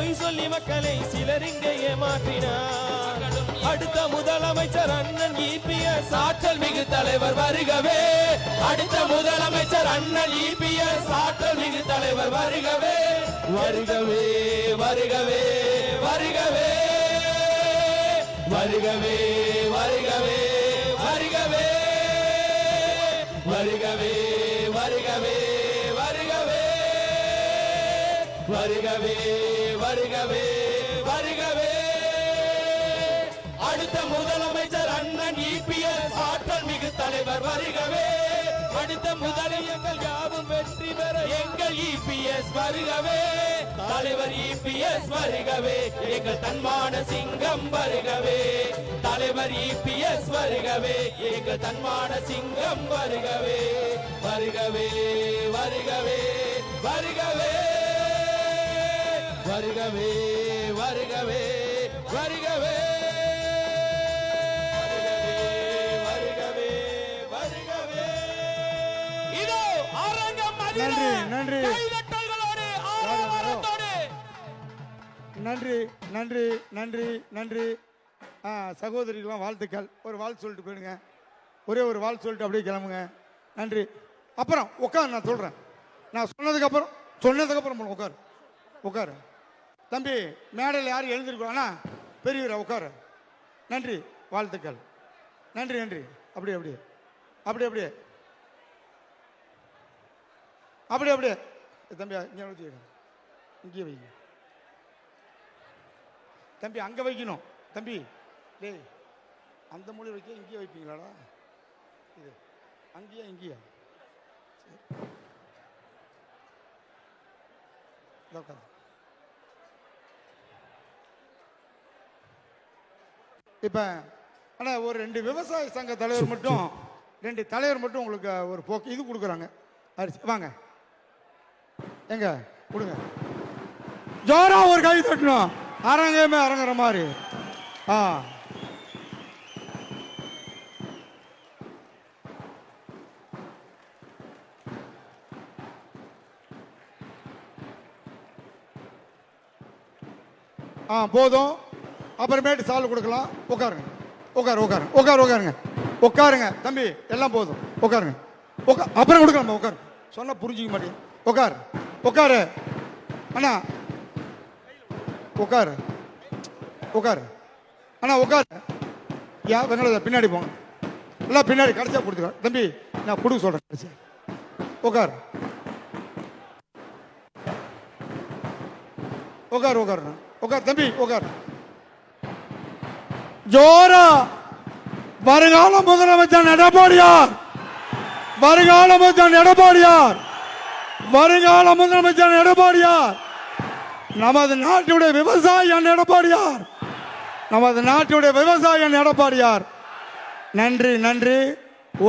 பொய் சொல்லி மக்களை சிலர் இங்கே ஏமாற்றினார். அடுத்த முதலமைச்சர் அண்ணன் இபிஎஸ் ஆற்றல் மிகு தலைவர் வருகவே. அடுத்த முதலமைச்சர் அண்ணன் இபிஎஸ் ஆற்றல் மிகு தலைவர் வருகவே. வருகவே வருகவே வருகவே வருகவே வருகவே வருகவே வருகவே வருகவே வருகவே வருகவே வருகவே வருகவே. அடுத்த முதலமைச்சர் அண்ணன் இபிஎஸ் ஆற்றல் மிகு தலைவர் வருகவே. அடுத்த முதலியங்கள் யாவும் வெற்றி பெற எங்கள் இபிஎஸ் வருகவே. தலைவர் இபிஎஸ் வருகவே. எங்கள் தன்மான சிங்கம் வருகவே. தலைவர் இபிஎஸ் வருகவே. எங்கள் தன்மான சிங்கம் வருகவே. வருகவே வருகவே வருகவே வருகவே வருகவே வருகவே வருகவே வருகவே. இதோ அரங்கம் நன்றி நன்றி நன்றி நன்றி நன்றி நன்றி. சகோதரிகளாம் வாழ்த்துக்கள். ஒரு வாழ்த்து சொல்லிட்டு போயிடுங்க. ஒரே ஒரு வாழ்த்து சொல்லிட்டு அப்படியே கிளம்புங்க. நன்றி. அப்புறம் உட்கார், நான் சொல்கிறேன். நான் சொன்னதுக்கப்புறம் உட்காரு உட்காரு. தம்பி மேடையில் யாரும் எழுந்திருக்கோண்ணா பெரியவரா உட்காரு. நன்றி வாழ்த்துக்கள். நன்றி நன்றி. அப்படியே அப்படியே அப்படியே அப்படியே அப்படியே அப்படியே. தம்பி இங்கே வச்சுக்கிறேன். இங்கே வைங்க தம்பி. அங்கே வைக்கணும் தம்பி. டேய் அந்த மொழி வைக்க இங்கேயே வைப்பீங்களாடா? இது அங்கேயா இங்கேயா? இப்போ ஆனால் ஒரு 2 விவசாய சங்க தலைவர் மட்டும் 2 தலைவர் மட்டும் உங்களுக்கு ஒரு போக்கு இது கொடுக்குறாங்க. அரிசி வாங்க எங்க கொடுங்க. ஜோரா ஒரு கை தட்டணும். அரங்கமே அரங்குற மாதிரி. போதும். அப்புறமேட்டு சால் கொடுக்கலாம். உட்காருங்க உட்காருங்க உட்காருங்க தம்பி. எல்லாம் போதும். உட்காருங்க அப்புறம் கொடுக்கலாம். உட்காரு. சொன்னா புரிஞ்சிக்க மாட்டேன். உட்காரு அண்ணா. உட்காரு அண்ணா உட்காரு. பின்னாடி போங்க. எல்லாம் பின்னாடி கடைசியா கொடுத்துக்க தம்பி. நான் கொடுக்க சொல்றேன் கடைசியா. உட்காரு தம்பி உட்காரு. ஜோரா வருங்கால முதலமைச்சர் எடப்பாடியார். நமது நாட்டுடைய விவசாயி எடப்பாடியார். நன்றி நன்றி.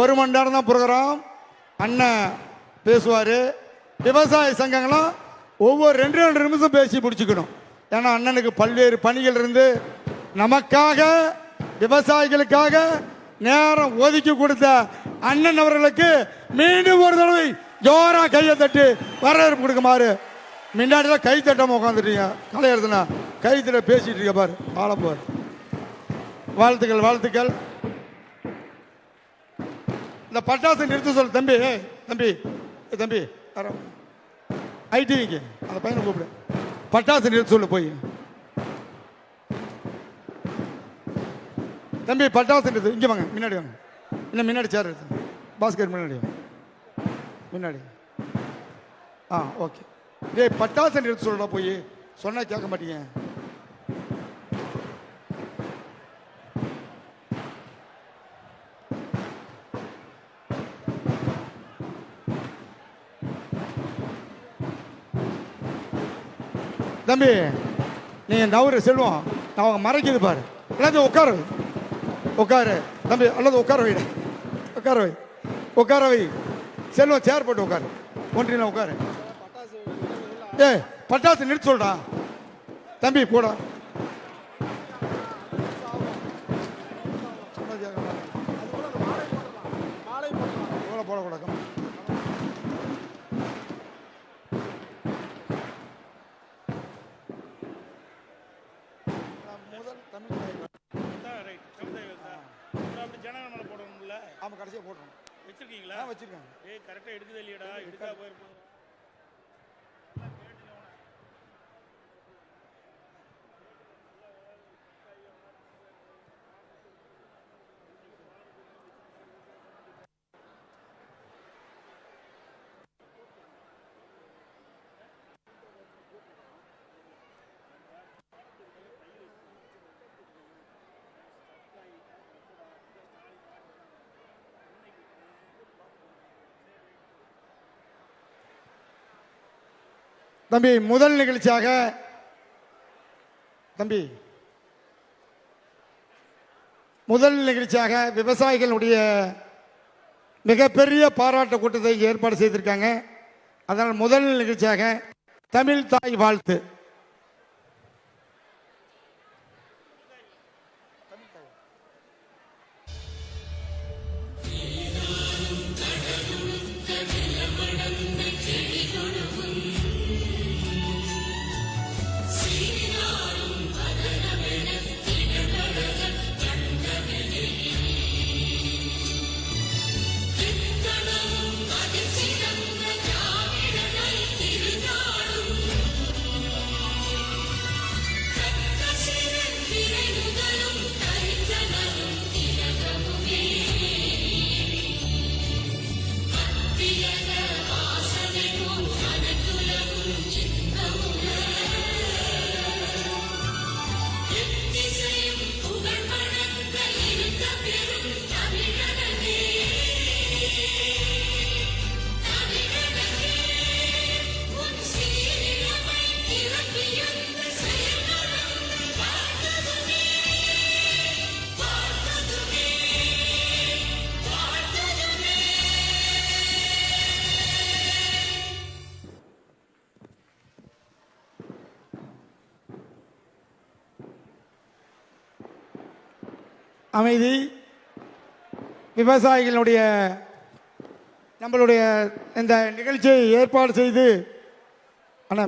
1 மணி நேரம் தான் ப்ரோக்ராம். அண்ணன் பேசுவார். விவசாய சங்கங்களாம் ஒவ்வொரு 2 நிமிஷம் பேசி முடிச்சுக்கணும். ஏன்னா அண்ணனுக்கு பல்வேறு பணிகள் இருந்து நமக்காக விவசாயிகளுக்காக நேரம் ஒதுக்கி கொடுத்த அண்ணன் அவர்களுக்கு மீண்டும் ஒரு தடவை ஜோரா கையை தட்டி வரவேற்பு கொடுக்குமாறு. முன்னாடி தான் கை தட்டாம உட்காந்துட்டீங்க. கலையரசனா கை தட்ட பேசிட்டு இருக்க பாரு. ஆளப்பார். வாழ்த்துக்கள். இந்த பட்டாசு நிறுத்த சொல்லு தம்பி. தம்பி ஐடிவிக்கு அந்த பையனை கூப்பிடு. பட்டாசு நிறுத்த சொல்லு போய். தம்பி பட்டாசு நிறுத்து. இங்கே வாங்க. முன்னாடி வாங்க. இன்னும் முன்னாடி சேர் எடுத்து. பாஸ்கர் முன்னாடி. ஓகே. டேய் பட்டாசு நிறுத்த சொல்லடா போய். சொன்னா கேட்க மாட்டீங்க. தம்பி நீங்க நவரு செல்வம். நான் அவங்க மறைக்குது பாரு. எல்லாத்தையும் உட்காரு தம்பி. அல்லது உட்கார வை. செல்வம் சேர் போட்டு உட்காரு. ஒன்றினா உட்காரு. பட்டாசு நிறுத்த சொல்றா தம்பி. போடா. போடக்கூடாது. ஆமாம் கடைசியாக போட்டுருவோம். வச்சிருக்கீங்களா? வச்சிருக்காங்க. கரெக்டா எடுக்குதே இல்லையடா? எடுக்கா போயிருப்போம். தம்பி முதல் நிகழ்ச்சியாக விவசாயிகளுடைய மிகப்பெரிய பாராட்டு கூட்டத்தை ஏற்பாடு செய்திருக்காங்க. அதனால் முதல் நிகழ்ச்சியாக தமிழ் தாய் வாழ்த்து. அமைதி விவசாயிகளுடைய நம்மளுடைய இந்த நிகழ்ச்சியை ஏற்பாடு செய்து இந்த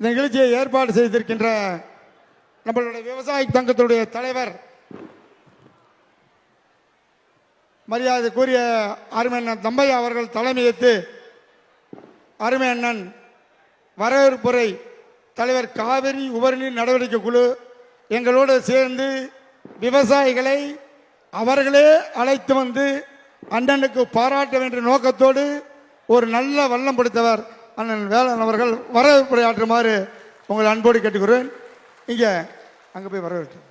நிகழ்ச்சியை ஏற்பாடு செய்திருக்கின்ற நம்மளுடைய விவசாய சங்கத்துடைய தலைவர் மரியாதைக்குரிய அருமை அண்ணன் தம்பையா அவர்கள் தலைமையேற்று அருமை அண்ணன் வரவேற்புரை தலைவர் காவிரி உபரிநீர் நடவடிக்கை குழு எங்களோடு சேர்ந்து விவசாயிகளை அவர்களே அழைத்து வந்து அண்ணனுக்கு பாராட்ட வேண்டிய நோக்கத்தோடு ஒரு நல்ல வல்லம் படுத்தவர் அண்ணன் வேலன் அவர்கள் வரவேற்புரையாற்றுமாறு உங்கள் அன்போடு கேட்டுக்கிறேன். இங்கே அங்கே போய் வரவேற்று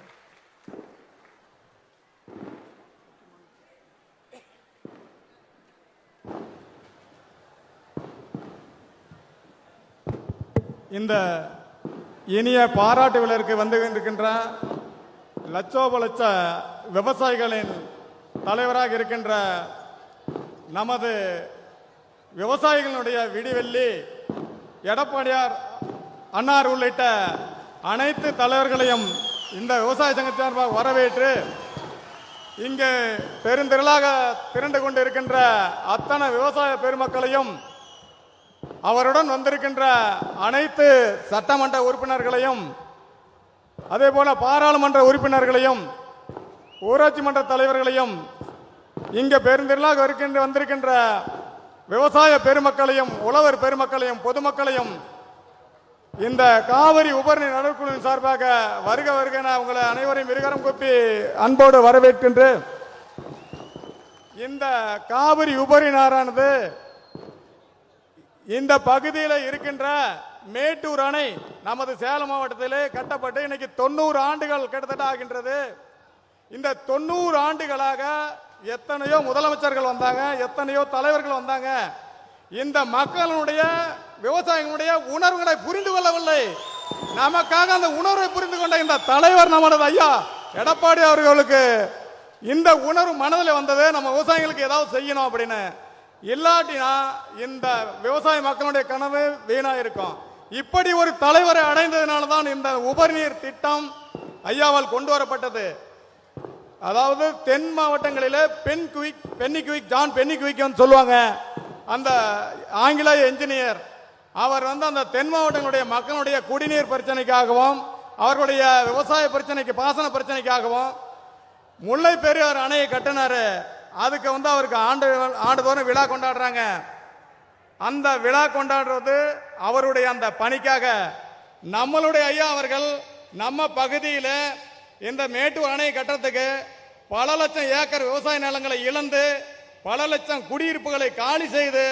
இந்த இனிய பாராட்டு விழாவிற்கு வந்து இருக்கின்ற லட்சோப லட்ச விவசாயிகளின் தலைவராக இருக்கின்ற நமது விவசாயிகளுடைய விடிவெள்ளி எடப்பாடியார் அன்னார் உள்ளிட்ட அனைத்து தலைவர்களையும் இந்த விவசாய சங்க சார்பாக வரவேற்று இங்கு பெருந்திரளாக திரண்டு கொண்டு இருக்கின்ற அத்தனை விவசாய பெருமக்களையும் அவருடன் வந்திருக்கின்ற அனைத்து சட்டமன்ற உறுப்பினர்களையும் அதே போல பாராளுமன்ற உறுப்பினர்களையும் ஊராட்சி மன்ற தலைவர்களையும் இங்க பெருந்திரளாக வந்திருக்கின்ற விவசாய பெருமக்களையும் உழவர் பெருமக்களையும் பொதுமக்களையும் இந்த காவிரி உபரிநீர் நடுக்குழுவின் சார்பாக வருக வருக என உங்களை அனைவரையும் இருகரம் கூப்பி அன்போடு வரவேற்கின்று இந்த காவிரி உபரிநீரானது இந்த பகுதியில் இருக்கின்ற மேட்டூர் அணை நமது சேலம் மாவட்டத்திலே கட்டப்பட்டு இன்னைக்கு 90 ஆண்டுகள் கிட்டத்தட்ட ஆகின்றது. இந்த 90 ஆண்டுகளாக எத்தனையோ முதலமைச்சர்கள் வந்தாங்க, எத்தனையோ தலைவர்கள் வந்தாங்க. இந்த மக்களுடைய விவசாயிகளுடைய உணர்வுகளை புரிந்து கொள்ளவில்லை. நமக்காக அந்த உணர்வை புரிந்து கொண்ட இந்த தலைவர் நமது ஐயா எடப்பாடி அவர்களுக்கு இந்த உணர்வு மனதில் வந்தது. நம்ம விவசாயிகளுக்கு ஏதாவது செய்யணும் அப்படின்னு. இல்லாட்டினா இந்த விவசாய மக்களுடைய கனவு வீணா இருக்கும். இப்படி ஒரு தலைவரை அடைந்ததுனால தான் இந்த உபரிநீர் திட்டம் ஐயாவால் கொண்டு வரப்பட்டது. அதாவது தென் மாவட்டங்களில் Pennycuick John Pennycuick சொல்லுவாங்க. அந்த ஆங்கில என்ஜினியர் அவர் அந்த தென் மாவட்டங்களுடைய மக்களுடைய குடிநீர் பிரச்சனைக்காகவும் அவர்களுடைய விவசாய பிரச்சனைக்கு பாசன பிரச்சனைக்காகவும் முல்லை பெரியார் அணையை கட்டினாரு. அதுக்கு வந்து அவருக்கு ஆண்டுதோறும் விழா கொண்டாடுறாங்க. அந்த விழா கொண்டாடுறது அவருடைய அந்த பணிக்காக. நம்மளுடைய ஐயா அவர்கள் நம்ம பகுதியில் இந்த மேட்டூர் அணையை கட்டுறதுக்கு பல லட்சம் ஏக்கர் விவசாய நிலங்களை இழந்து பல லட்சம் குடியிருப்புகளை காலி செய்து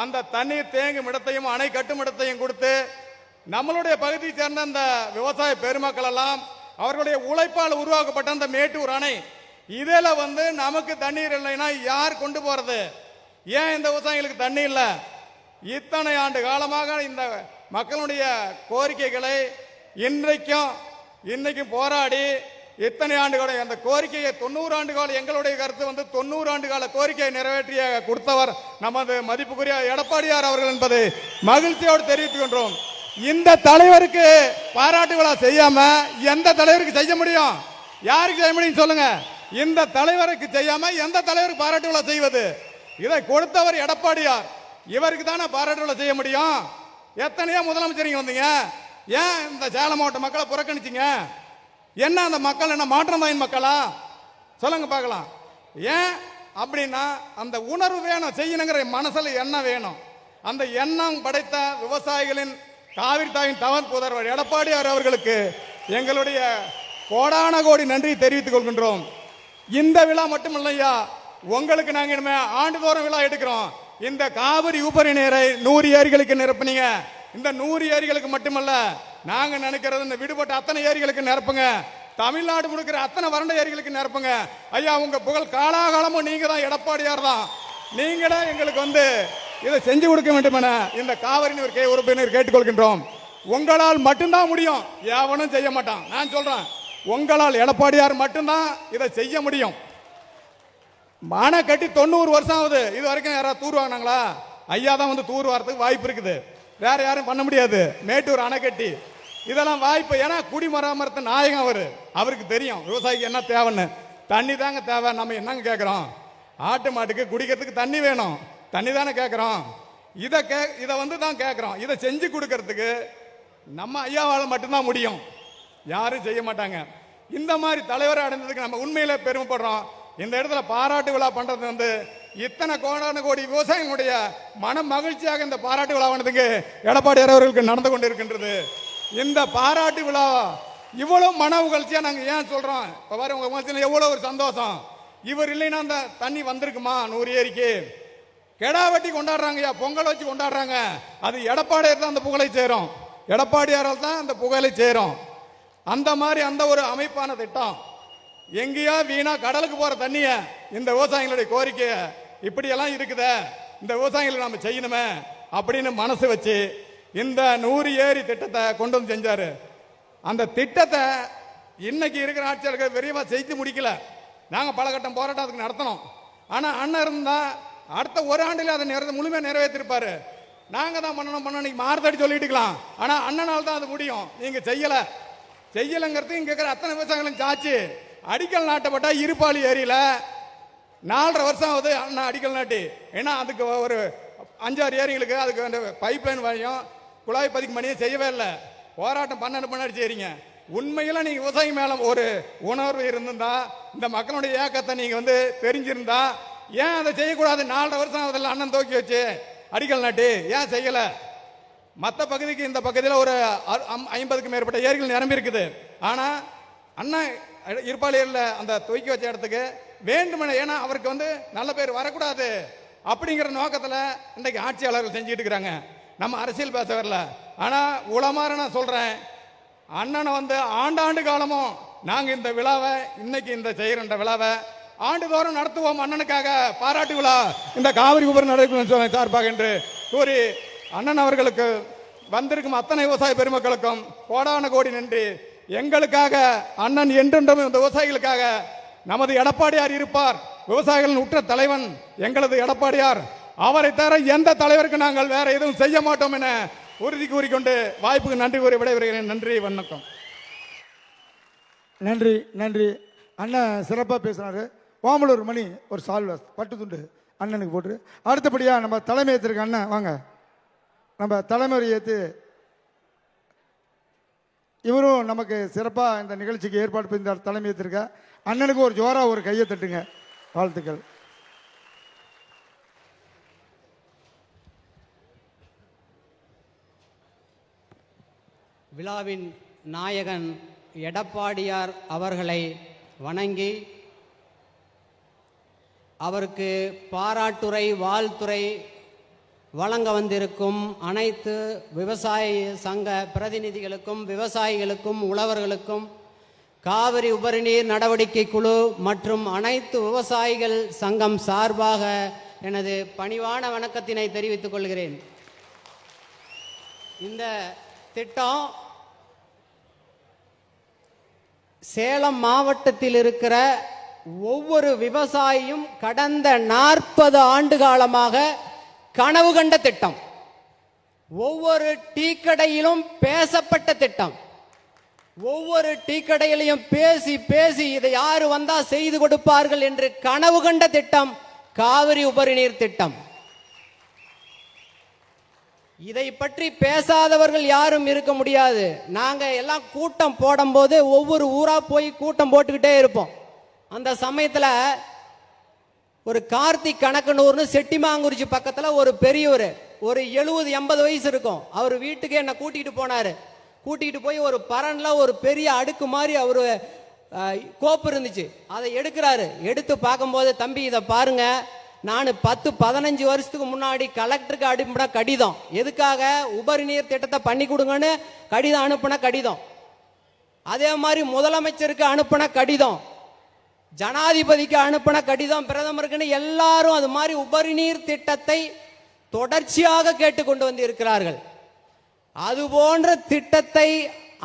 அந்த தண்ணீர் தேங்கும் இடத்தையும் அணை கட்டும் இடத்தையும் கொடுத்து நம்மளுடைய பகுதியை சேர்ந்த அந்த விவசாய பெருமக்கள் எல்லாம் அவர்களுடைய உழைப்பால் உருவாக்கப்பட்ட அந்த மேட்டூர் அணை இதில் வந்து நமக்கு தண்ணீர் இல்லைன்னா யார் கொண்டு போறது? ஏன் இந்த விவசாயிகளுக்கு தண்ணி இல்லை? இத்தனை ஆண்டு காலமாக இந்த மக்களுடைய கோரிக்கைகளை இன்னைக்கும் போராடி இத்தனை ஆண்டுகள் அந்த கோரிக்கையை 90 ஆண்டு காலம் எங்களுடைய கருத்து வந்து 90 ஆண்டு கால கோரிக்கையை நிறைவேற்றிய கொடுத்தவர் நமது மதிப்புக்குரிய எடப்பாடியார் அவர்கள் என்பதை மகிழ்ச்சியோடு தெரிவித்துக் கொண்டோம். இந்த தலைவருக்கு பாராட்டு விழா செய்யாம எந்த தலைவருக்கு செய்ய முடியும்? யாருக்கு செய்ய முடியும் சொல்லுங்க? இந்த தலைவருக்கு செய்யாம எந்த தலைவருக்கு பாராட்டு விழா செய்வது? இதை கொடுத்தவர் எடப்பாடியார். இவருக்கு தானே பாராட்டு விழா செய்ய முடியும். எத்தனையோ முதலமைச்சர் வந்தீங்க, ஏன் இந்த சேலம் மாவட்ட மக்களை புறக்கணிச்சிங்க? என்ன அந்த மக்கள் என்ன மாற்றமாயின் மக்களா? சொல்லுங்க பார்க்கலாம். ஏன் அப்படின்னா அந்த உணர்வு வேணும், செய்யணுங்கிற மனசுல எண்ணம் வேணும். அந்த எண்ணம் படைத்த விவசாயிகளின் காவிரி தாயின் தவன் புதல்வர் எடப்பாடியார் அவர்களுக்கு எங்களுடைய கோடான கோடி நன்றி தெரிவித்துக் கொள்கின்றோம். இந்த விழா மட்டுமில்லையா, உங்களுக்கு நாங்க இனிமே ஆண்டுதோறும் விழா எடுக்கிறோம். இந்த காவிரி உபரி நீரை 100 ஏரிகளுக்கு நிரப்புனீங்க. இந்த 100 ஏரிகளுக்கு மட்டுமல்ல, நாங்க நினைக்கிறது இந்த விடுபட்ட அத்தனை ஏரிகளுக்கு நிரப்புங்க. தமிழ்நாடு முழுக்கிற அத்தனை வறண்ட ஏரிகளுக்கு நிரப்புங்க. ஐயா, உங்க புகழ் காலாகாலமும் நீங்க தான், எடப்பாடியார் தான். நீங்க தான் எங்களுக்கு வந்து இதை செஞ்சு கொடுக்க வேண்டும் என இந்த காவிரி உறுப்பினர் கேட்டுக்கொள்கின்றோம். உங்களால் மட்டும்தான் முடியும், எவனும் செய்ய மாட்டான். நான் சொல்றேன், உங்களால் எடப்பாடியார் மட்டும்தான் இதை செய்ய முடியும். அணை கட்டி 90 வருஷம் ஆகுது. இது வரைக்கும் யாராவது தூர் வாங்கினாங்களா? ஐயா தான் வந்து தூர் வாரத்துக்கு வாய்ப்பு இருக்குது. வேற யாரும் பண்ண முடியாது. மேட்டூர் அணை கட்டி இதெல்லாம் வாய்ப்பு. ஏன்னா குடிமராமத்து நாயகம் அவருக்கு தெரியும் விவசாயிக்கு என்ன தேவைன்னு. தண்ணி தாங்க தேவை. நம்ம என்னங்க கேட்குறோம்? ஆட்டு மாட்டுக்கு குடிக்கிறதுக்கு தண்ணி வேணும், தண்ணி தானே கேட்குறோம். இதை வந்து தான் கேட்குறோம். இதை செஞ்சு கொடுக்கறதுக்கு நம்ம ஐயாவால் மட்டும்தான் முடியும், யாரும் செய்ய மாட்டாங்க. இந்த மாதிரி தலைவரை அடைந்ததுக்கு நம்ம உண்மையில பெருமைப்படுறோம். இந்த இடத்துல பாராட்டு விழா பண்றது வந்து இத்தனை கோடான கோடி விவசாயிகளுடைய மன மகிழ்ச்சியாக இந்த பாராட்டு விழாவானதுக்கு எடப்பாடியார் அவர்களுக்கு நடந்து கொண்டு இருக்கின்றது. இந்த பாராட்டு விழா இவ்வளவு மன மகிழ்ச்சியா நாங்க ஏன் சொல்றோம்? இப்ப பாரு, உங்க மனசுல எவ்வளவு ஒரு சந்தோஷம். இவர் இல்லைன்னா அந்த தண்ணி வந்திருக்குமா? 100 ஏரிக்கு கெடா வெட்டி கொண்டாடுறாங்க, பொங்கல் வச்சு கொண்டாடுறாங்க. அது எடப்பாடியார் தான் அந்த புகழை சேரும், எடப்பாடியாரால் தான் அந்த புகழை சேரும். அந்த மாதிரி அந்த ஒரு அமைப்பான திட்டம். எங்கேயா வீணா கடலுக்கு போற தண்ணிய இந்த விவசாயிகளுடைய கோரிக்கைய இப்படியெல்லாம் இருக்குதே, இந்த விவசாயிகளை நம்ம செய்யணுமே அப்படின்னு மனசு வச்சு இந்த 100 ஏரி திட்டத்தை கொண்டு வந்து செஞ்சாரு. அந்த திட்டத்தை இன்னைக்கு இருக்கிற ஆட்சியாளர்கள் விரைவா செய்து முடிக்கல. நாங்க பல கட்டம் போராட்டத்துக்கு நடத்தணும். ஆனா அண்ணன் இருந்தா அடுத்த ஒரு ஆண்டில் அதை முழுமையா நிறைவேற்றிருப்பாரு. நாங்க தான் பண்ணணும் மாறுதடி சொல்லிட்டுக்கலாம். ஆனா அண்ணனால் தான் அது முடியும். நீங்க செய்யலங்கிறது இங்க இருக்கிற அத்தனை விவசாயிகளும் சாட்சி. அடிக்கல் நாட்டப்பட்ட இருப்பாளி ஏரியில 4.5 வருஷம் ஆகுது அண்ணா அடிக்கல் நாட்டி. ஏன்னா அதுக்கு ஒரு 5-6 ஏரிகளுக்கு அதுக்கு அந்த பைப் லைன் வழியும் குழாய் பதிக்கு மணியும் செய்யவே இல்லை. போராட்டம் பண்ணாடி செய்றீங்க. உண்மையில நீங்க விவசாயி மேல ஒரு உணர்வு இருந்திருந்தா, இந்த மக்களுடைய ஏக்கத்தை நீங்க வந்து தெரிஞ்சிருந்தா, ஏன் அதை செய்யக்கூடாது? 4.5 வருஷம் ஆகுதுல்ல அண்ணன் தூக்கி வச்சு அடிக்கல் நாட்டி, ஏன் செய்யல? மற்ற பகுதிக்கு இந்த பகுதியில் ஒரு 50க்கும் மேற்பட்ட ஏரிகள் நிரம்பி இருக்குது. ஆனா அண்ணன் இருப்பாளியர்ல அந்த தூக்கி வச்ச இடத்துக்கு வேண்டுமென, ஏன்னா அவருக்கு வந்து நல்ல பேர் வரக்கூடாது அப்படிங்கிற நோக்கத்தில் இன்றைக்கு ஆட்சியாளர்கள் செஞ்சுட்டு இருக்கிறாங்க. நம்ம அரசியல் பேச வரல. ஆனா உளமாற நான் சொல்றேன், அண்ணனை வந்து ஆண்டாண்டு காலமும் நாங்க இந்த விழாவை இன்னைக்கு இந்த செய்கிற விழாவை ஆண்டுதோறும் நடத்துவோம். அண்ணனுக்காக பாராட்டு விழா இந்த காவிரி உபரி நடைபெறும் சார்பாக என்று கூறி அண்ணன் அவர்களுக்கு வந்திருக்கும் அத்தனை விவசாய பெருமக்களுக்கும் கோடான கோடி நன்றி. எங்களுக்காக அண்ணன் என்றென்றும் இந்த விவசாயிகளுக்காக நமது எடப்பாடியார் இருப்பார். விவசாயிகளின் உற்ற தலைவன் எங்களது எடப்பாடியார். அவரை தவிர எந்த தலைவருக்கு நாங்கள் வேற எதுவும் செய்ய மாட்டோம் என உறுதி கூறிக்கொண்டு வாய்ப்புக்கு நன்றி கூறி விடைபெறுகிறேன். நன்றி, வணக்கம். நன்றி நன்றி. அண்ணன் சிறப்பாக பேசுனாரு. ஓமலூர் மணி ஒரு சால்வ பட்டு துண்டு அண்ணனுக்கு போட்டு, அடுத்தபடியாக நம்ம தலைமை ஏற்றிருக்க அண்ணன் வாங்க. நம்ம தலைமுறை ஏற்று இவரும் நமக்கு சிறப்பாக இந்த நிகழ்ச்சிக்கு ஏற்பாடு பண்ணி தலைமையேற்றிருக்க அண்ணனுக்கு ஒரு ஜோரா ஒரு கையை தட்டுங்க. வாழ்த்துக்கள். விழாவின் நாயகன் எடப்பாடியார் அவர்களை வணங்கி அவருக்கு பாராட்டுரை வாழ்த்துரை வழங்க வந்திருக்கும் அனைத்து விவசாய சங்க பிரதிநிதிகளுக்கும் விவசாயிகளுக்கும் உழவர்களுக்கும் காவிரி உபரிநீர் நடவடிக்கை குழு மற்றும் அனைத்து விவசாயிகள் சங்கம் சார்பாக எனது பணிவான வணக்கத்தினை தெரிவித்துக் கொள்கிறேன். இந்த திட்டம் சேலம் மாவட்டத்தில் இருக்கிற ஒவ்வொரு விவசாயியும் கடந்த 40 ஆண்டு காலமாக கனவு கண்ட திட்டம். ஒவ்வொரு டீ கடையிலும் பேசப்பட்ட திட்டம். ஒவ்வொரு டீ கடையிலையும் பேசி பேசி இதை யாரு வந்தா செய்து கொடுப்பார்கள் என்று கனவு கண்ட திட்டம் காவிரி உபரிநீர் திட்டம். இதை பற்றி பேசாதவர்கள் யாரும் இருக்க முடியாது. நாங்க எல்லாம் கூட்டம் போடும்போது ஒவ்வொரு ஊரா போய் கூட்டம் போட்டுக்கிட்டே இருப்போம். அந்த சமயத்துல ஒரு கார்த்திக் கணக்கனூர்னு செட்டிமாங்குறிச்சி பக்கத்துல ஒரு பெரியவர், ஒரு 70-80 வயசு இருக்கும். அவர் வீட்டுக்கு என்ன கூட்டிட்டு போனாரு. கூட்டிட்டு போய் ஒரு பரன்ல ஒரு பெரிய அடுக்கு மாதிரி அவரு கோப்பு இருந்துச்சு, அதை எடுக்கிறாரு. எடுத்து பார்க்கும்போது, தம்பி இதை பாருங்க, நான் 10-15 வருஷத்துக்கு முன்னாடி கலெக்டருக்கு அனுப்பின கடிதம், எதுக்காக உபரிநீர் திட்டத்தை பண்ணி கொடுங்கன்னு கடிதம் அனுப்பின கடிதம். அதே மாதிரி முதலமைச்சருக்கு அனுப்பின கடிதம், ஜனாதிபதிக்கு அனுப்பின கடிதம், பிரதமருக்குன்னு எல்லாரும் அது மாதிரி உபரிநீர் திட்டத்தை தொடர்ச்சியாக கேட்டுக்கொண்டு வந்து இருக்கிறார்கள். அது போன்ற திட்டத்தை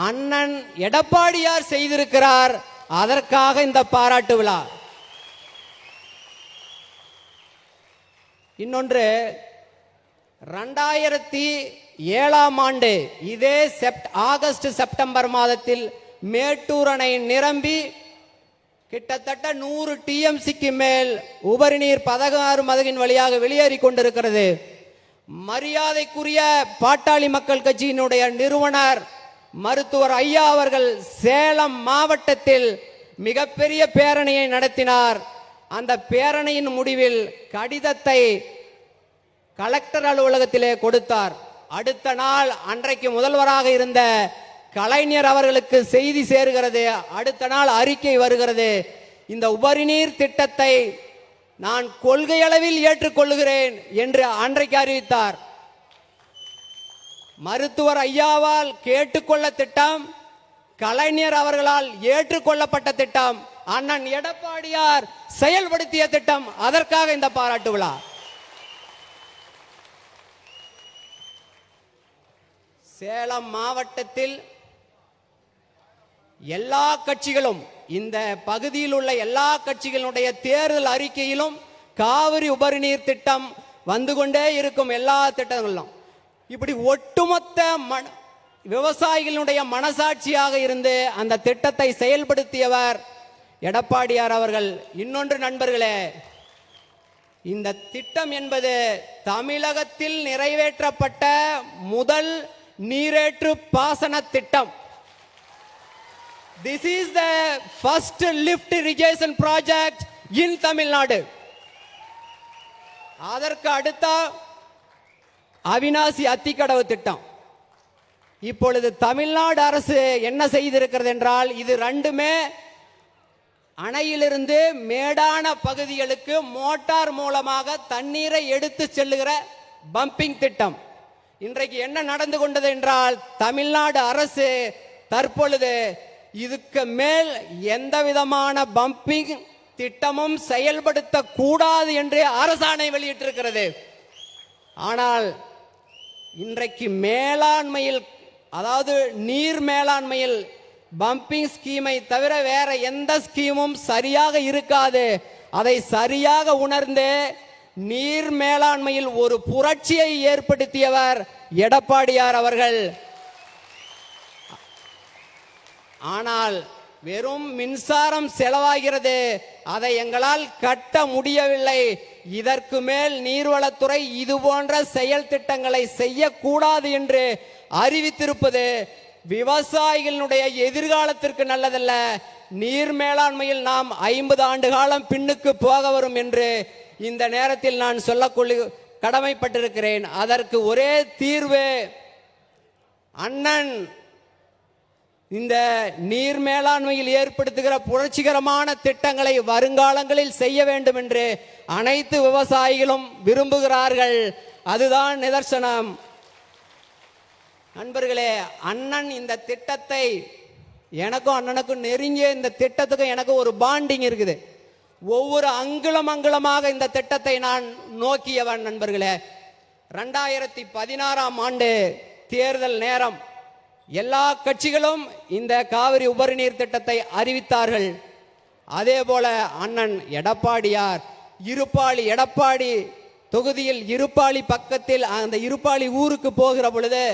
அண்ணன் எடப்பாடியார் செய்திருக்கிறார். அதற்காக இந்த பாராட்டு விழா. இன்னொன்று, 2007ஆம் ஆண்டு இதே ஆகஸ்ட் செப்டம்பர் மாதத்தில் மேட்டூர் அணை நிரம்பி கிட்டத்தட்ட 100 TMCக்கு மேல் உபரிநீர் 16 மதகின் வழியாக வெளியேறி கொண்டிருக்கிறது. மரியாதைக்குரிய பாட்டாளி மக்கள் கட்சியினுடைய நிறுவனர் மருத்துவர் ஐயா அவர்கள் சேலம் மாவட்டத்தில் மிகப்பெரிய பேரணியை நடத்தினார். அந்த பேரணியின் முடிவில் கடிதத்தை கலெக்டர் அலுவலகத்திலே கொடுத்தார். அடுத்த நாள் அன்றைக்கு முதல்வராக இருந்த கலைஞர் அவர்களுக்கு செய்தி சேருகிறது. அடுத்த நாள் அறிக்கை வருகிறது. இந்த உபரிநீர் திட்டத்தை நான் கொள்கை அளவில் ஏற்றுக்கொள்கிறேன் என்று அன்றைக்கு அறிவித்தார். மருத்துவர் ஐயாவால் கேட்டுக்கொள்ள திட்டம், கலைஞர் அவர்களால் ஏற்றுக்கொள்ளப்பட்ட திட்டம், அண்ணன் எடப்பாடியார் செயல்படுத்திய திட்டம். அதற்காக இந்த பாராட்டு விழா. சேலம் மாவட்டத்தில் எல்லா கட்சிகளும், இந்த பகுதியில் உள்ள எல்லா கட்சிகளுடைய தேர்தல் அறிக்கையிலும் காவிரி உபரிநீர் திட்டம் வந்து கொண்டே இருக்கும். எல்லா திட்டங்களும் இப்படி ஒட்டுமொத்த விவசாயிகளுடைய மனசாட்சியாக இருந்து அந்த திட்டத்தை செயல்படுத்தியவர் எடப்பாடியார் அவர்கள். இன்னொன்று நண்பர்களே, இந்த திட்டம் என்பது தமிழகத்தில் நிறைவேற்றப்பட்ட முதல் நீரேற்று பாசன திட்டம். This is the first lift irrigation project in Tamil Nadu. அதற்கு அடுத்த அவினாசி அத்திக்கடவு திட்டம். இப்பொழுது தமிழ்நாடு அரசு என்ன செய்திருக்கிறது என்றால், இது ரெண்டுமே அணையிலிருந்து மேடான பகுதிகளுக்கு மோட்டார் மூலமாக தண்ணீரை எடுத்து செல்லுகிற பம்பிங் திட்டம். இன்றைக்கு என்ன நடந்து கொண்டது என்றால், தமிழ்நாடு அரசு தற்பொழுது இதுக்கு மேல் எந்த விதமான பம்பிங் திட்டமும் செயல்படுத்த கூடாது என்று அரசாணை வெளியிட்டிருக்கிறது. ஆனால் இன்றைக்கு மேலாண்மையில், அதாவது நீர் மேலாண்மையில் பம்பிங் ஸ்கீமை தவிர வேற எந்த ஸ்கீமும் சரியாக இருக்காது. அதை சரியாக உணர்ந்து நீர் மேலாண்மையில் ஒரு புரட்சியை ஏற்படுத்தியவர் எடப்பாடியார் அவர்கள். ஆனால் வெறும் மின்சாரம் செலவாகிறது, அதை எங்களால் கட்ட முடியவில்லை. இதற்கு மேல் நீர்வளத்துறை இது போன்ற செயல் திட்டங்களை செய்யக்கூடாது என்று அறிவித்திருப்பது விவசாயிகளுடைய எதிர்காலத்திற்கு நல்லதல்ல. நீர் மேலாண்மையில் நாம் 50 ஆண்டு காலம் பின்னுக்கு போக வரும் என்று இந்த நேரத்தில் நான் சொல்லக்கொள்ள கடமைப்பட்டிருக்கிறேன். அதற்கு ஒரே தீர்வு அண்ணன் இந்த நீர் மேலாண்மையில் ஏற்படுத்துகிற புரட்சிகரமான திட்டங்களை வருங்காலங்களில் செய்ய வேண்டும் என்று அனைத்து விவசாயிகளும் விரும்புகிறார்கள். அதுதான் நிதர்சனம். நண்பர்களே, அண்ணன் இந்த திட்டத்தை, எனக்கும் அண்ணனுக்கும் நெருங்கிய இந்த திட்டத்துக்கும் எனக்கு ஒரு பாண்டிங் இருக்குது. ஒவ்வொரு அங்குலமாக இந்த திட்டத்தை நான் நோக்கியவன். நண்பர்களே, 2016ஆம் ஆண்டு தேர்தல் நேரம் எல்லா கட்சிகளும் இந்த காவிரி உபரிநீர் திட்டத்தை அறிவித்தார்கள். அதே போல அண்ணன் எடப்பாடியார் இருப்பாளி எடப்பாடி தொகுதியில் இருப்பாளி பக்கத்தில் அந்த இருப்பாளி ஊருக்கு போகிற பொழுது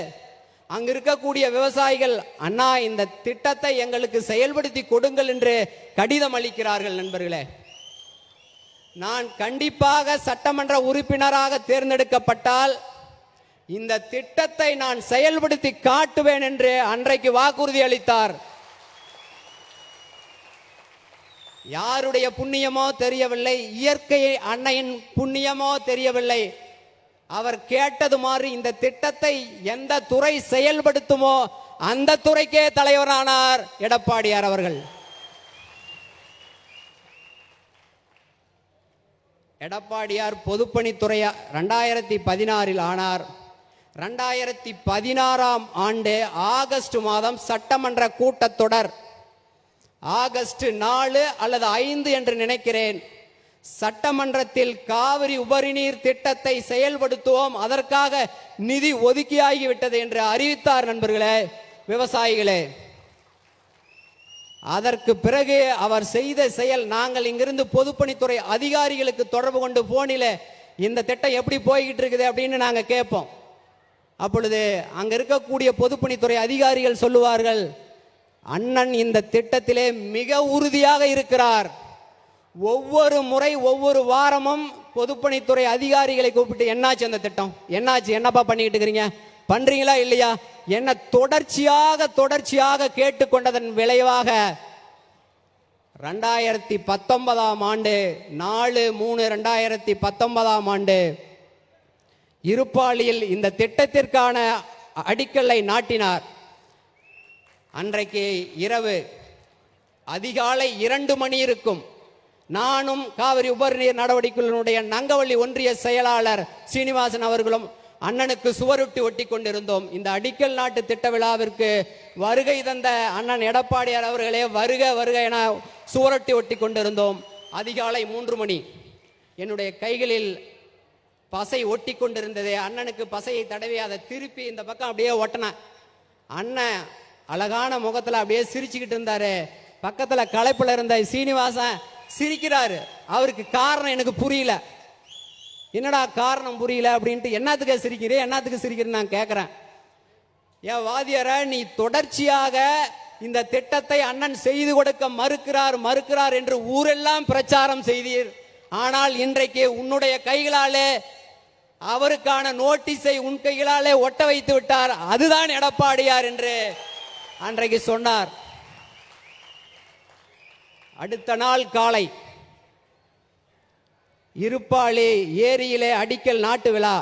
அங்க இருக்கக்கூடிய விவசாயிகள், அண்ணா இந்த திட்டத்தை எங்களுக்கு செயல்படுத்தி கொடுங்கள் என்று கடிதம் அளிக்கிறார்கள். நண்பர்களே, நான் கண்டிப்பாக சட்டமன்ற உறுப்பினராக தேர்ந்தெடுக்கப்பட்டால் இந்த திட்டத்தை நான் செயல்படுத்தி காட்டுவேன் என்று அன்றைக்கு வாக்குறுதி அளித்தார். யாருடைய புண்ணியமோ தெரியவில்லை, இயற்கையை அன்னையின் புண்ணியமோ தெரியவில்லை. அவர் கேட்டது மாதிரி இந்த திட்டத்தை எந்த துறை செயல்படுத்துமோ அந்த துறைக்கே தலைவரானார் எடப்பாடியார் அவர்கள். எடப்பாடியார் பொதுப்பணித்துறை 2016இல் ஆனார். 2016ஆம் ஆண்டு ஆகஸ்ட் மாதம் சட்டமன்ற கூட்டத்தொடர், ஆகஸ்ட் 4 அல்லது 5 என்று நினைக்கிறேன், சட்டமன்றத்தில் காவிரி உபரிநீர் திட்டத்தை செயல்படுத்துவோம், அதற்காக நிதி ஒதுக்கியாகிவிட்டது என்று அறிவித்தார். நண்பர்களே, விவசாயிகளே, அதற்கு பிறகு அவர் செய்த செயல், நாங்கள் இங்கிருந்து பொதுப்பணித்துறை அதிகாரிகளுக்கு தொடர்பு கொண்டு போனில் இந்த திட்டம் எப்படி போய்கிட்டு இருக்குது அப்படின்னு நாங்கள் கேட்போம். அப்பொழுது அங்க இருக்கக்கூடிய பொதுப்பணித்துறை அதிகாரிகள் சொல்லுவார்கள், அண்ணன் இந்த திட்டத்திலே மிக உறுதியாக இருக்கிறார். ஒவ்வொரு முறை ஒவ்வொரு வாரமும் பொதுப்பணித்துறை அதிகாரிகளை கூப்பிட்டு, என்னாச்சு அந்த திட்டம், என்னாச்சு, என்னப்பா பண்ணிக்கிட்டு இருக்கிறீங்க, பண்றீங்களா இல்லையா, என்ன தொடர்ச்சியாக கேட்டுக்கொண்டதன் விளைவாக 2019ஆம் ஆண்டு 4/3/2019ஆம் ஆண்டு இருப்பாளியில் இந்த திட்டத்திற்கான அடிக்கல்லை நாட்டினார். அன்றைக்கு இரவு அதிகாலை 2 மணி இருக்கும். நானும் காவிரி உபரிநீர் நடவடிக்கைகளுடைய நங்கவள்ளி ஒன்றிய செயலாளர் சீனிவாசன் அவர்களும் அண்ணனுக்கு சுவரொட்டி ஒட்டி கொண்டிருந்தோம். இந்த அடிக்கல் நாட்டு திட்ட விழாவிற்கு வருகை தந்த அண்ணன் எடப்பாடியார் அவர்களே வருக வருக என சுவரொட்டி ஒட்டி கொண்டிருந்தோம். அதிகாலை 3 மணி. என்னுடைய கைகளில் பசை ஒட்டி கொண்டிருந்தது. அண்ணனுக்கு பசையை தடவி அதை திருப்பி இந்த பக்கம் அப்படியே ஒட்டினேன். அண்ணன் அழகான முகத்தில் அப்படியே சிரிச்சுக்கிட்டு இருந்தாரு. பக்கத்தில் களைப்பில் இருந்த சீனிவாசன் சிரிக்கிறாரு. அவருக்கு காரணம் எனக்கு புரியல. என்னடா காரணம் புரியல அப்படின்ட்டு, என்னத்துக்கு சிரிக்கிறேன்னு நான் கேட்குறேன். ஏன் வாதியார, நீ தொடர்ச்சியாக இந்த திட்டத்தை அண்ணன் செய்து கொடுக்க மறுக்கிறார் என்று ஊரெல்லாம் பிரச்சாரம் செய்தீர். ஆனால் இன்றைக்கு உன்னுடைய கைகளாலே அவருக்கான நோட்டீஸை உன் கைகளாலே ஒட்ட வைத்து விட்டார். அதுதான் எடப்பாடியார் என்று அன்றைக்கு சொன்னார். அடுத்த நாள் காலை இருப்பாளி ஏரியிலே அடிக்கல் நாட்டு விழா.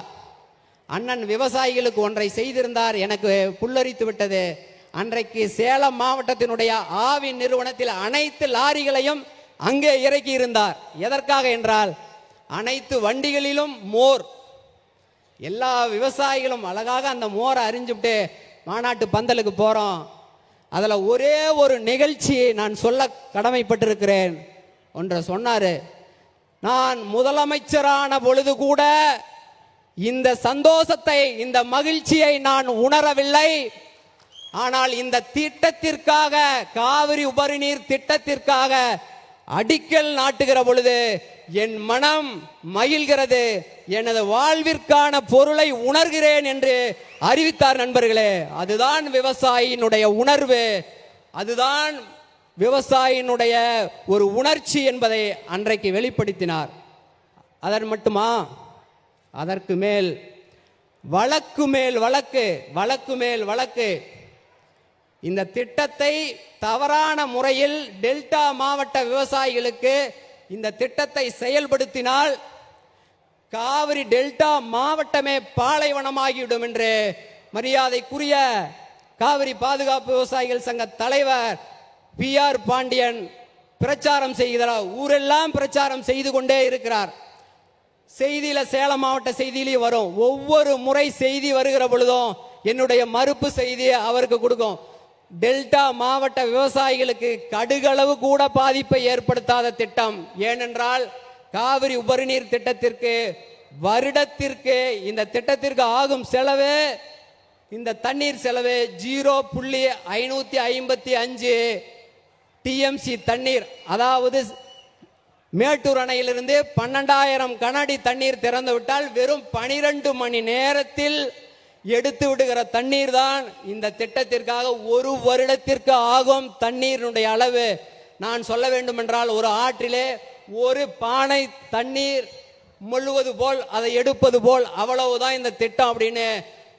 அண்ணன் விவசாயிகளுக்கு ஒன்றை செய்திருந்தார், எனக்கு புல்லரித்து விட்டது. அன்றைக்கு சேலம் மாவட்டத்தினுடைய ஆவி நிறுவனத்தில் அனைத்து லாரிகளையும் அங்கே இறக்கி இருந்தார். எதற்காக என்றால், அனைத்து வண்டிகளிலும் மோர், எல்லா விவசாயிகளும் அழகாக அந்த மோரை அறிஞ்சுவிட்டு மாநாட்டு பந்தலுக்கு போறோம். அதுல ஒரே ஒரு நிகழ்ச்சியை நான் சொல்ல கடமைப்பட்டிருக்கிறேன். ஒன்றை சொன்னாரு, நான் முதலமைச்சரான பொழுது கூட இந்த சந்தோஷத்தை, இந்த மகிழ்ச்சியை நான் உணரவில்லை. ஆனால் இந்த திட்டத்திற்காக, காவிரி உபரிநீர் திட்டத்திற்காக அடிக்கல் நாட்டுகிற பொழுது என் மனம் மகிழ்கிறது, எனது வாழ்விற்கான பொருளை உணர்கிறேன் என்று அறிவித்தார். நண்பர்களே, அதுதான் விவசாயினுடைய உணர்வு, அதுதான் விவசாயினுடைய ஒரு உணர்ச்சி என்பதை அன்றைக்கு வெளிப்படுத்தினார். அதன் மட்டுமா, அதற்கு மேல் வழக்கு மேல் வழக்கு, வழக்கு மேல் வழக்கு. இந்த திட்டத்தை தவறான முறையில் டெல்டா மாவட்ட விவசாயிகளுக்கு இந்த திட்டத்தை செயல்படுத்தினால் காவிரி டெல்டா மாவட்டமே பாலைவனமாகிவிடும் என்று மரியாதைக்குரிய காவிரி பாதுகாப்பு விவசாயிகள் சங்க தலைவர் PR பாண்டியன் பிரச்சாரம் செய்கிறார். ஊரெல்லாம் பிரச்சாரம் செய்து கொண்டே இருக்கிறார். செய்தியில சேலம் மாவட்ட செய்தியிலேயே வரும். ஒவ்வொரு முறை செய்தி வருகிற பொழுதும் என்னுடைய மறுப்பு செய்தியை அவருக்கு கொடுக்கும். டெல்டா மாவட்ட விவசாயிகளுக்கு கடுகளவு கூட பாதிப்பை ஏற்படுத்தாத திட்டம். ஏனென்றால் காவிரி உபரிநீர் திட்டத்திற்கு வருடத்திற்கு இந்த திட்டத்திற்கு ஆகும் செலவு, இந்த தண்ணீர் செலவு 0.555 TMC தண்ணீர். அதாவது மேட்டூர் அணையிலிருந்து 12,000 கனஅடி தண்ணீர் திறந்து விட்டால் வெறும் 12 மணி நேரத்தில் எடுத்து விடுகிற தண்ணீர் தான் இந்த திட்டத்திற்காக ஒரு வருடத்திற்கு ஆகும் தண்ணீருடைய அளவு. நான் சொல்ல வேண்டும் என்றால் ஒரு ஆற்றிலே ஒரு பானை தண்ணீர் முழுவது போல் அதை எடுப்பது போல் அவ்வளவுதான் இந்த திட்டம் அப்படின்னு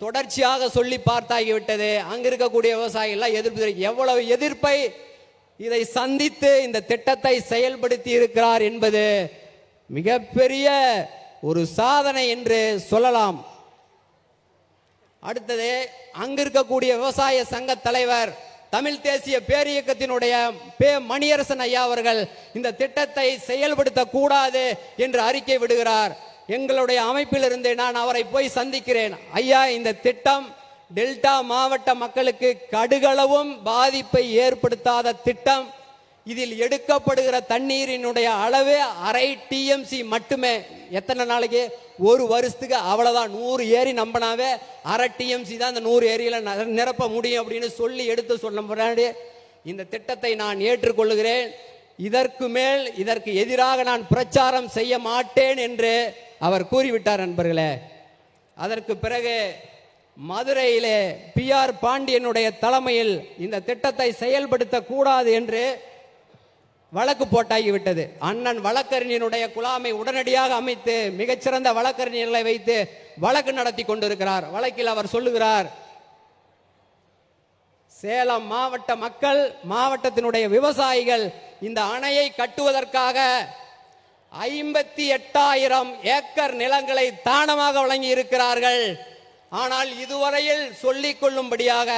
தொடர்ச்சியாக சொல்லி பார்த்தாகிவிட்டது. அங்க இருக்கக்கூடிய விவசாயிகள் எதிர்ப்பு, எவ்வளவு எதிர்ப்பை இதை சந்தித்து இந்த திட்டத்தை செயல்படுத்தி இருக்கிறார் என்பது மிகப்பெரிய ஒரு சாதனை என்று சொல்லலாம். அடுத்தது அங்க இருக்கக்கூடிய விவசாய சங்க தலைவர் தமிழ் தேசிய பேரியக்கத்தினுடைய மணியரசன் ஐயா அவர்கள் இந்த திட்டத்தை செயல்படுத்த கூடாது என்று அறிக்கை விடுகிறார். எங்களுடைய அமைப்பிலிருந்து நான் அவரை போய் சந்திக்கிறேன். ஐயா, இந்த திட்டம் டெல்டா மாவட்ட மக்களுக்கு கடுகளவும் பாதிப்பை ஏற்படுத்தாத திட்டம். இதில் எடுக்கப்படுகிற தண்ணீரினுடைய அளவு அரை TMC மட்டுமே. எத்தனை நாளைக்கு? ஒரு வருஷத்துக்கு அவ்வளவுதான். 100 ஏரி நம்பினாவே அரை TMC தான் அந்த 100 ஏரியில நிரப்ப முடியும் அப்படின்னு சொல்லி எடுத்து சொன்ன முன்னாடி இந்த திட்டத்தை நான் ஏற்றுக்கொள்கிறேன். இதற்கு மேல் இதற்கு எதிராக நான் பிரச்சாரம் செய்ய மாட்டேன் என்று அவர் கூறிவிட்டார். நண்பர்களே, அதற்கு பிறகு மதுரையிலே PR பாண்டியனுடைய தலைமையில் இந்த திட்டத்தை செயல்படுத்த கூடாது என்று வழக்கு போட்டாகிவிட்டது. அண்ணன் வழக்கறிஞனுடைய குழாமை உடனடியாக அமைத்து மிகச்சிறந்த வழக்கறிஞர்களை வைத்து வழக்கு நடத்தி கொண்டிருக்கிறார். வழக்கில் அவர் சொல்லுகிறார், சேலம் மாவட்ட மக்கள், மாவட்டத்தினுடைய விவசாயிகள் இந்த அணையை கட்டுவதற்காக 58,000 ஏக்கர் நிலங்களை தானமாக வழங்கி இருக்கிறார்கள். ஆனால் இதுவரையில் சொல்லிக் கொள்ளும்படியாக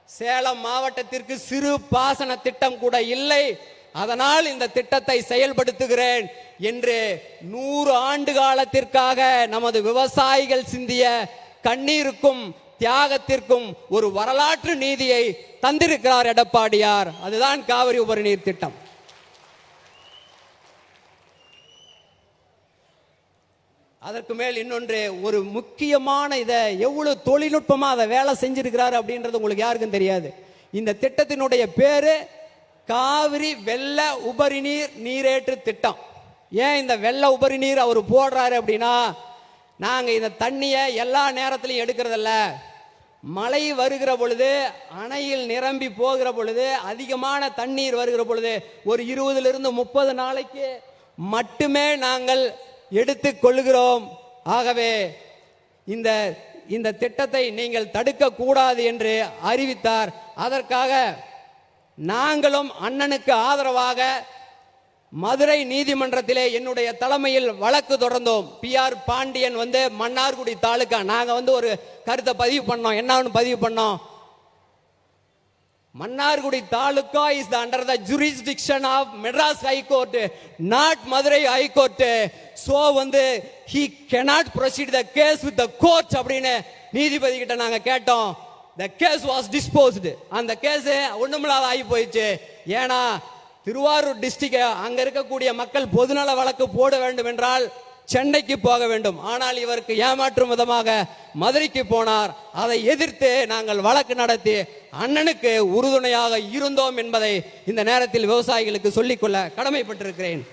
சேலம் மாவட்டத்திற்கு சிறு பாசன திட்டம் கூட இல்லை. அதனால் இந்த திட்டத்தை செயல்படுத்துகிறேன் என்று 100 ஆண்டு காலத்திற்காக நமது விவசாயிகள் சிந்திய கண்ணீருக்கும் தியாகத்திற்கும் ஒரு வரலாற்று நீதியை தந்திருக்கிறார் எடப்பாடியார். அதுதான் காவிரி உபரிநீர் திட்டம். அதற்கு மேல் இன்னொன்று, ஒரு முக்கியமான இதை எவ்வளவு தொழில்நுட்பமா அதை வேலை செஞ்சிருக்கிறாரு அப்படின்றது உங்களுக்கு யாருக்கும் தெரியாது. இந்த திட்டத்தினுடைய பேரு காவிரி வெள்ள உபரிநீர் நீரேற்று திட்டம். ஏன் இந்த வெள்ள உபரிநீர் அவர் போடுறாரு அப்படின்னா, நாங்க இந்த தண்ணியை எல்லா நேரத்திலையும் எடுக்கிறதில்ல. மழை வருகிற பொழுது, அணையில் நிரம்பி போகிற பொழுது, அதிகமான தண்ணீர் வருகிற பொழுது ஒரு 20 to 30 நாளைக்கு மட்டுமே நாங்கள் எடுத்து கொள்கிறோம். ஆகவே இந்த திட்டத்தை நீங்கள் தடுக்க கூடாது என்று அறிவித்தார். அதற்காக நாங்களும் அண்ணனுக்கு ஆதரவாக மதுரை நீதிமன்றத்திலே என்னுடைய தலைமையில் வழக்கு தொடர்ந்தோம். PR பாண்டியன் மன்னார்குடி தாலுகா, நாங்க ஒரு கருத்தை பதிவு பண்ணோம். என்னன்னு பதிவு பண்ணோம்? Mannargudi Taluka is under the jurisdiction of Madras High Court, not Madurai High Court. So he cannot proceed the case with the court. நீதிபதி கிட்ட நாங்க கேட்டோம். The case was disposed. அந்த கேஸ் ஒண்ணுமில்லாத ஆகி போயிடுச்சு. ஏன்னா திருவாரூர் டிஸ்ட்ரிக்ட் அங்க இருக்கக்கூடிய மக்கள் பொதுநல வழக்கு போட வேண்டும் என்றால் சென்னைக்கு போக வேண்டும். ஆனால் இவருக்கு ஏமாற்றும் விதமாக மதுரைக்கு போனார். அதை எதிர்த்து நாங்கள் வழக்கு நடத்தி அண்ணனுக்கு உறுதுணையாக இருந்தோம் என்பதை இந்த நேரத்தில் விவசாயிகளுக்கு சொல்லிக்கொள்ள கடமைப்பட்டிருக்கிறேன்.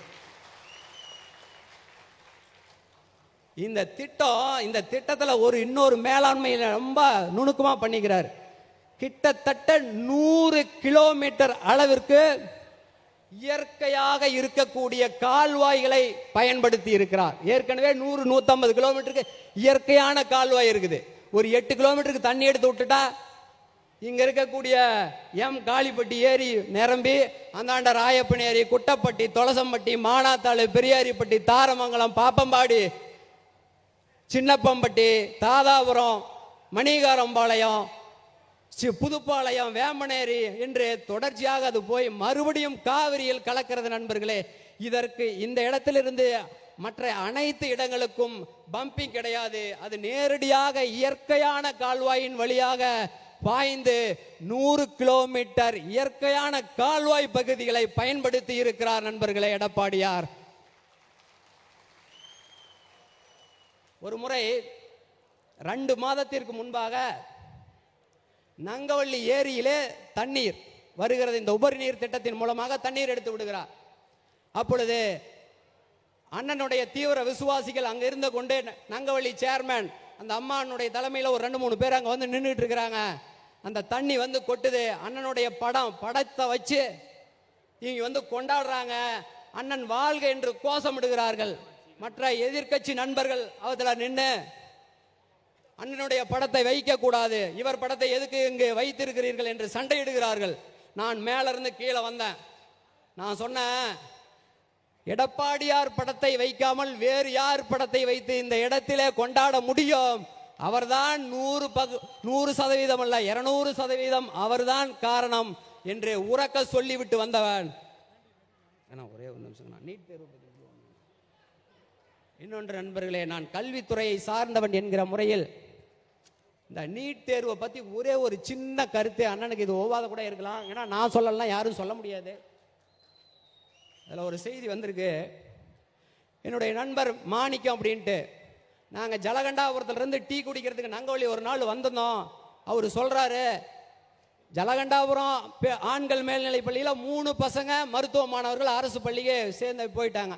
இந்த திட்டத்தில் இன்னொரு மேலாண்மையில் ரொம்ப நுணுக்கமா பண்ணிக்கிறார். கிட்டத்தட்ட 100 கிலோமீட்டர் அளவிற்கு இயற்கையாக இருக்கக்கூடிய கால்வாய்களை பயன்படுத்தி இருக்கிறார். ஏற்கனவே 100-150 கிலோமீட்டருக்கு இயற்கையான கால்வாய் இருக்குது. ஒரு 8 கிலோமீட்டருக்கு தண்ணி எடுத்து விட்டுட்டா இங்க இருக்கக்கூடிய எம் காளிப்பட்டி ஏரி நிரம்பி அந்தாண்ட ராயப்பன் ஏரி, குட்டப்பட்டி, தொலசம்பட்டி, மானாத்தாளு, பெரியாரிப்பட்டி, தாரமங்கலம், பாப்பம்பாடி, சின்னப்பம்பட்டி, தாதாபுரம், மணிகாரம்பாளையம், புதுப்பாளையம், வேம்பனேரி என்று தொடர்ச்சியாக அது போய் மறுபடியும் காவிரியில் கலக்கிறது நண்பர்களே. இதற்கு இந்த இடத்திலிருந்து மற்ற அனைத்து இடங்களுக்கும் பம்பிங் கிடையாது. அது நேரடியாக இயற்கையான கால்வாயின் வழியாக பாய்ந்து 100 கிலோமீட்டர் இயற்கையான கால்வாய் பகுதிகளை பயன்படுத்தி இருக்கிறார் நண்பர்களே எடப்பாடியார். ஒரு முறை 2 மாதத்திற்கு முன்பாக நங்கவள்ளி ஏரியிலே தண்ணீர் வருகிறது. இந்த உபரி நீர் திட்டத்தின் மூலமாக தண்ணீர் எடுத்து விடுகிறார். அப்பொழுது அண்ணனுடைய தீவிர விசுவாசிகள் அங்க இருந்து கொண்டு நங்கவள்ளி சேர்மேன் அந்த அம்மானுடைய தலைமையில் ஒரு 2-3 பேர் அங்க வந்து நின்றுட்டு இருக்கிறாங்க. அந்த தண்ணி வந்து கொட்டுது. அண்ணனுடைய படத்தை வச்சு இங்க வந்து கொண்டாடுறாங்க. அண்ணன் வாழ்க என்று கோஷமிடுகிறார்கள். மற்ற எதிர்க்கட்சி நண்பர்கள் அவத்துல நின்று அண்ணனுடைய படத்தை வைக்க கூடாது, இவர் படத்தை எதுக்கு இங்கு வைத்திருக்கிறீர்கள் என்று சண்டையிடுகிறார்கள். நான் மேல இருந்து கீழே வந்தேன். நான் சொன்னேன், எடப்பாடியார் படத்தை வைக்காமல் வேறு யார் படத்தை வைத்து இந்த இடத்திலே கொண்டாட முடியும்? அவர்தான் 100% அல்ல 200% அவர்தான் காரணம் என்று உறக்க சொல்லிவிட்டு வந்தவன். ஒரே ஒரு நிமிஷம், நீட் தேர்வு பற்றி இன்னொன்று நண்பர்களே, நான் கல்வித்துறையை சார்ந்தவன் என்கிற முறையில் இந்த நீட் தேர்வை பத்தி ஒரே ஒரு சின்ன கருத்து, அண்ணனுக்கு இது ஓவாத கூட இருக்கலாம், ஏன்னா நான் சொல்லலாம் யாரும் சொல்ல முடியாது. அதில் ஒரு செய்தி வந்திருக்கு. என்னுடைய நண்பர் மாணிக்கம் அப்படின்ட்டு, நாங்கள் ஜலகண்டாபுரத்துலேருந்து டீ குடிக்கிறதுக்கு நங்கவள்ளி ஒரு நாள் வந்திருந்தோம். அவர் சொல்கிறாரு, ஜலகண்டாபுரம் ஆண்கள் மேல்நிலை பள்ளியில் 3 பசங்க மருத்துவ மாணவர்கள் அரசு பள்ளிக்கு சேர்ந்து போயிட்டாங்க.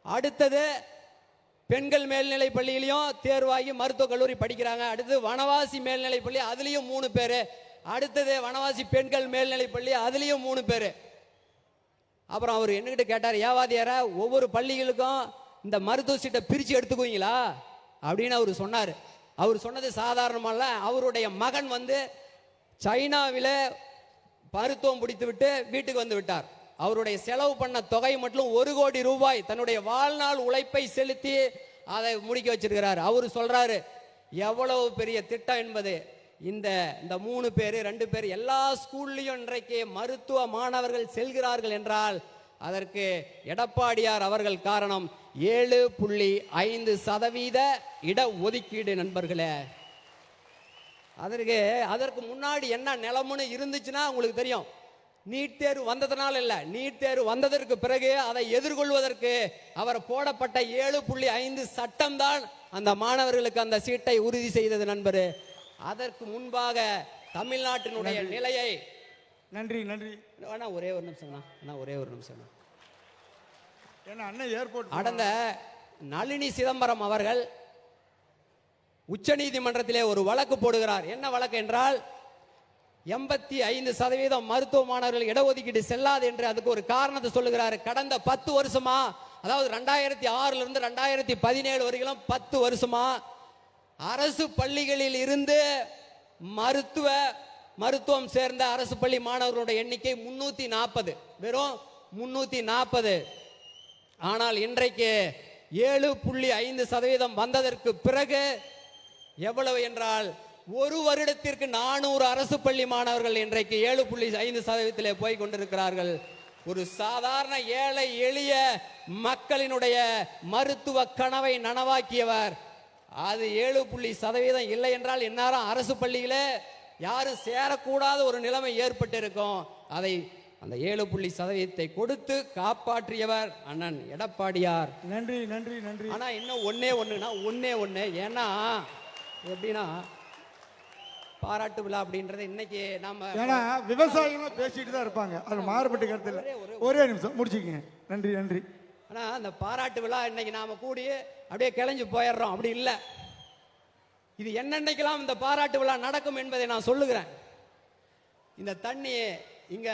அடுத்தது பெண்கள் மேல்நிலை பள்ளியிலையும் தேர்வாகி மருத்துவக் கல்லூரி படிக்கிறாங்க. அடுத்தது வனவாசி மேல்நிலை பள்ளி, அதுலேயும் 3 பேர். அடுத்தது வனவாசி பெண்கள் மேல்நிலை பள்ளி, அதுலேயும் 3 பேர். அப்புறம் அவர் என்னகிட்ட கேட்டார், ஏவாதியாரா ஒவ்வொரு பள்ளிகளுக்கும் இந்த மருத்துவ சீட்டை பிரித்து எடுத்துக்குவீங்களா அப்படின்னு அவர் சொன்னார். அவர் சொன்னது சாதாரணமல்ல. அவருடைய மகன் வந்து சைனாவில் மருத்துவம் முடித்து விட்டு வீட்டுக்கு வந்து விட்டார். அவருடைய செலவு பண்ண தொகை மட்டும் 1 கோடி ரூபாய் தன்னுடைய வாழ்நாள் உழைப்பை செலுத்தி அதை முடிக்க வச்சிருக்கிறார். அவர் சொல்றாரு, எவ்வளவு பெரிய திட்டம் என்பது. இந்த 3 பேர் 2 பேர் எல்லா ஸ்கூல்லையும் இன்றைக்கு மருத்துவ மாணவர்கள் செல்கிறார்கள் என்றால் அதற்கு எடப்பாடியார் அவர்கள் காரணம். 7.5% இட ஒதுக்கீடு நண்பர்களே. அதற்கு முன்னாடி என்ன நிலைமைன்னு இருந்துச்சுன்னா உங்களுக்கு தெரியும். நீட் தேர்வு வந்ததனால் இல்ல, நீட் தேர்வு வந்ததற்கு பிறகு அதை எதிர்கொள்வதற்கு அவர் போடப்பட்ட 7.5 சட்டம் தான் அந்த மாணவர்களுக்கு அந்த சீட்டை உறுதி செய்தது நண்பரு. அதற்கு முன்பாக தமிழ்நாட்டினுடைய நிலையை நன்றி நன்றி. ஒரே ஒரு நிமிஷம் ஒரே ஒரு நிமிஷம். ஏர்போர்ட் அடந்த நளினி சிதம்பரம் அவர்கள் உச்ச நீதிமன்றத்திலே ஒரு வழக்கு போடுகிறார். என்ன வழக்கு என்றால் 85% மருத்துவ மாணவர்கள் இடஒதுக்கீடு செல்லாது என்று அதுக்கு ஒரு காரணத்தை சொல்லுகிறார். கடந்த 10 வருஷமா, அதாவது 2006 இருந்து 2017 வரைக்கும் 10 வருஷமா அரசு பள்ளிகளில் இருந்து மருத்துவம் சேர்ந்த அரசு பள்ளி மாணவர்களுடைய எண்ணிக்கை 340, வெறும் 340. ஆனால் இன்றைக்கு 7.5% வந்ததற்கு பிறகு எவ்வளவு என்றால் ஒரு வருடத்திற்கு 400 அரசு பள்ளி மாணவர்கள் இன்றைக்கு 7.5% போய் கொண்டிருக்கிறார்கள். ஒரு சாதாரண ஏழை எளிய மக்களினுடைய மருத்துவ கனவை நனவாக்கியவர். அது 7% இல்லை என்றால் இந்நேரம் அரசு பள்ளியிலே யாரும் சேரக்கூடாத ஒரு நிலைமை ஏற்பட்டு இருக்கும். அதை அந்த 7% கொடுத்து காப்பாற்றியவர் அண்ணன் எடப்பாடியார். நன்றி நன்றி நன்றி. ஆனா இன்னும் ஒன்னே ஏன்னா எப்படின்னா பாராட்டு விழா அப்படின்றது இன்னைக்கு நாம ஏன்னா விவசாயிகளும் பேசிட்டு தான் இருப்பாங்க, அது மாறுபட்ட கருத்து இல்லை. ஒரே நிமிஷம் முடிச்சுக்கங்க. நன்றி நன்றி. ஆனா அந்த பாராட்டு விழா இன்னைக்கு நாம கூடி அப்படியே கிளஞ்சு போயிடுறோம், அப்படி இல்லை. இது என்னன்னைக்கெல்லாம் இந்த பாராட்டு விழா நடக்கும் என்பதை நான் சொல்லுகிறேன். இந்த தண்ணி இங்க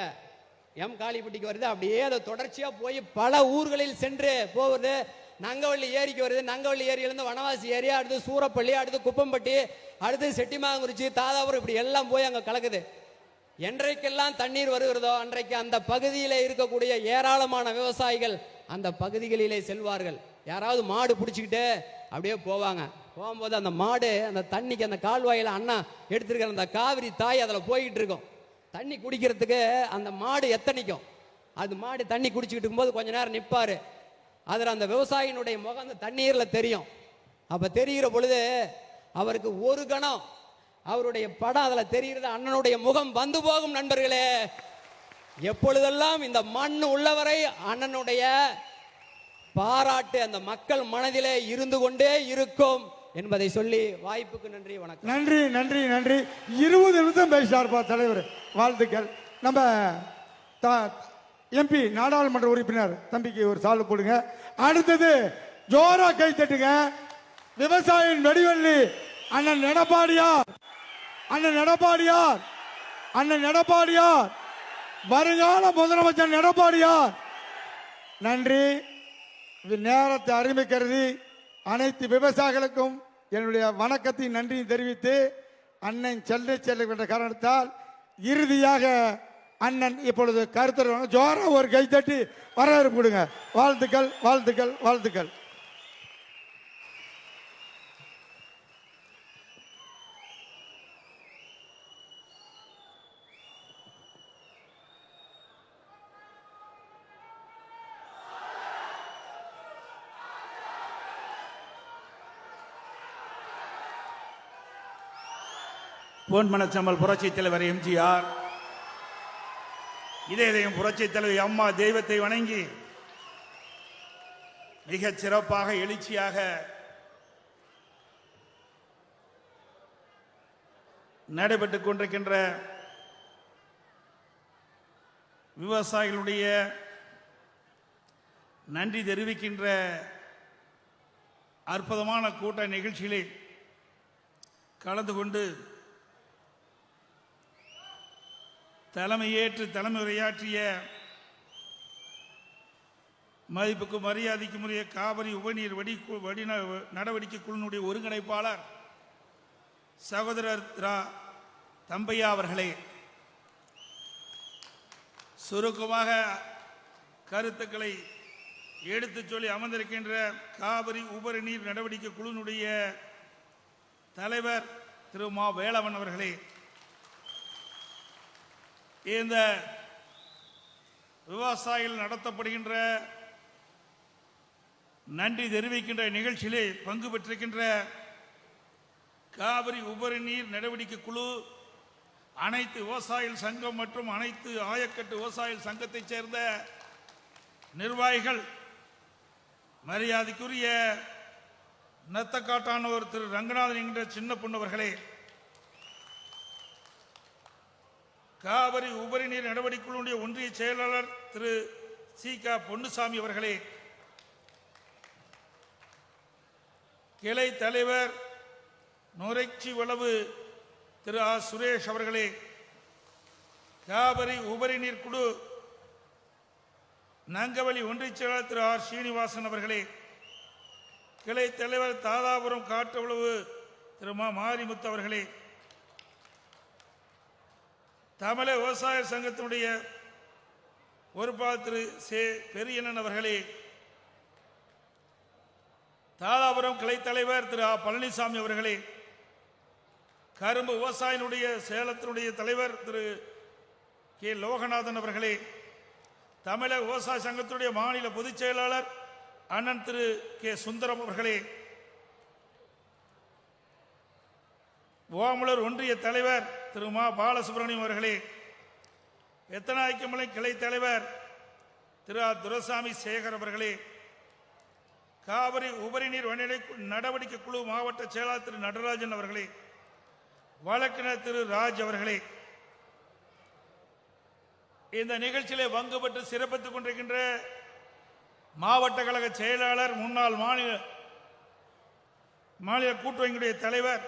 எம் காளிப்பட்டிக்கு வருது, அப்படியே அதை தொடர்ச்சியா போய் பல ஊர்களில் சென்று போவது. நங்கவள்ளி ஏரிக்கு வருது. நங்கவள்ளி ஏரியிலேருந்து வனவாசி ஏரி, அடுத்து சூரப்பள்ளி, அடுத்து குப்பம்பட்டி, அடுத்து செட்டிமாங்குறிச்சி, தாதாபுரம், இப்படி எல்லாம் போய் அங்கே கலக்குது. என்றைக்கெல்லாம் தண்ணீர் வருகிறதோ அன்றைக்கு அந்த பகுதியில் இருக்கக்கூடிய ஏராளமான விவசாயிகள் அந்த பகுதிகளிலே செல்வார்கள். யாராவது மாடு பிடிச்சிக்கிட்டு அப்படியே போவாங்க. போகும்போது அந்த மாடு அந்த தண்ணிக்கு அந்த கால்வாயில் அண்ணா எடுத்துருக்கிற அந்த காவிரி தாய் அதில் போய்கிட்டு இருக்கும். தண்ணி குடிக்கிறதுக்கு அந்த மாடு எத்தனைக்கும் அது மாடு தண்ணி குடிச்சிக்கிட்டு இருக்கும்போது கொஞ்ச நேரம் நிற்பார். அதில் அந்த விவசாயினுடைய முகம் அந்த தண்ணீரில் தெரியும். அப்போ தெரிகிற பொழுது அவருக்கு ஒரு கணம் அவருடைய படம் அதில் தெரிகிறது. அண்ணனுடைய முகம் வந்து போகும். நண்பர்களே, எப்பொழுதெல்லாம் இந்த மண் உள்ளவரை அண்ணனுடைய பாராட்டு அந்த மக்கள் மனதிலே இருந்து கொண்டே இருக்கும் என்பதை சொல்லி வாய்ப்புக்கு நன்றி, வணக்கம். நன்றி நன்றி நன்றி. 20 நிமிஷம் பேசிட்டார்ப்பா தலைவர். வாழ்த்துக்கள். நம்ம எம்பி நாடாளுமன்ற உறுப்பினர் தம்பிக்கு ஒரு சால்வு போடுங்க. அடுத்தது ஜோரா கை தட்டுங்க. விவசாயியின் வெடிவள்ளி அண்ணன் எடப்பாடியார், அண்ணன் எடப்பாடியார், அண்ணன் எடப்பாடியார், வருங்கால முதலமைச்சர் எடப்பாடியார். நன்றி. நேரத்தை அருமை கருதி அனைத்து விவசாயிகளுக்கும் என்னுடைய வணக்கத்தையும் நன்றியும் தெரிவித்து அண்ணன் செல்ல காரணத்தால் இறுதியாக அண்ணன் இப்பொழுது கருத்து ஜோரா ஒரு கைத்தட்டி வரவேற்பு கொடுங்க. வாழ்த்துக்கள் வாழ்த்துக்கள் வாழ்த்துக்கள். பொன்மனச்சம்மல் புரட்சித் தலைவர் எம்ஜிஆர், இதயம் புரட்சித் தலைவர் அம்மா தெய்வத்தை வணங்கி மிகச் சிறப்பாக எழுச்சியாக நடைபெற்றுக் கொண்டிருக்கின்ற விவசாயிகளுடைய நன்றி தெரிவிக்கின்ற அற்புதமான கூட்ட நிகழ்ச்சியிலே கலந்து கொண்டு தலைமையேற்று தலைமை உரையாற்றிய மதிப்புக்கு மரியாதைக்கும் உரிய காவிரி உபநீர் நடவடிக்கை குழுவினுடைய ஒருங்கிணைப்பாளர் சகோதரர் தம்பையா அவர்களே, சுருக்கமாக கருத்துக்களை எடுத்துச் சொல்லி அமர்ந்திருக்கின்ற காவிரி உபரி நீர் நடவடிக்கை குழுவினுடைய தலைவர் திரு மா வேலவன் அவர்களே, இந்த விவசாயிகள் நடத்தப்படுகின்ற நன்றி தெரிவிக்கின்ற நிகழ்ச்சியிலே பங்கு பெற்றிருக்கின்ற காவிரி உபரி நீர் நடவடிக்கை குழு, அனைத்து விவசாயிகள் சங்கம் மற்றும் அனைத்து ஆயக்கட்டு விவசாயிகள் சங்கத்தைச் சேர்ந்த நிர்வாகிகள், மரியாதைக்குரிய நத்தக்காட்டானவர் திரு ரங்கநாதன் என்கிற சின்ன பொண்ணவர்களே, காவிரி உபரி நீர் நடவடிக்கைகளுடைய ஒன்றிய செயலாளர் திரு சி.க. பொன்னுசாமி அவர்களே, கிளை தலைவர் நுரைச்சி வளவு திரு ஆ. சுரேஷ் அவர்களே, காவிரி உபரி நீர் குழு நங்கவலி ஒன்றிய செயலாளர் திரு ஆர். ஸ்ரீனிவாசன் அவர்களே, கிளை தலைவர் தாதாபுரம் காட்டுவளவு திரு மா. மாரிமுத்து அவர்களே, தமிழக விவசாய சங்கத்தினுடைய பொறுப்பாளர் திரு சே. பெரியண்ணன் அவர்களே, தாதாபுரம் கிளை தலைவர் திரு ஆ. பழனிசாமி அவர்களே, கரும்பு விவசாயினுடைய சேலத்தினுடைய தலைவர் திரு கே. லோகநாதன் அவர்களே, தமிழக விவசாய சங்கத்தினுடைய மாநில பொதுச் செயலாளர் அண்ணன் திரு கே. சுந்தரம் அவர்களே, ஓமலூர் ஒன்றிய தலைவர் திரு மா. பாலசுப்ரமணியம் அவர்களே, எத்தனாய்க்கமலை கிளை தலைவர் திரு ஆ. துரைசாமி சேகர் அவர்களே, காவிரி உபரி நீர் நடவடிக்கை குழு மாவட்ட செயலாளர் திரு நடராஜன் அவர்களே, வழக்கறிஞர் திரு ராஜ் அவர்களே, இந்த நிகழ்ச்சியிலே பங்கு பெற்று சிறப்பித்துக் கொண்டிருக்கின்ற மாவட்ட கழக செயலாளர் முன்னாள் மாநில கூட்டுறவுடைய தலைவர்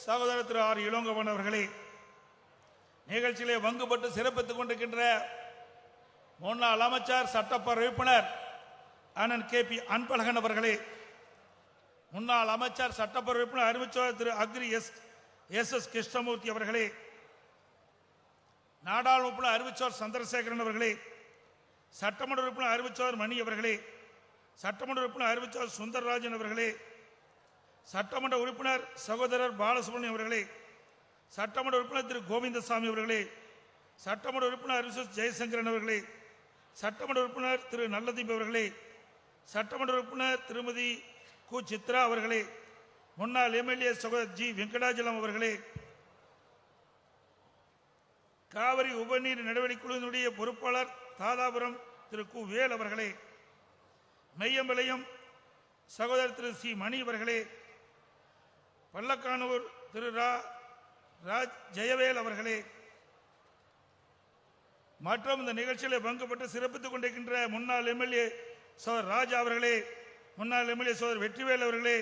சகோதரர் திரு ஆர். இளங்கோவன் அவர்களே, நிகழ்ச்சியிலே பங்கு பெற்று சிறப்பித்துக் கொண்டிருக்கின்ற முன்னாள் அமைச்சர் சட்டப்பேரவை உறுப்பினர் அண்ணன் KP அன்பழகன் அவர்களே, முன்னாள் அமைச்சர் சட்டப்பேரவை உறுப்பினர் அறிவிச்சவர் திரு அக்ரி SS கிருஷ்ணமூர்த்தி அவர்களே, நாடாளுமன்ற உறுப்பினர் அறிவிச்சவர் சந்திரசேகரன் அவர்களே, சட்டமன்ற உறுப்பினர் அறிவிச்சவர் மணி அவர்களே, சட்டமன்ற உறுப்பினர் அறிவிச்சவர் சுந்தரராஜன் அவர்களே, சட்டமன்ற உறுப்பினர் சகோதரர் பாலசுப்ரமணியம் அவர்களே, சட்டமன்ற உறுப்பினர் திரு கோவிந்தசாமி அவர்களே, சட்டமன்ற உறுப்பினர் அறிவிச்சர் ஜெயசங்கரன் அவர்களே, சட்டமன்ற உறுப்பினர் திரு நல்லதீப் அவர்களே, சட்டமன்ற உறுப்பினர் திருமதி கு சித்ரா அவர்களே, முன்னாள் MLA சகோதரர் G வெங்கடாஜலம் அவர்களே, காவிரி உபநீர் நடவடிக்கை குழுவினுடைய பொறுப்பாளர் தாதாபுரம் திரு கு வேல் அவர்களே, மெய்யம்பலையம் சகோதரர் திரு சி மணி அவர்களே, பள்ளக்கானூர் திரு ராஜ் ஜெயவேல் அவர்களே மற்றும் இந்த நிகழ்ச்சியில் பங்கு பெற்று சிறப்பித்துக் கொண்டிருக்கின்ற முன்னாள் MLA சோதர் ராஜா அவர்களே, முன்னாள் MLA சோதர் வெற்றிவேல் அவர்களே,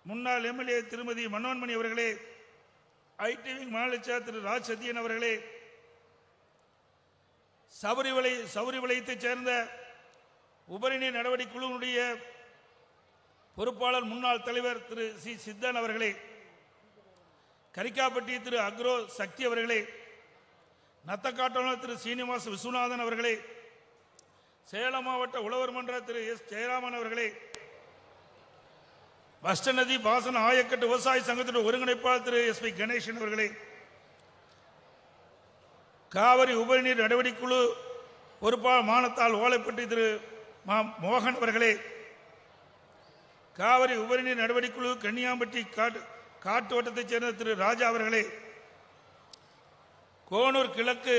முன்னாள் MLA திருமதி மனோன்மணி அவர்களே, ITV மாநில செயலர் திரு ராஜ் சத்யன் அவர்களே, சபரிவளையத்தைச் சேர்ந்த உபரிநீர் நடவடிக்கை குழுவினுடைய பொறுப்பாளர் முன்னாள் தலைவர் திரு சி சித்தன் அவர்களே, கரிக்காப்பட்டி திரு அக்ரோ சக்தி அவர்களே, நத்தக்காட்டோன திரு சீனிவாச விஸ்வநாதன் அவர்களே, சேலம் மாவட்ட உழவர் மன்ற திரு S ஜெயராமன் அவர்களே, பஸ்டநதி பாசன ஆயக்கட்டு விவசாய சங்கத்தின் ஒருங்கிணைப்பாளர் திரு SP கணேசன் அவர்களே, காவிரி உபரிநீர் நடவடிக்கை குழு பொறுப்பாளர் மானத்தால் ஓலைப்பட்டி திரு மோகன் அவர்களே, காவிரி உபரிநீர் நடவடிக்கை குழு கன்னியாம்பட்டி காட்டு வட்டத்தைச் சேர்ந்த திரு ராஜா அவர்களே, கோனூர் கிழக்கு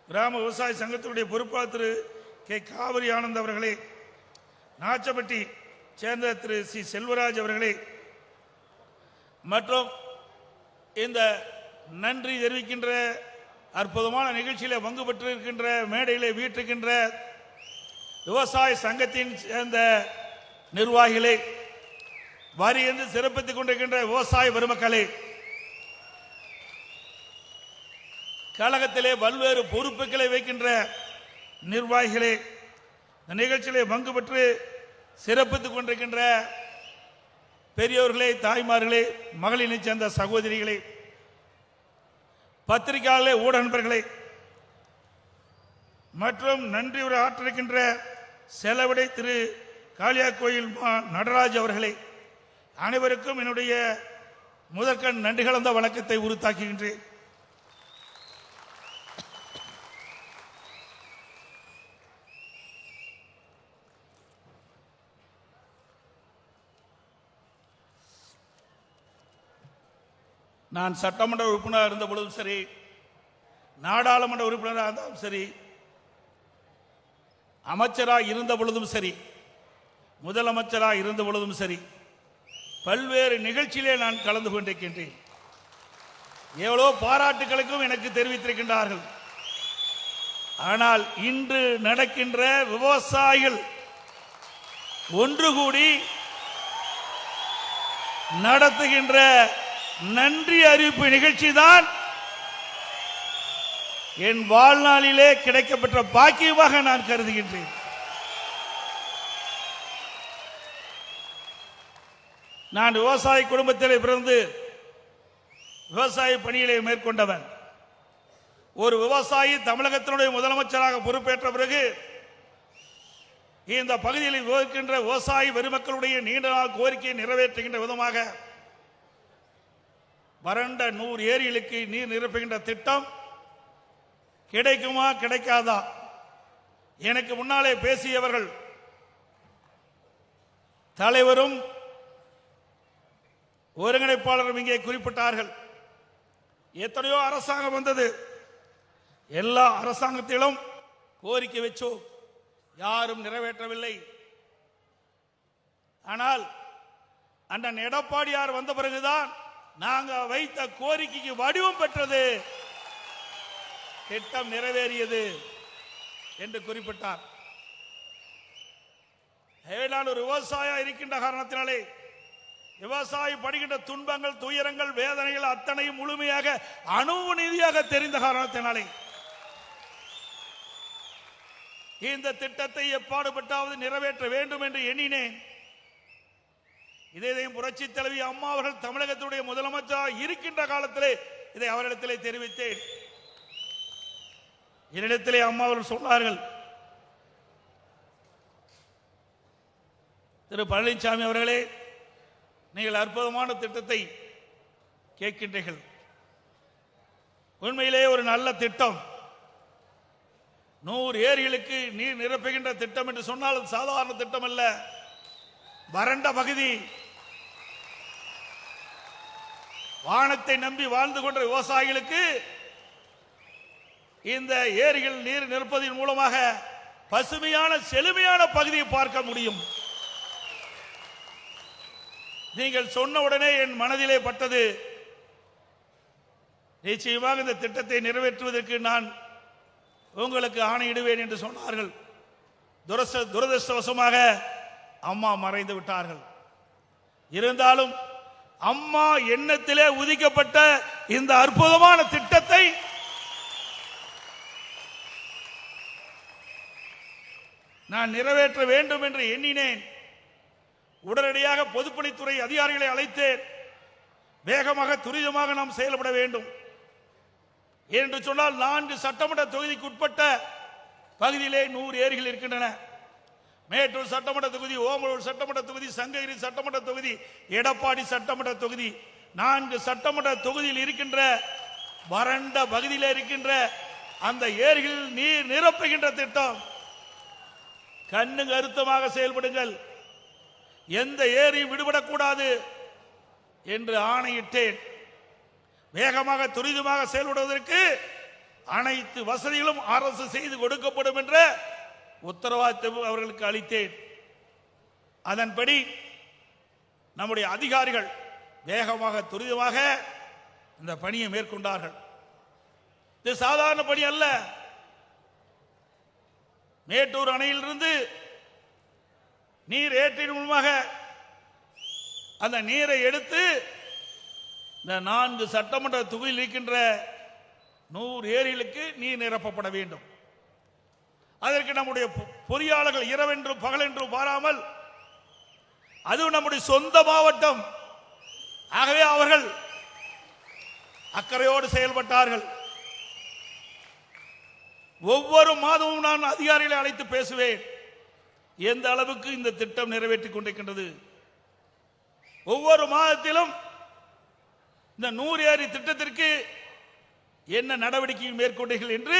கிராம விவசாய சங்கத்தினுடைய பொறுப்பாளர் திரு கே காவிரி ஆனந்த் அவர்களே, நாச்சப்பட்டி சேர்ந்த திரு சி செல்வராஜ் அவர்களே மற்றும் இந்த நன்றி தெரிவிக்கின்ற அற்புதமான நிகழ்ச்சியில் பங்கு பெற்றிருக்கின்ற மேடையிலே வீட்டிருக்கின்ற விவசாய சங்கத்தின் சேர்ந்த நிர்வாகிகளே, வரி என்று சிறப்பித்துக் கொண்டிருக்கின்ற விவசாய பெருமக்களே, கழகத்திலே பல்வேறு பொறுப்புகளை வைக்கின்ற நிர்வாகிகளே, இந்த நிகழ்ச்சியிலே பங்கு பெற்று சிறப்பித்துக் கொண்டிருக்கின்ற பெரியோர்களே, தாய்மார்களே, மகளினை சேர்ந்த சகோதரிகளே, பத்திரிகையாளர்களே, ஊடக நண்பர்களே மற்றும் நன்றி உரை ஆற்றிருக்கின்ற செலவிடை திரு காளியா கோயில் நடராஜ் அவர்களே, அனைவருக்கும் என்னுடைய முதற்கண் நன்றி கலந்த வணக்கத்தை உறுத்தாக்குகின்றேன். நான் சட்டமன்ற உறுப்பினராக இருந்த பொழுதும் சரி, நாடாளுமன்ற உறுப்பினராக இருந்தாலும் சரி, அமைச்சராக இருந்த பொழுதும் சரி, முதலமைச்சராக இருந்த பொழுதும் சரி, பல்வேறு நிகழ்ச்சியிலே நான் கலந்து கொண்டிருக்கின்றேன். எவ்வளோ பாராட்டுகளுக்கும் எனக்கு தெரிவித்திருக்கின்றார்கள். ஆனால் இன்று நடக்கின்ற விவசாயிகள் ஒன்று கூடி நடத்துகின்ற நன்றி அறிவிப்பு நிகழ்ச்சி தான் என் வாழ்நாளிலே கிடைக்கப்பெற்ற பாக்கியமாக நான் கருதுகின்றேன். நான் விவசாய குடும்பத்திலே பிறந்து விவசாய பணிகளை மேற்கொண்டவன். ஒரு விவசாயி தமிழகத்தினுடைய முதலமைச்சராக பொறுப்பேற்ற பிறகு இந்த பகுதியில் இருக்கின்ற விவசாய பெருமக்களுடைய நீண்ட நாள் கோரிக்கையை நிறைவேற்றுகின்ற விதமாக வறண்ட 100 ஏரிகளுக்கு நீர் நிரப்புகின்ற திட்டம் கிடைக்குமா கிடைக்காதா? எனக்கு முன்னாலே பேசியவர்கள் தலைவரும் ஒருங்கிணைப்பாளரும் இங்கே குறிப்பிட்டார்கள். எத்தனையோ அரசாங்கம் வந்தது, எல்லா அரசாங்கத்திலும் கோரிக்கை வச்சோம், யாரும் நிறைவேற்றவில்லை. ஆனால் அண்ணன் எடப்பாடியார் வந்த பிறகுதான் நாங்க வைத்த கோரிக்கைக்கு வடிவம் பெற்றது, திட்டம் நிறைவேறியது என்று குறிப்பிட்டார். நான் ஒரு விவசாயம் இருக்கின்ற காரணத்தினாலே விவசாயி படுகின்ற துன்பங்கள், துயரங்கள், வேதனைகள் அத்தனையும் முழுமையாக அணுவு நீதியாக தெரிந்த காரணத்தினாலே இந்த திட்டத்தை எப்பாடுபட்டாவது நிறைவேற்ற வேண்டும் என்று எண்ணினேன். இதை புரட்சி தலைவி அம்மா அவர்கள் தமிழகத்துடைய முதலமைச்சராக இருக்கின்ற காலத்திலே இதை அவரிடத்திலே தெரிவித்தேன். என்னிடத்திலே அம்மா அவர்கள் சொன்னார்கள், திரு பழனிசாமி அவர்களே, நீங்கள் அற்புதமான திட்டத்தை கேட்கின்றீர்கள். உண்மையிலே ஒரு நல்ல திட்டம். 100 ஏரிகளுக்கு நீர் நிரப்புகின்ற திட்டம் என்று சொன்னால் அது சாதாரண திட்டம் அல்ல. வறண்ட பகுதி, வானத்தை நம்பி வாழ்ந்து கொண்ட விவசாயிகளுக்கு இந்த ஏரிகள் நீர் நிரப்பதன் மூலமாக பசுமையான செழுமையான பகுதியை பார்க்க முடியும். நீங்கள் சொன்ன உடனே என் மனதிலே பட்டது, நிச்சயமாக இந்த திட்டத்தை நிறைவேற்றுவதற்கு நான் உங்களுக்கு ஆணையிடுவேன் என்று சொன்னார்கள். துரதிருஷ்டவசமாக அம்மா மறைந்து விட்டார்கள். இருந்தாலும் அம்மா எண்ணத்திலே உதிக்கப்பட்ட இந்த அற்புதமான திட்டத்தை நான் நிறைவேற்ற வேண்டும் என்று எண்ணினேன். உடனடியாக பொதுப்பணித்துறை அதிகாரிகளை அழைத்தேன். வேகமாக துரிதமாக நாம் செயல்பட வேண்டும் என்று சொன்னால் 4 சட்டமன்ற தொகுதிக்கு உட்பட்ட பகுதியிலே 100 ஏரிகள் இருக்கின்றன. மேட்டூர் சட்டமன்ற தொகுதி, ஓமலூர் சட்டமன்ற தொகுதி, சங்ககிரி சட்டமன்ற தொகுதி, எடப்பாடி சட்டமன்ற தொகுதி, 4 சட்டமன்ற தொகுதியில் இருக்கின்ற வறண்ட பகுதியில் இருக்கின்ற அந்த ஏரிகள் நீர் நிரப்புகின்ற திட்டம். கண்ணு கருத்தமாக செயல்படுங்கள், எந்த ஏரியும் விடுபடக்கூடாது என்று ஆணையிட்டேன். வேகமாக துரிதமாக செயல்படுவதற்கு அனைத்து வசதிகளும் அரசு செய்து கொடுக்கப்படும் என்ற உத்தரவாதத்தை அவர்களுக்கு அளித்தேன். அதன்படி நம்முடைய அதிகாரிகள் வேகமாக துரிதமாக இந்த பணியை மேற்கொண்டார்கள். இது சாதாரண பணி அல்ல. மேட்டூர் அணையிலிருந்து நீர் ஏற்றின் மூலமாக அந்த நீரை எடுத்து இந்த 4 சட்டமன்ற தொகுதியில் இருக்கின்ற 100 ஏரிகளுக்கு நீர் நிரப்பப்பட வேண்டும். அதற்கு நம்முடைய பொறியாளர்கள் இரவென்றும் பகலென்றும் பாராமல், அது நம்முடைய சொந்த மாவட்டம், ஆகவே அவர்கள் அக்கறையோடு செயல்பட்டார்கள். ஒவ்வொரு மாதமும் நான் அதிகாரிகளை அழைத்து பேசுவேன், எந்த அளவுக்கு இந்த திட்டம் நிறைவேற்றிக் கொண்டிருக்கின்றது. ஒவ்வொரு மாதத்திலும் இந்த 100 ஏரி திட்டத்திற்கு என்ன நடவடிக்கை மேற்கொண்டீர்கள் என்று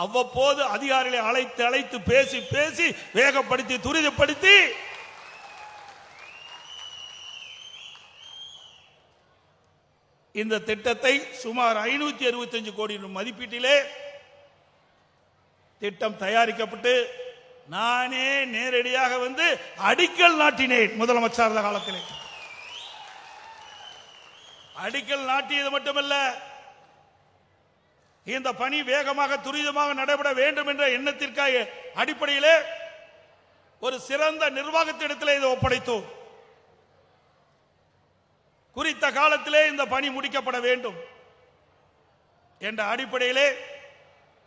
அவ்வப்போது அதிகாரிகளை அழைத்து அழைத்து பேசி பேசி வேகப்படுத்தி துரிதப்படுத்தி இந்த திட்டத்தை சுமார் 565 கோடி மதிப்பீட்டிலே திட்டம் தயாரிக்கப்பட்டு நானே நேரடியாக வந்து அடிக்கல் நாட்டினேன். முதலமைச்சர் காலத்திலே அடிக்கல் நாட்டியது மட்டுமல்ல, இந்த பணி வேகமாக துரிதமாக நடைபெற வேண்டும் என்ற எண்ணத்திற்காக அடிப்படையிலே ஒரு சிறந்த நிர்வாகத்திடத்திலே இதை ஒப்படைத்தோம். குறித்த காலத்திலே இந்த பணி முடிக்கப்பட வேண்டும் என்ற அடிப்படையிலே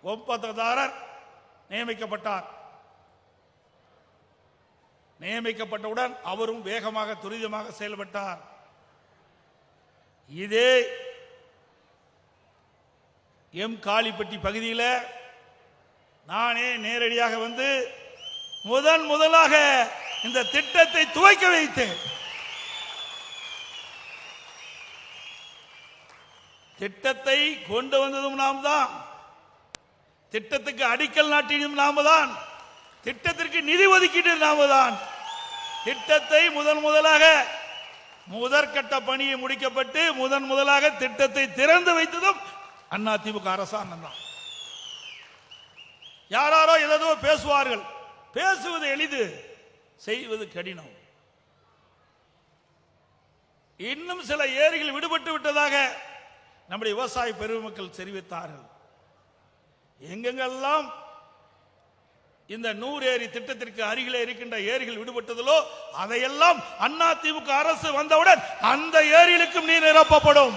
ஒப்பந்ததாரர் நியமிக்கப்பட்டார். நியமிக்கப்பட்டவுடன் அவரும் வேகமாக துரிதமாக செயல்பட்டார். இதே எம் காளிப்பட்டி பகுதியில் நானே நேரடியாக வந்து முதலாக இந்த திட்டத்தை துவக்க வைத்தேன். திட்டத்தை கொண்டு வந்ததும் நாம் தான், திட்டத்துக்கு அடிக்கல் நாட்டியதும் நாம தான், திட்டத்திற்கு நிதி ஒதுக்கீடு நாம தான். திட்டத்தை முதலாக முதற்கட்ட பணியை முடிக்கப்பட்டு முதலாக திட்டத்தை திறந்து வைத்ததும் அதிமுக அரசாங்கம் தான். யாரோ ஏதோ பேசுவார்கள், பேசுவது எளிது, செய்வது கடினம். இன்னும் சில ஏரிகள் விடுபட்டு விட்டதாக நம்முடைய விவசாய பெருமக்கள் தெரிவித்தார்கள். எங்கெங்கெல்லாம் இந்த 100 ஏரி திட்டத்திற்கு அருகிலே இருக்கின்ற ஏரிகள் விடுபட்டதிலோ அதையெல்லாம் அதிமுக அரசு வந்தவுடன் அந்த ஏரிகளுக்கும் நீர் நிரப்பப்படும்.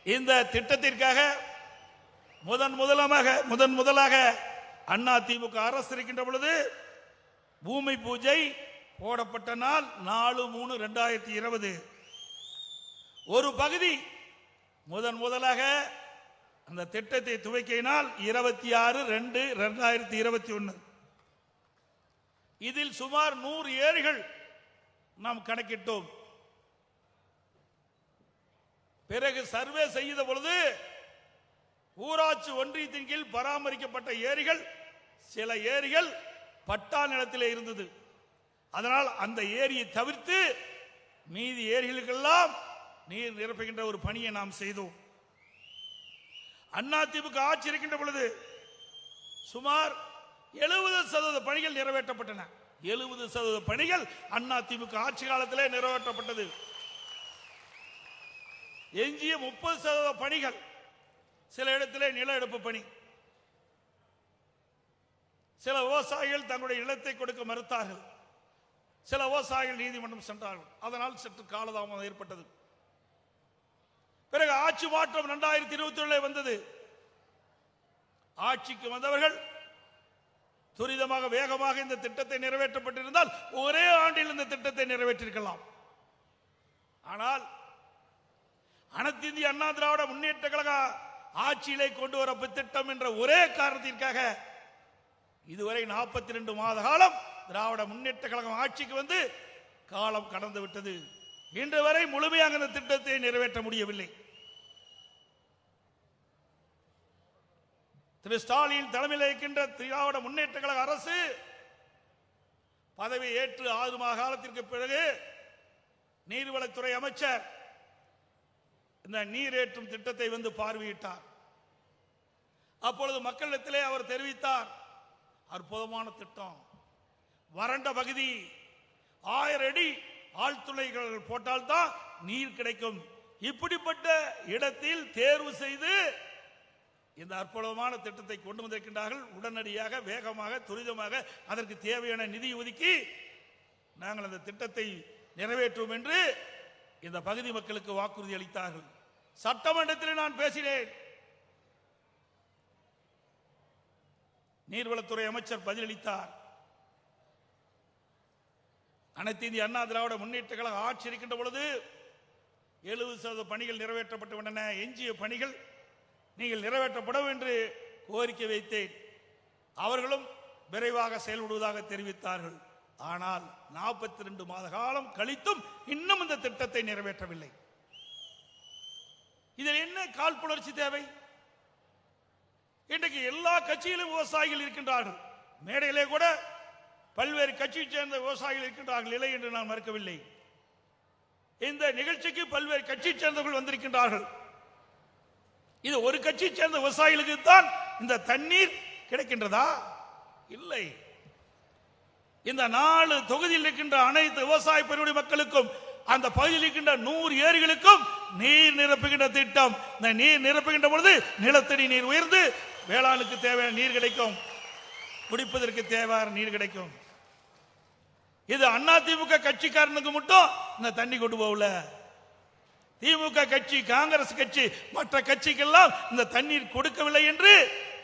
இந்த திட்டத்திற்காக முதன் முதலாக அண்ணா திமுக அரசு இருக்கின்ற பொழுது பூமி பூஜை போடப்பட்ட நாள் 4/3/2020. ஒரு பகுதி முதலாக அந்த திட்டத்தை துவக்கினால் 26/2/2021. இதில் சுமார் 100 ஏரிகள் நாம் கணக்கிட்டோம். பிறகு சர்வே செய்த பொழுது ஊராட்சி ஒன்றியத்தின் கீழ் பராமரிக்கப்பட்ட ஏரிகள், சில ஏரிகள் பட்டா நிலத்திலே இருந்தது. அதனால் அந்த ஏரியை தவிர்த்து மீதி ஏரிகளுக்கெல்லாம் நீர் நிரப்புகின்ற ஒரு பணியை நாம் செய்தோம். அதிமுக ஆட்சி இருக்கின்ற பொழுது சுமார் 70% பணிகள் நிறைவேற்றப்பட்டன. 70% பணிகள் அதிமுக ஆட்சி காலத்திலே நிறைவேற்றப்பட்டது. எஞ்சிய 30% பணிகள் சில இடத்திலே நில எடுப்பு பணி. சில விவசாயிகள் தங்களுடைய நிலத்தை கொடுக்க மறுத்தார்கள். சில விவசாயிகள் நீதிமன்றம் சென்றார்கள். அதனால் சற்று காலதாமதம் ஏற்பட்டது. பிறகு ஆட்சி மாற்றம் 2021 வந்தது. ஆட்சிக்கு வந்தவர்கள் துரிதமாக வேகமாக இந்த திட்டத்தை நிறைவேற்றப்பட்டிருந்தால் ஒரே ஆண்டில் இந்த திட்டத்தை நிறைவேற்றிருக்கலாம். ஆனால் அனைத்து இந்திய அண்ணா திராவிட முன்னேற்ற கழக ஆட்சியிலே கொண்டு வர திட்டம் என்ற ஒரே காரணத்திற்காக இதுவரை 42 மாத காலம் திராவிட முன்னேற்ற கழகம் ஆட்சிக்கு வந்து காலம் கடந்து விட்டது. இன்று வரை முழுமையாக இந்த திட்டத்தை நிறைவேற்ற முடியவில்லை. திரு ஸ்டாலின் தலைமையில் இருக்கின்ற திராவிட முன்னேற்ற கழக அரசு பதவி ஏற்று 6 மாத காலத்திற்கு பிறகு நீர்வளத்துறை அமைச்சர் இந்த நீரேற்றும் திட்டத்தை வந்து பார்வையிட்டார். அப்பொழுது மக்களிடத்திலே அவர் தெரிவித்தார், அற்புதமான திட்டம், வறண்ட பகுதி 1000 அடி ஆழ்துளைகள் போட்டால்தான் நீர் கிடைக்கும். இப்படிப்பட்ட இடத்தில் தேர்வு செய்து இந்த அற்புதமான திட்டத்தை கொண்டு வந்திருக்கின்றார்கள். உடனடியாக வேகமாக துரிதமாக அதற்கு தேவையான நிதி ஒதுக்கி நாங்கள் அந்த திட்டத்தை நிறைவேற்றுவோம் என்று இந்த பகுதி மக்களுக்கு வாக்குறுதி அளித்தார்கள். சட்டமன்றத்தில் நான் பேசினேன். நீர்வளத்துறை அமைச்சர் பதிலளித்தார். அனைத்து இந்திய அண்ணா திராவிட முன்னேற்ற கழக ஆட்சி இருக்கின்ற பொழுது 70% பணிகள் நிறைவேற்றப்பட்டு விட்டன. எஞ்சிய பணிகள் நீங்கள் நிறைவேற்றப்படும் என்று கோரிக்கை வைத்தேன். அவர்களும் விரைவாக செயல்படுவதாக தெரிவித்தார்கள். ஆனால் 42 மாத காலம் கழித்தும் இன்னும் இந்த திட்டத்தை நிறைவேற்றவில்லை. இதில் என்ன காழ்ப்புணர்ச்சி தேவை? இன்றைக்கு எல்லா கட்சியிலும் விவசாயிகள் இருக்கின்றார்கள். மேடையிலே கூட பல்வேறு கட்சியை சேர்ந்த விவசாயிகள் இருக்கின்றார்கள், இல்லை என்று நான் மறுக்கவில்லை. இந்த நிகழ்ச்சிக்கு பல்வேறு கட்சியை சேர்ந்தவர்கள் வந்திருக்கின்றார்கள். இது ஒரு கட்சியை சேர்ந்த விவசாயிகளுக்கு தான் இந்த தண்ணீர் கிடைக்கின்றதா? இல்லை. இந்த 4 தொகுதியில் இருக்கின்ற அனைத்து விவசாய பெருங்குடி மக்களுக்கும் அந்த பகுதியில் இருக்கின்ற 100 ஏரிகளுக்கும் நீர் நிரப்புகின்ற திட்டம். இந்த நீர் நிரப்புகின்ற பொழுது நிலத்தடி நீர் உயர்ந்து வேளாணுக்கு தேவையான நீர் கிடைக்கும், குடிப்பதற்கு தேவையான நீர் கிடைக்கும். இது அண்ணா திமுக கட்சிக்காரனுக்கு மட்டும் இந்த தண்ணி கொண்டு போகல. திமுக கட்சி, காங்கிரஸ் கட்சி, மற்ற கட்சிக்கெல்லாம் இந்த தண்ணீர் கொடுக்கவில்லை என்று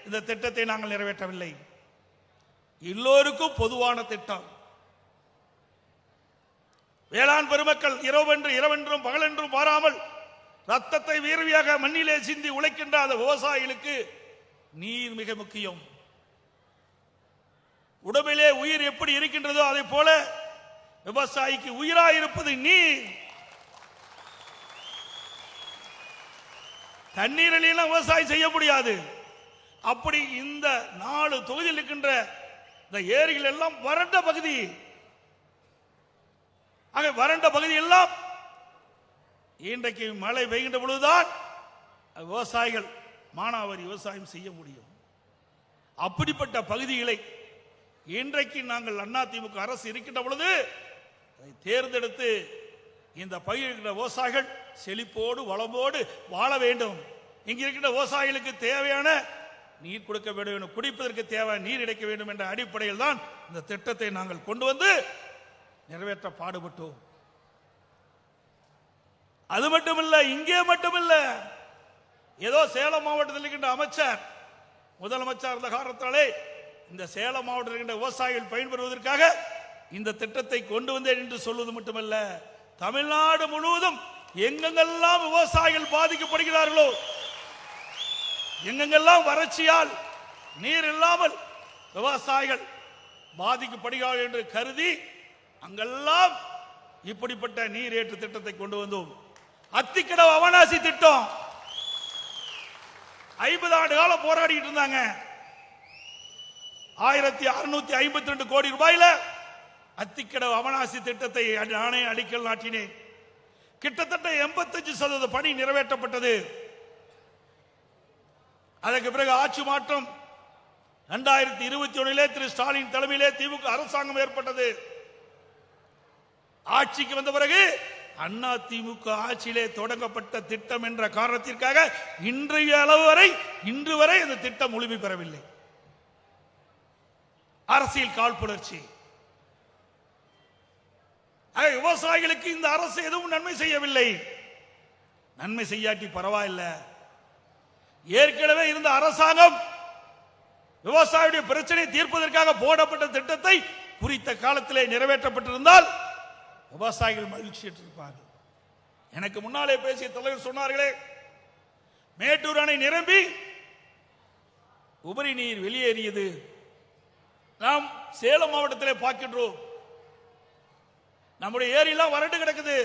இந்த திட்டத்தை நாங்கள் நிறைவேற்றவில்லை. எல்லோருக்கும் பொதுவான திட்டம். வேளாண் பெருமக்கள் இரவென்றும் பகலென்றும் பாராமல் ரத்தத்தை வீரவியாக மண்ணிலே சிந்தி உழைக்கின்ற அந்த விவசாயிகளுக்கு நீர் மிக முக்கியம். உடம்பிலே உயிர் எப்படி இருக்கின்றதோ அதை போல விவசாயிக்கு உயிராயிருப்பது நீர். தண்ணீர் இல்லைன்னா விவசாயம் செய்ய முடியாது. அப்படி இந்த 4 தொகுதியில் இருக்கின்ற இந்த ஏரிகள் எல்லாம் வறண்ட பகுதி. ஆக வறண்ட பகுதி எல்லாம் இன்றைக்கு மழை பெய்கின்ற பொழுதுதான் விவசாயிகள் மானாவாரி விவசாயம் செய்ய முடியும். அப்படிப்பட்ட பகுதிகளை இன்றைக்கு நாங்கள் அதிமுக அரசு இருக்கின்ற பொழுது அதை தேர்ந்தெடுத்து இந்த பகுதியில் விவசாயிகள் செழிப்போடு வளமோடு வாழ வேண்டும். இங்க இருக்கின்ற விவசாயிகளுக்கு தேவையான நீர் கொடுக்க வேண்டும், குடிப்பதற்கு தேவையான நீர் கிடைக்க வேண்டும் என்ற அடிப்படையில் தான் இந்த திட்டத்தை நாங்கள் கொண்டு வந்து நிறைவேற்ற பாடுபட்டோம். அது மட்டுமல்ல, இங்கே மட்டுமல்ல, ஏதோ சேலம் மாவட்டத்தில் இருக்கின்ற அமைச்சர் முதலமைச்சர் இருந்த காரணத்தாலே இந்த சேலம் மாவட்டத்தில் இருக்கின்ற விவசாயிகள் பயன்பெறுவதற்காக இந்த திட்டத்தை கொண்டு வந்தேன் என்று சொல்வது மட்டுமல்ல, தமிழ்நாடு முழுவதும் எங்கெங்கெல்லாம் விவசாயிகள் பாதிக்கப்படுகிறார்களோ, எங்கெங்கெல்லாம் வறட்சியால் நீர் இல்லாமல் விவசாயிகள் பாதிக்கப்படுகிறார்கள் என்று கருதி அங்கெல்லாம் இப்படிப்பட்ட நீர் ஏற்று திட்டத்தை கொண்டு வந்தோம். அத்திக்கடவு அவனாசி திட்டம் 50 ஆண்டு காலம் போராடிட்டு இருந்தாங்க. 1652 கோடி ரூபாயில அத்திக்கடவு அவனாசி திட்டத்தை நானே அடிக்கல் நாட்டினேன். கிட்டத்தட்ட 85% பணி நிறைவேற்றப்பட்டது. அதற்கு பிறகு ஆட்சி மாற்றம் 2021 திரு ஸ்டாலின் தலைமையிலே திமுக அரசாங்கம் ஏற்பட்டது. ஆட்சிக்கு வந்த பிறகு அண்ணா திமுக ஆட்சியிலே தொடங்கப்பட்ட திட்டம் என்ற காரணத்திற்காக இன்றைய அளவு வரை இன்று வரை இந்த திட்டம் முழுமை பெறவில்லை. அரசியல் காழ்ப்புணர்ச்சி. விவசாயிகளுக்கு இந்த அரசு எதுவும் நன்மை செய்யவில்லை. நன்மை செய்யாட்டி பரவாயில்லை. ஏற்கனவே இருந்த அரசாங்கம் விவசாயியுடைய பிரச்சனை தீர்ப்பதற்காக போடப்பட்ட திட்டத்தை குறித்த காலத்திலே நிறைவேற்றப்பட்டிருந்தால் விவசாயிகள் மகிழ்ச்சி இருப்பார்கள். எனக்கு முன்னாலே பேசிய தலைவர் சொன்னார்களே, மேட்டூர் அணை நிரம்பி உபரி நீர் வெளியேறியது. நாம் சேலம் மாவட்டத்திலே பார்க்கின்றோம். நம்முடைய ஏரியெல்லாம் வறண்டு கிடக்குது.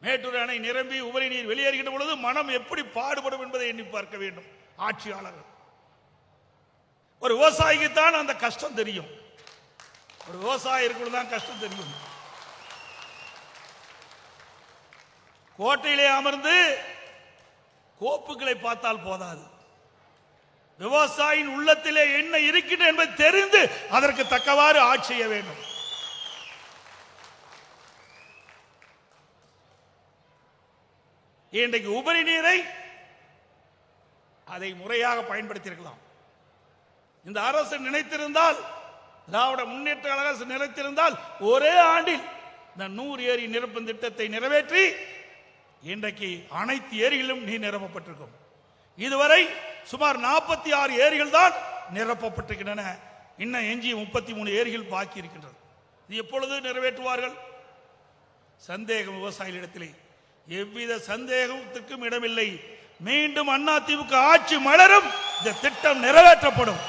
மேட்டூர் அணை நிரம்பி உபரி நீர் வெளியேறுகின்ற பொழுது மனம் எப்படி பாடுபடும் என்பதை எண்ணி பார்க்க வேண்டும் ஆட்சியாளர்கள். ஒரு விவசாயிக்கு தான் அந்த கஷ்டம் தெரியும். ஒரு விவசாயிக்கு தான் கஷ்டம் தெரியும். கோட்டையிலே அமர்ந்து கோப்புகளை பார்த்தால் போதாது. விவசாயியின் உள்ளத்திலே என்ன இருக்கின்ற என்பதை தெரிந்து அதற்கு தக்கவாறு ஆட்சி செய்ய வேண்டும். இன்றைக்கு உபரி நீரை அதை முறையாக பயன்படுத்தியிருக்கலாம். இந்த அரசு நினைத்திருந்தால், திராவிட முன்னேற்ற கழக அரசு நினைத்திருந்தால் ஒரே ஆண்டில் இந்த 100 ஏரி நிரப்பும் திட்டத்தை நிறைவேற்றி இன்றைக்கு அனைத்து ஏரிகளிலும் நீர் நிரப்பப்பட்டிருக்கும். இதுவரை சுமார் 46 ஏரிகள் தான் நிரப்பப்பட்டிருக்கின்றன. இன்னும் எஞ்சி 33 ஏரிகள் பாக்கி இருக்கின்றது. இது எப்பொழுது நிறைவேற்றுவார்கள்? சந்தேகம் விவசாயிகளிடத்திலே எவ்வித சந்தேகத்திற்கும் இடமில்லை. மீண்டும் அண்ணா திமுக ஆட்சி மலரும், இந்த திட்டம் நிறைவேற்றப்படும்.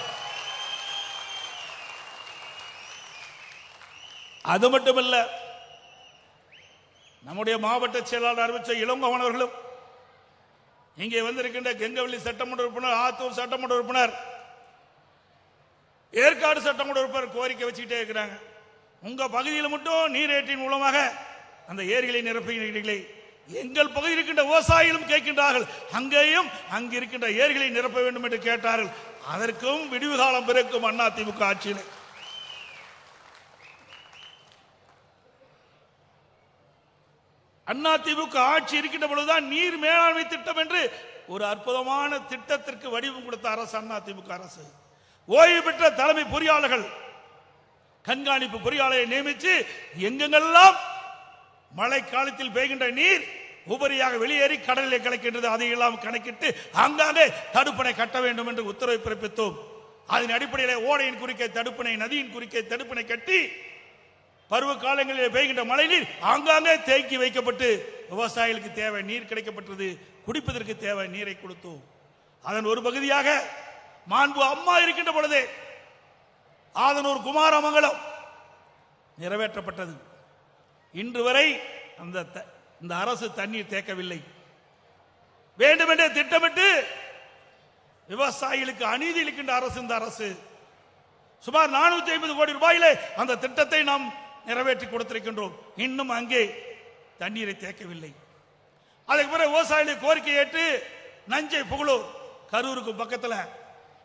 அது மட்டுமல்ல, நம்முடைய மாவட்ட செயலாளர் அறிவிச்ச இளங்கோவன் அவர்களும், இங்கே வந்திருக்கின்ற கெங்கவல்லி சட்டமன்ற உறுப்பினர், ஆத்தூர் சட்டமன்ற உறுப்பினர், ஏற்காடு சட்டமன்ற உறுப்பினர் கோரிக்கை வச்சுக்கிட்டே இருக்கிறாங்க. உங்க பகுதியில் மட்டும் நீரேற்றின் மூலமாக அந்த ஏரிகளை நிரப்புகிறீர்களே, எங்கள் பகுதியில் இருக்கின்ற விவசாயிகளும் கேட்கின்றார்கள், அங்கேயும் அங்கு இருக்கின்ற ஏரிகளை நிரப்ப வேண்டும் என்று கேட்டார்கள். அதற்கும் விடிவு காலம் பிறக்கும் அண்ணா திமுக ஆட்சியில். அண்ணா திமுக ஆட்சி இருக்கின்ற பொழுதுதான் நீர் மேலாண்மை திட்டம் என்று ஒரு அற்புதமான திட்டத்திற்கு வடிவம் கொடுத்த அரசு அண்ணா திமுக அரசு. ஓய்வு பெற்ற தலைமை பொறியாளர்கள், கண்காணிப்பு பொறியாளரை நியமித்து எங்கெங்கெல்லாம் மழை காலத்தில் பெய்கின்ற நீர் உபரியாக வெளியேறி கடலில் கலக்கின்றது, அதையெல்லாம் கணக்கிட்டு அங்காங்கே தடுப்பணை கட்ட வேண்டும் என்று உத்தரவை பிறப்பித்தோம். அதன் அடிப்படையில் ஓடையின் குறுக்கே தடுப்பணை, நதியின் குறுக்கே தடுப்பணை கட்டி பருவ காலங்களில் பெய்கின்ற மழை நீர் ஆங்காங்கே தேக்கி வைக்கப்பட்டு விவசாயிகளுக்கு தேவை நீர் கிடைக்கப்பட்டது. குடிப்பதற்கு தேவை நீரை கொடுத்தோம். அதன் ஒரு பகுதியாக மாண்பு அம்மா இருக்கின்ற பொழுதே ஆதனூர் குமாரமங்கலம் நிறைவேற்றப்பட்டது. இன்று வரை அந்த அரசு தண்ணீர் தேக்கவில்லை. வேண்டுமென்றே திட்டமிட்டு விவசாயிகளுக்கு அநீதி இருக்கின்ற அரசு இந்த அரசு. சுமார் 450 கோடி ரூபாயிலே அந்த திட்டத்தை நாம் நிறைவேற்றி கொடுத்திருக்கின்றோம். இன்னும் அங்கே தண்ணீரை தேக்கவில்லை. அதுக்கு பிறகு விவசாயிகளுடைய கோரிக்கை ஏற்று நஞ்சை புகழூர் கரூருக்கு பக்கத்தில்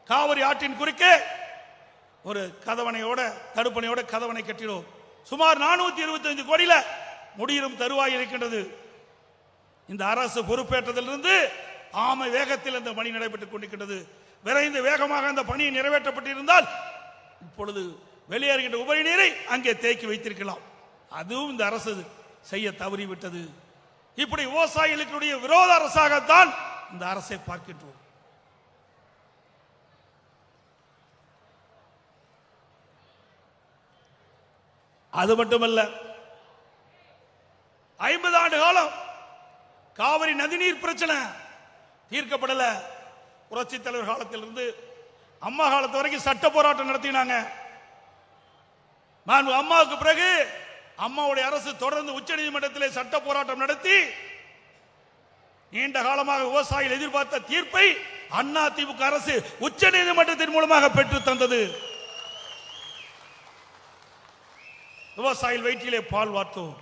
காவிரி ஆற்றின் குறுக்கே ஒரு கதவணையோட தடுப்பணையோட கதவணை கட்டினோம். சுமார் 425 கோடியில முடியும் தருவாய் இருக்கின்றது. இந்த அரசு பொறுப்பேற்றதிலிருந்து ஆமை வேகத்தில் அந்த பணி நடைபெற்றுக் கொண்டிருக்கின்றது. விரைந்து வேகமாக அந்த பணி நிறைவேற்றப்பட்டிருந்தால் இப்பொழுது வெளியேறுகின்ற உபரி நீரை அங்கே தேக்கி வைத்திருக்கலாம். அதுவும் இந்த அரசு செய்ய தவறிவிட்டது. இப்படி விவசாயிகளுடைய விரோத அரசாகத்தான் இந்த அரசை பார்க்கின்றோம். அது மட்டுமல்ல, 50 ஆண்டு காலம் காவிரி நதிநீர் பிரச்சனை தீர்க்கப்படல. புரட்சி தலைவர் காலத்திலிருந்து அம்மா காலத்து வரைக்கும் சட்ட போராட்டம் நடத்தினாங்க. அம்மாவுக்கு பிறகு அம்மாவுடைய அரசு தொடர்ந்து உச்சநீதிமன்றத்திலே சட்ட போராட்டம் நடத்தி நீண்ட காலமாக விவசாயிகள் எதிர்பார்த்த தீர்ப்பை அண்ணா திமுக அரசு உச்சநீதிமன்றத்தின் மூலமாக பெற்று தந்தது. விவசாயிகள் வயிற்றிலே பால் வார்த்தோம்.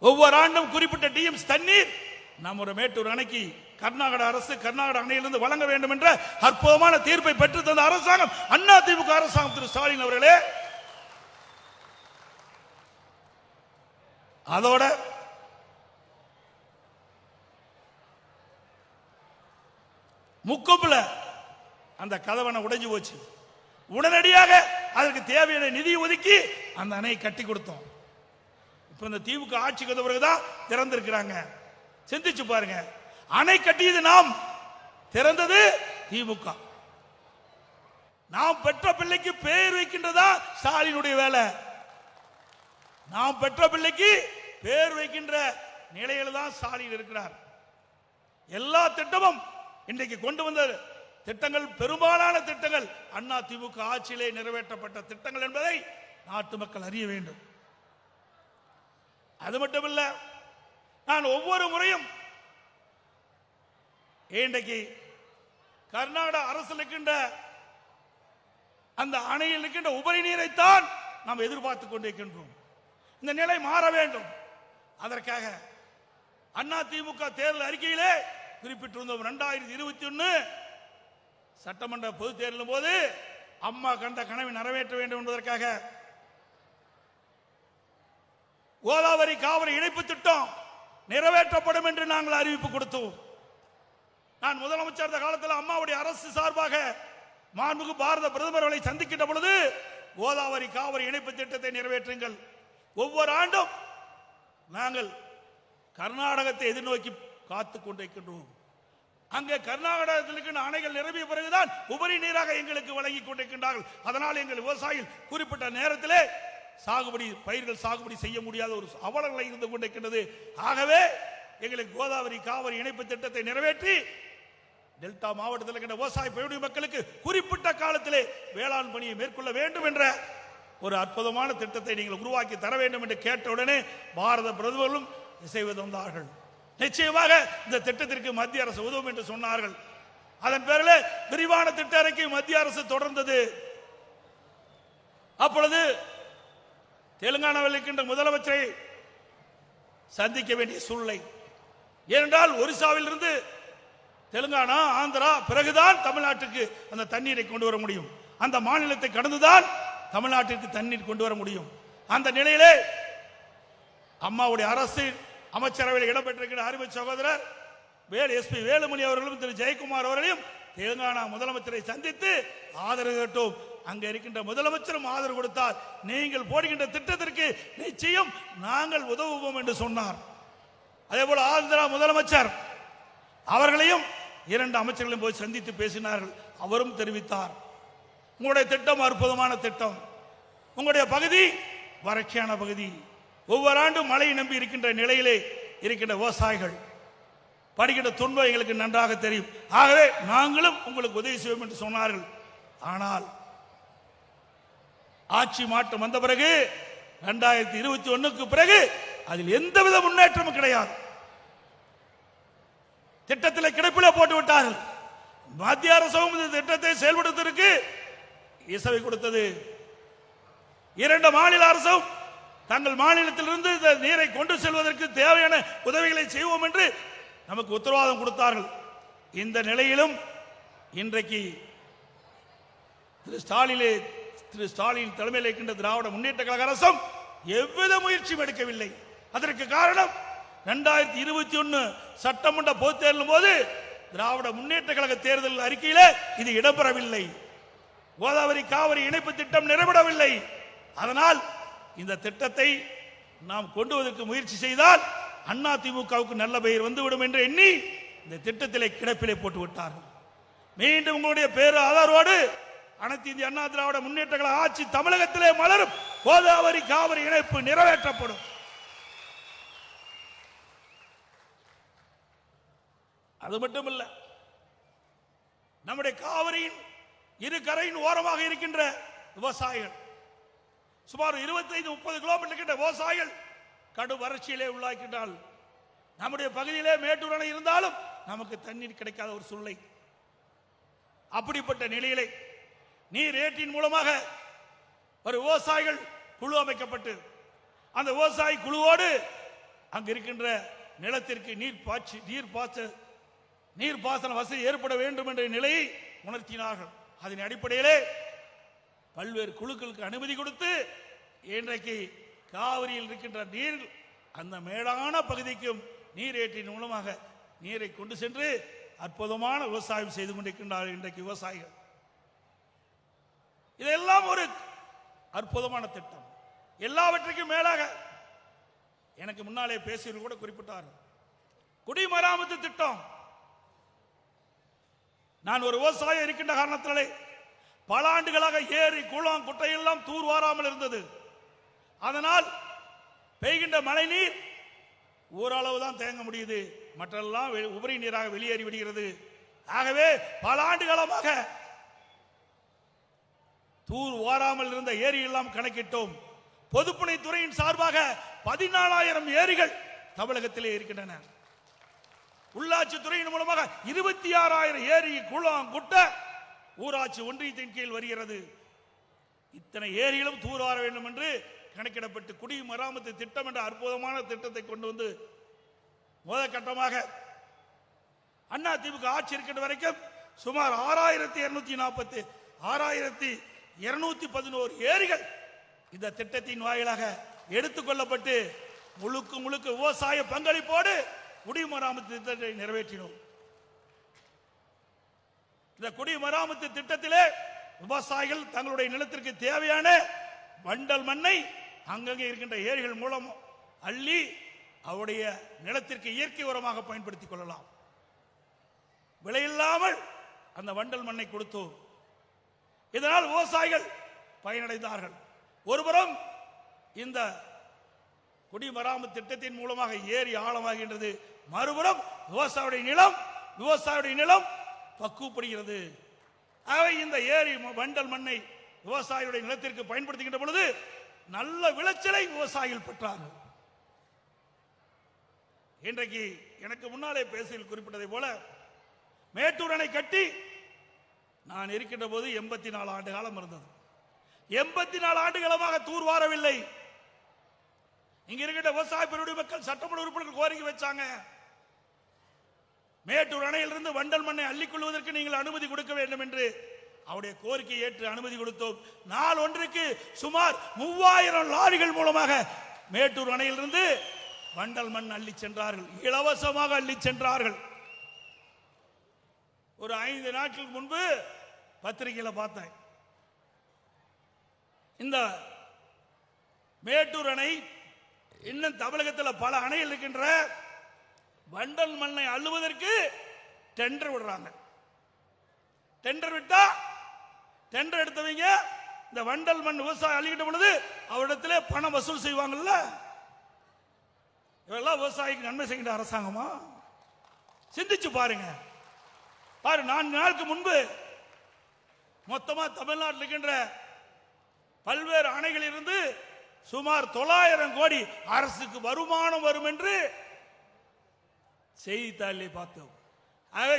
ஒவ்வொரு ஆண்டும் குறிப்பிட்ட டிஎம்ஸ் தண்ணீர் நம்முடைய மேட்டூர் அணைக்கு கர்நாடக அரசு கர்நாடக அணையிலிருந்து வழங்க வேண்டும் என்ற அற்புதமான தீர்ப்பை பெற்று தந்த அரசாங்கம் அண்ணா திமுக அரசாங்கம். திரு ஸ்டாலின் அவர்களே, அதோட முக்கொம்புல அந்த கதவணை உடைஞ்சு போச்சு. உடனடியாக அதற்கு தேவையான நிதி ஒதுக்கி அந்த அணையை கட்டி கொடுத்தோம். இப்ப இந்த திமுக ஆட்சிக்கு வந்த பிறகுதான் திறந்திருக்கிறாங்க. சிந்திச்சு பாருங்க, அணை கட்டியது நாம், திறந்தது திமுக. நாம் பெற்ற பிள்ளைக்கு பெயர் வைக்கின்றதா ஸ்டாலினுடைய வேலை. நாம் பெற்ற பிள்ளைக்கு பெயர் வைக்கின்ற நிலையில் தான் ஸ்டாலின் இருக்கிறார். எல்லா திட்டமும் இன்றைக்கு கொண்டு வந்த திட்டங்கள், பெரும்பாலான திட்டங்கள் அண்ணா திமுக ஆட்சியிலே நிறைவேற்றப்பட்ட திட்டங்கள் என்பதை நாட்டு மக்கள் அறிய வேண்டும். அது மட்டுமல்ல, நான் ஒவ்வொரு முறையும் இன்றைக்கு கர்நாடக அரசில் இருக்கின்ற அந்த அணையில் இருக்கின்ற உபரி நீரைத்தான் நாம் எதிர்பார்த்துக் கொண்டிருக்கின்றோம். இந்த நிலை மாற வேண்டும். அதற்காக அண்ணா திமுக தேர்தல் அறிக்கையிலே குறிப்பிட்டிருந்தோம். 2021 சட்டமன்ற பொது தேர்தலின் போது அம்மா கண்ட கனவை நிறைவேற்ற வேண்டும் என்பதற்காக கோதாவரி காவிரி இணைப்பு திட்டம் நிறைவேற்றப்படும் என்று நாங்கள் அறிவிப்பு கொடுத்தோம். நான் முதலமைச்சர் காலத்தில் அம்மாவுடைய அரசு சார்பாக மாண்புமிகு பாரத பிரதமர்களை சந்திக்கின்ற பொழுது கோதாவரி காவிரி இணைப்பு திட்டத்தை நிறைவேற்றுங்கள். ஒவ்வொரு ஆண்டும் நாங்கள் கர்நாடகத்தை எதிர்நோக்கி காத்துக் கொண்டிருக்கின்றோம். அங்கே கர்நாடகத்தில் இருக்கின்ற அணைகள் நிரம்பிய பிறகுதான் உபரி நீராக எங்களுக்கு வழங்கி கொண்டிருக்கின்றார்கள். அதனால் எங்கள் விவசாயிகள் குறிப்பிட்ட நேரத்திலே சாகுபடி பயிர்கள் சாகுபடி செய்ய முடியாத ஒரு அவல நிலை இருந்து கொண்டிருக்கின்றது. ஆகவே எங்களுக்கு கோதாவரி காவிரி இணைப்பு திட்டத்தை நிறைவேற்றி டெல்டா மாவட்டத்தில் இருக்கின்ற விவசாய பயிர் மக்களுக்கு குறிப்பிட்ட காலத்திலே வேளாண் பணியை மேற்கொள்ள வேண்டும் என்ற ஒரு அற்புதமான திட்டத்தை நீங்கள் உருவாக்கி தர வேண்டும் என்று கேட்டவுடனே பாரத பிரதமர்களும் இசைவு தந்தார்கள். நிச்சயமாக இந்த திட்டத்திற்கு மத்திய அரசு உதவும் என்று சொன்னார்கள். அதன் பேரில் விரிவான திட்ட அறிக்கை மத்திய அரசு தொடர்ந்தது. அப்பொழுது தெலுங்கானாவில் இருக்கின்ற முதலமைச்சரை சந்திக்க வேண்டிய சூழ்நிலை. ஏனென்றால் ஒரிசாவில் இருந்து தெலுங்கானா, ஆந்திரா, பிறகுதான் தமிழ்நாட்டுக்கு அந்த தண்ணீரை கொண்டு வர முடியும். அந்த மாநிலத்தை கடந்துதான் தமிழ்நாட்டிற்கு தண்ணீர் கொண்டு வர முடியும். அந்த நிலையிலே அம்மாவுடைய அரசு அமைச்சரவையில் இடம்பெற்றிருக்கிற அருமை சகோதரர் எஸ்பி வேலுமணி அவர்களும் திரு ஜெயக்குமார் அவர்களையும் தெலுங்கானா முதலமைச்சரை சந்தித்து ஆதரவு கேட்டோம். அங்க இருக்கின்ற முதலமைச்சரும் ஆதரவு கொடுத்தார். நீங்கள் போடுகின்ற திட்டத்திற்கு நிச்சயம் நாங்கள் உதவுவோம் என்று சொன்னார். அதே போல ஆந்திரா முதலமைச்சர் அவர்களையும் 2 அமைச்சர்களையும் போய் சந்தித்து பேசினார்கள். அவரும் தெரிவித்தார், உங்களுடைய திட்டம் அற்புதமான திட்டம், உங்களுடைய பகுதி வறட்சியான பகுதி, ஒவ்வொரு ஆண்டும் மழை நம்பி இருக்கின்ற நிலையிலே இருக்கின்ற விவசாயிகள் படுகின்ற துன்பம் எங்களுக்கு நன்றாக தெரியும். ஆகவே நாங்களும் உங்களுக்கு உதவி செய்வோம் என்று சொன்னார்கள். ஆனால் ஆட்சி மாற்றம் வந்த பிறகு 2021க்கு பிறகு அதில் எந்தவித முன்னேற்றமும் கிடையாது. திட்டத்தில் கிடைப்பில போட்டு விட்டார்கள். மத்திய அரசும் இந்த திட்டத்தை செயல்படுத்துவதற்கு இசைவை கொடுத்தது. 2 மாநில அரசும் தங்கள் மாநிலத்திலிருந்து இந்த நீரை கொண்டு செல்வதற்கு தேவையான உதவிகளை செய்வோம் என்று நமக்கு உத்தரவாதம் கொடுத்தார்கள். இந்த நிலையிலும் இன்றைக்கு திரு ஸ்டாலின் தலைமையில் இருக்கின்ற திராவிட முன்னேற்ற கழக அரசும் எவ்வித முயற்சியும் எடுக்கவில்லை. அதற்கு காரணம் 2021 சட்டமன்ற பொதுத் தேர்தலின் போது திராவிட முன்னேற்ற கழக தேர்தல் அறிக்கையில இது இடம்பெறவில்லை. கோதாவரி காவிரி இணைப்பு திட்டம் நிறைவேறவில்லை. அதனால் இந்த திட்டத்தை நாம் கொண்டு வருவதற்கு முயற்சி செய்தால் அண்ணா திமுகவுக்கு நல்ல பெயர் வந்துவிடும் என்று எண்ணி இந்த திட்டத்திலே கிடப்பிலே போட்டு விட்டார்கள். மீண்டும் உங்களுடைய பேரு ஆதரவோடு அனைத்து இந்திய அண்ணா திராவிட முன்னேற்ற கழக ஆட்சி தமிழகத்திலே மலரும். கோதாவரி காவிரி இணைப்பு நிறைவேற்றப்படும். அது மட்டுமல்ல, நம்முடைய காவிரியின் இரு கரையின் ஓரமாக இருக்கின்ற விவசாயிகள் சுமார் 25-30 கிலோமீட்டர் இருக்கின்ற விவசாயிகள் கடும் வறட்சியிலே உள்ளாக்கின்றால், நம்முடைய பகுதியிலே மேட்டூர் அணை இருந்தாலும் நமக்கு தண்ணீர் கிடைக்காத ஒரு சூழ்நிலை. அப்படிப்பட்ட நிலையிலே நீர் ஏற்றின் மூலமாக ஒரு விவசாயிகள் குழு அமைக்கப்பட்டு அந்த விவசாயி குழுவோடு அங்கு இருக்கின்ற நிலத்திற்கு நீர்ப்பாசன வசதி ஏற்பட வேண்டும் என்ற நிலையை உணர்த்தினார்கள். அதன் அடிப்படையிலே பல்வேறு குழுக்களுக்கு அனுமதி கொடுத்து இன்றைக்கு காவிரியில் இருக்கின்ற நீர் அந்த மேடான பகுதிக்கும் நீரேற்றின் மூலமாக நீரை கொண்டு சென்று அற்புதமான விவசாயம் செய்து கொண்டிருக்கின்றார்கள் இன்றைக்கு விவசாயிகள். இதெல்லாம் ஒரு அற்புதமான திட்டம். எல்லாவற்றுக்கும் மேலாக எனக்கு முன்னாலே பேசியவர்கள் கூட குறிப்பிட்டார், குடிமராமத்து திட்டம். நான் ஒரு விவசாயம் இருக்கின்ற காரணத்தினாலே பல ஆண்டுகளாக ஏரி குளம் குட்டையெல்லாம் தூர் வாராமல் இருந்தது. அதனால் பெய்கின்ற மழை நீர் ஓரளவு தான் தேங்க முடியுது, மற்றெல்லாம் உபரி நீராக வெளியேறி விடுகிறது. ஆகவே பல ஆண்டு காலமாக தூர் வாராமல் இருந்த ஏரி எல்லாம் கணக்கிட்டோம். பொதுப்பணித்துறையின் சார்பாக 14,000 ஏரிகள் தமிழகத்திலே இருக்கின்றன. உள்ளாட்சி துறையின் மூலமாக 26,000 ஏரி குளம் குட்டை ஊராட்சி ஒன்றியத்தின் கீழ் வருகிறது. இத்தனை ஏரிகளும் தூர்வார வேண்டும் என்று கணக்கிடப்பட்டு குடிமராமத்து திட்டம் என்ற அற்புதமான திட்டத்தை கொண்டு வந்து முதல் கட்டமாக அண்ணா திமுக ஆட்சி இருக்கின்ற வரைக்கும் சுமார் 6,211 ஏரிகள் இந்த திட்டத்தின் வாயிலாக எடுத்துக்கொள்ளப்பட்டு முழுக்க விவசாய பங்களிப்போடு குடிமராமத்து திட்டத்தை நிறைவேற்றினோம். இந்த குடிமராமத்து திட்டத்திலே விவசாயிகள் தங்களுடைய நிலத்திற்கு தேவையான வண்டல் மண்ணை அங்கங்கே இருக்கின்ற ஏரிகள் மூலம் அள்ளி அவருடைய நிலத்திற்கு இயற்கை உரமாக பயன்படுத்திக் கொள்ளலாம். விலையில்லாமல் அந்த வண்டல் மண்ணை கொடுத்தோம். இதனால் விவசாயிகள் பயனடைந்தார்கள். ஒருபுறம் இந்த குடிமராமத்து திட்டத்தின் மூலமாக ஏரி ஆழமாகின்றது, மறுபுறம் விவசாயியுடைய நிலம் பக்குவப்படுகிறது. ஆகவே இந்த ஏரி வண்டல் மண்ணை விவசாயியுடைய நிலத்திற்கு பயன்படுத்துகின்ற பொழுது நல்ல விளைச்சலை விவசாயிகள் பெற்றார்கள். இன்றைக்கு எனக்கு முன்னாலே பேசியில் குறிப்பிட்டதை போல மேட்டூர் அணை கட்டி நான் இருக்கின்ற போது 84 ஆண்டு காலம் இருந்தது. 84 ஆண்டு காலமாக தூர் வாரவில்லை. இங்க இருக்கின்ற விவசாய பெருடைய மக்கள் சட்டமன்ற உறுப்பினர்கள் கோரிக்கை வச்சாங்க, மேட்டூர் அணையிலிருந்து வண்டல் மண்ணை அள்ளிக்கொள்வதற்கு நீங்கள் அனுமதி கொடுக்க வேண்டும் என்று. அவருடைய கோரிக்கை ஏற்று அனுமதி கொடுத்தோம். நாள் ஒன்றுக்கு சுமார் 3000 லாரிகள் மூலமாக மேட்டூர் அணையிலிருந்து வண்டல் மண் அள்ளி சென்றார்கள், இலவசமாக அள்ளி சென்றார்கள். ஒரு 5 நாட்களுக்கு முன்பு பத்திரிகையில பார்த்தேன், இந்த மேட்டூர் அணை இன்னும் தமிழகத்தில் பல அணையில் இருக்கின்ற வண்டல் மண்ணை அள்ளுவதற்கு டெண்டர் விடுறாங்க. டெண்டர் விட்டா டெண்டர் எடுத்தவங்க இந்த வண்டல் மண் விவசாயம் அள்ளிக்கிட்ட பொழுது அவரிடத்திலே பணம் வசூல் செய்வாங்கல்ல. இவெல்லாம் விவசாயிக்கு நன்மை செய்கின்ற அரசாங்கமா? சிந்திச்சு பாருங்க. 4 நாளுக்கு முன்பு மொத்தமா தமிழ்நாட்டில் இருக்கின்ற பல்வேறு அணைகளில் இருந்து சுமார் 900 கோடி அரசுக்கு வருமானம் வரும் என்று செய்தித்தாளிலே பார்த்தோம்.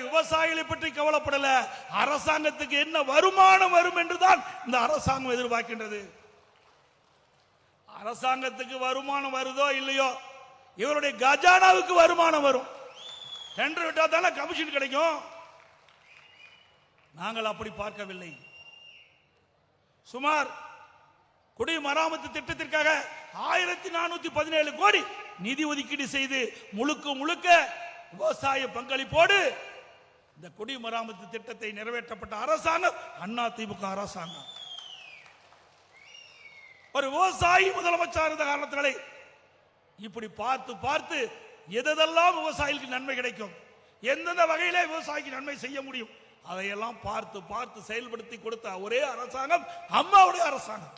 விவசாயிகளை பற்றி கவலைப்படல, அரசாங்கத்துக்கு என்ன வருமானம் வரும் என்றுதான் இந்த அரசாங்கம் எதிர்பார்க்கின்றது. அரசாங்கத்துக்கு வருமானம் வருதோ இல்லையோ, இவருடைய கஜானாவுக்கு வருமானம் வரும். டெண்டர் விட்டா தானே கமிஷன் கிடைக்கும். நாங்கள் அப்படி பார்க்கவில்லை. சுமார் குடிமராமத்து திட்டத்திற்காக 1417 கோடி நிதி ஒதுக்கீடு செய்து முழுக்க விவசாய பங்களிப்போடு இந்த குடிமராமத்து திட்டத்தை நிறைவேற்றப்பட்ட அரசாங்கம் அண்ணா திமுக அரசாங்கம். ஒரு விவசாயி முதலமைச்சர் இருந்த காரணத்தினாலே இப்படி பார்த்து எதெல்லாம் விவசாயிகளுக்கு நன்மை கிடைக்கும், எந்தெந்த வகையிலே விவசாயிக்கு நன்மை செய்ய முடியும், அதையெல்லாம் பார்த்து பார்த்து செயல்படுத்தி கொடுத்த ஒரே அரசாங்கம் அம்மாவுடைய அரசாங்கம்.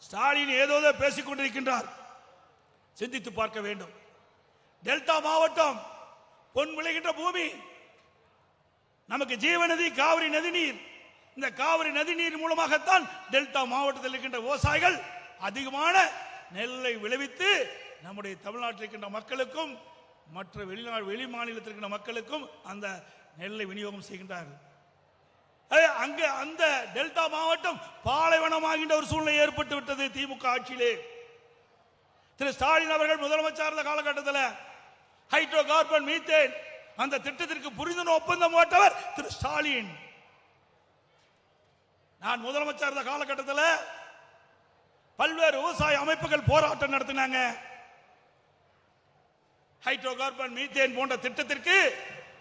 ஸ்டாலின் ஏதோ பேசிக் கொண்டிருக்கின்றார். சிந்தித்து பார்க்க வேண்டும். டெல்டா மாவட்டம் பொன் விளைகின்ற பூமி, நமக்கு ஜீவநதி காவிரி நதிநீர். இந்த காவிரி நதிநீர் மூலமாகத்தான் டெல்டா மாவட்டத்தில் இருக்கின்ற விவசாயிகள் அதிகமான நெல்லை விளைவித்து நம்முடைய தமிழ்நாட்டில் இருக்கின்ற மக்களுக்கும் மற்ற வெளி மாநிலத்தில் இருக்கின்ற மக்களுக்கும் அந்த நெல்லை விநியோகம் செய்கின்றார்கள். அங்கே அந்த டெல்டா மாவட்டம் பாலைவனமாகின்ற ஒரு சூழ்நிலை ஏற்பட்டு விட்டது திமுக ஆட்சியிலே. திரு ஸ்டாலின் அவர்கள் முதலமைச்சர் இருந்த காலகட்டத்தில் ஹைட்ரோ கார்பன் மீத்தேன் அந்த திட்டத்திற்கு புரிந்துணர்வு ஒப்பந்தம் போட்டவர் திரு ஸ்டாலின். நான் முதலமைச்சர் இருந்த காலகட்டத்தில் பல்வேறு விவசாய அமைப்புகள் போராட்டம் நடத்தினாங்க. ஹைட்ரோ கார்பன் மீத்தேன் போன்ற திட்டத்திற்கு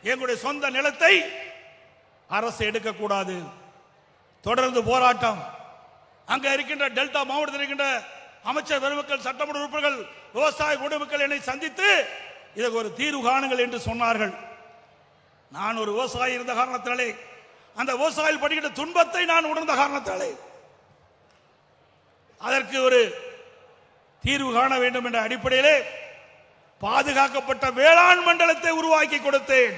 எங்களுடைய சொந்த நிலத்தை அரசு எடுக்கக்கூடாது, தொடர்ந்து போராட்டம். அங்க இருக்கின்ற டெல்டா மாவட்டத்தில் இருக்கின்ற அமைச்சர் பெருமக்கள், சட்டமன்ற உறுப்பினர்கள், விவசாய குடிமக்கள் என்னை சந்தித்து இதற்கு ஒரு தீர்வு காணுங்கள் என்று சொன்னார்கள். நான் ஒரு விவசாயி இருந்த காரணத்தாலே, அந்த விவசாயிகள் படுகின்ற துன்பத்தை நான் உணர்ந்த காரணத்தாலே அதற்கு ஒரு தீர்வு காண வேண்டும் என்ற அடிப்படையிலே பாதுகாக்கப்பட்ட வேளாண் மண்டலத்தை உருவாக்கி கொடுத்தேன்.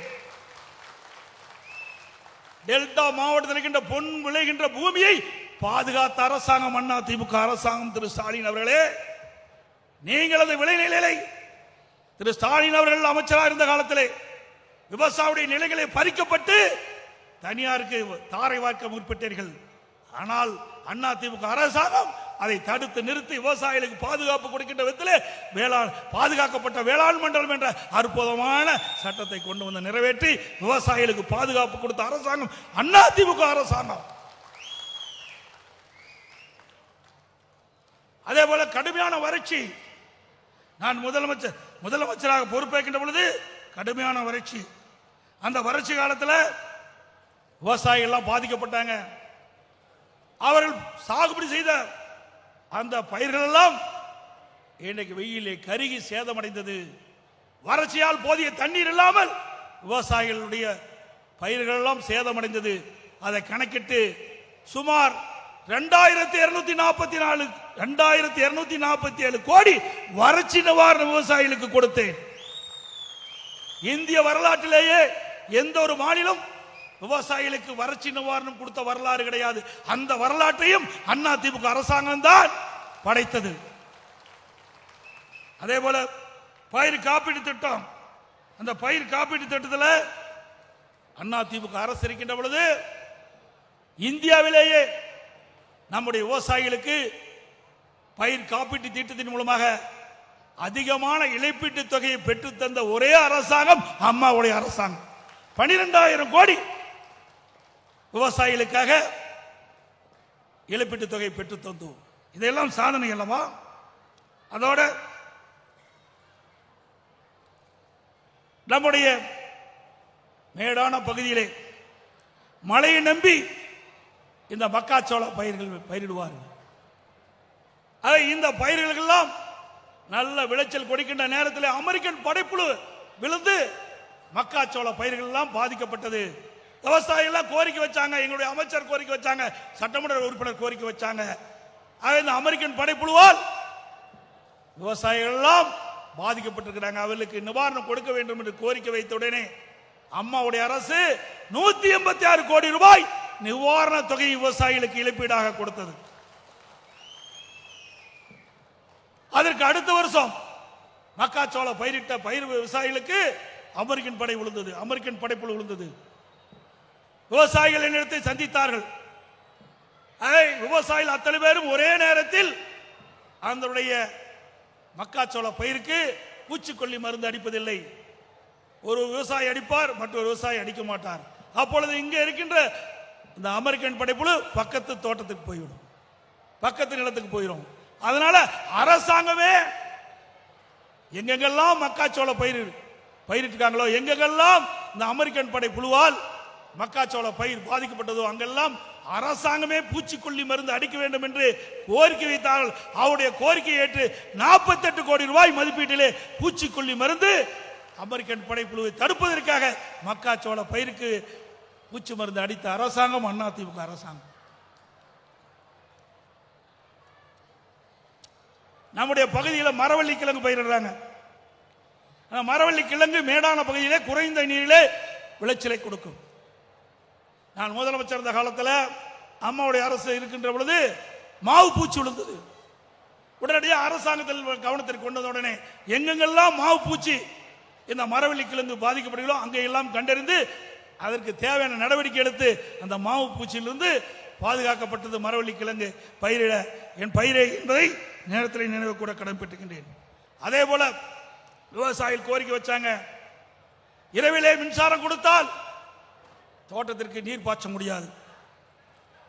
டெல்டா மாவட்டத்தில் இருக்கின்ற பொன் விளைகின்ற பூமியை பாதுகாத்த அரசாங்கம் அண்ணா திமுக அரசாங்கம். திரு ஸ்டாலின் அவர்களே, நீங்கள் அந்த விளைநிலை திரு ஸ்டாலின் அவர்கள் அமைச்சராக இருந்த காலத்திலே விவசாயியுடைய நிலைகளை பறிக்கப்பட்டு தனியாருக்கு தாரை வார்க்க முற்பட்டீர்கள். ஆனால் அண்ணா திமுக அரசாங்கம் அதை தடுத்து நிறுத்தி விவசாயிகளுக்கு பாதுகாப்பு கொடுக்கின்ற விதத்திலே பாதுகாக்கப்பட்ட வேளாண் மண்டலம் என்ற அற்புதமான சட்டத்தை கொண்டு வந்து நிறைவேற்றி விவசாயிகளுக்கு பாதுகாப்பு கொடுத்த அரசாங்கம் அண்ணா திமுக அரசாங்கம். அதே போல கடுமையான வறட்சி, நான் முதலமைச்சராக பொறுப்பேற்கின்ற பொழுது கடுமையான வறட்சி. அந்த வறட்சி காலத்தில் விவசாயிகள் எல்லாம் பாதிக்கப்பட்டாங்க. அவர்கள் சாகுபடி செய்த அந்த பயிர்கள் எல்லாம் இன்றைக்கு வெயிலே கருகி சேதமடைந்தது. வறட்சியால் போதிய தண்ணீர் இல்லாமல் விவசாயிகளுடைய பயிர்கள் எல்லாம் சேதமடைந்தது. அதை கணக்கிட்டு சுமார் 2247 கோடி வறட்சி நிவாரண விவசாயிகளுக்கு கொடுத்தேன். இந்திய வரலாற்றிலேயே எந்த ஒரு மாநிலம் விவசாயிகளுக்கு வறட்சி நிவாரணம் கொடுத்த வரலாறு கிடையாது. அந்த வரலாற்றையும் அண்ணா திமுக அரசாங்கம் தான் படைத்தது. அதே போல பயிர் காப்பீடு திட்டம், அந்த பயிர் காப்பீடு திட்டத்தில் அண்ணா திமுக அரசு இருக்கின்ற பொழுது இந்தியாவிலேயே நம்முடைய விவசாயிகளுக்கு பயிர் காப்பீட்டு திட்டத்தின் மூலமாக அதிகமான இழப்பீட்டு தொகையை பெற்று தந்த ஒரே அரசாங்கம் அம்மாவுடைய அரசாங்கம். 12,000 கோடி விவசாயிகளுக்காக இழப்பீட்டு தொகை பெற்று தந்தோம். இதெல்லாம் சாதனை அல்லவா? அதோட நம்முடைய மேடான பகுதியிலே மழையை நம்பி இந்த மக்காச்சோள பயிர்கள் பயிரிடுவார்கள். இந்த பயிர்களுக்கெல்லாம் நல்ல விளைச்சல் கொடுக்கின்ற நேரத்தில் அமெரிக்கன் படைப்புழு விழுந்து மக்காச்சோள பயிர்கள் எல்லாம் பாதிக்கப்பட்டது. விவசாயிகள் கோரிக்கை வச்சாங்க, எங்களுடைய அமைச்சர் கோரிக்கை வச்சாங்க, சட்டமன்ற உறுப்பினர் கோரிக்கை வச்சாங்க. இந்த அமெரிக்கன் படைப்புழுவால் விவசாயிகள் எல்லாம் பாதிக்கப்பட்டிருக்கிறாங்க. அவர்களுக்கு நிவாரணம் கொடுக்க வேண்டும் என்று கோரிக்கை வைத்த உடனே அம்மாவுடைய அரசு 186 கோடி ரூபாய் நிவாரண தொகை விவசாயிகளுக்கு இழப்பீடாக கொடுத்தது. அதற்கு அடுத்த வருஷம் மக்காச்சோள பயிரிட்ட பயிர் விவசாயிகளுக்கு அமெரிக்கன் படை விழுந்தது, அமெரிக்கன் படைப்புழு விழுந்தது. விவசாயிகள் என்னிடத்தை சந்தித்தார்கள். விவசாயிகள் அத்தனை பேரும் ஒரே நேரத்தில் அதனுடைய மக்காச்சோள பயிருக்கு பூச்சிக்கொல்லி மருந்து அடிப்பதில்லை. ஒரு விவசாயி அடிப்பார், மற்றொரு விவசாயி அடிக்க மாட்டார். அப்பொழுது இங்கே இருக்கின்ற இந்த அமெரிக்கன் படைப்புழு பக்கத்து தோட்டத்துக்கு போய்விடும், பக்கத்து நிலத்துக்கு போயிடும். அதனால அரசாங்கமே எங்கெங்கெல்லாம் மக்காச்சோள பயிரிட்டுருக்காங்களோ எங்கெங்கெல்லாம் இந்த அமெரிக்கன் படை புழுவால் மக்காச்சோள பயிர் பாதிக்கப்பட்டதோ அங்கெல்லாம் அரசாங்கமே பூச்சிக்கொல்லி மருந்து அடிக்க வேண்டும் என்று கோரிக்கை வைத்தார்கள். அவருடைய கோரிக்கையை ஏற்று 48 கோடி ரூபாய் மதிப்பீட்டிலே பூச்சிக்கொல்லி மருந்து அமெரிக்கன் படைப்புழுவை தடுப்பதற்காக மக்காச்சோள பயிருக்கு பூச்சி மருந்து அடித்த அரசாங்கம் அதிமுக அரசாங்கம். நம்முடைய பகுதியில் மரவள்ளி கிழங்கு பயிரிடுறாங்க. மரவள்ளி கிழங்கு மேடான பகுதியிலே குறைந்த நீரிலே விளைச்சலை கொடுக்கும். நான் முதலமைச்சர் இருந்த காலத்தில் அம்மாவுடைய அரசு இருக்கின்ற பொழுது மாவு பூச்சி விழுந்தது. உடனடியாக அரசாங்கத்தில் கவனத்திற்கு கொண்டது. உடனே எங்கெங்கெல்லாம் மாவு பூச்சி இந்த மரவள்ளி கிழங்கு பாதிக்கப்படுகிறோ அங்கெல்லாம் கண்டறிந்து அதற்கு தேவையான நடவடிக்கை எடுத்து அந்த மாவு பூச்சியிலிருந்து பாதுகாக்கப்பட்டது மரவள்ளி கிழங்கு பயிரிட என் பயிரை என்பதை நேரத்தில் நினைவு கூட கடமைப்பட்டிருக்கின்றேன். அதே போல விவசாயிகள் கோரிக்கை வச்சாங்க, இரவிலே மின்சாரம் கொடுத்தால் தோட்டத்திற்கு நீர் பாய்ச்ச முடியாது,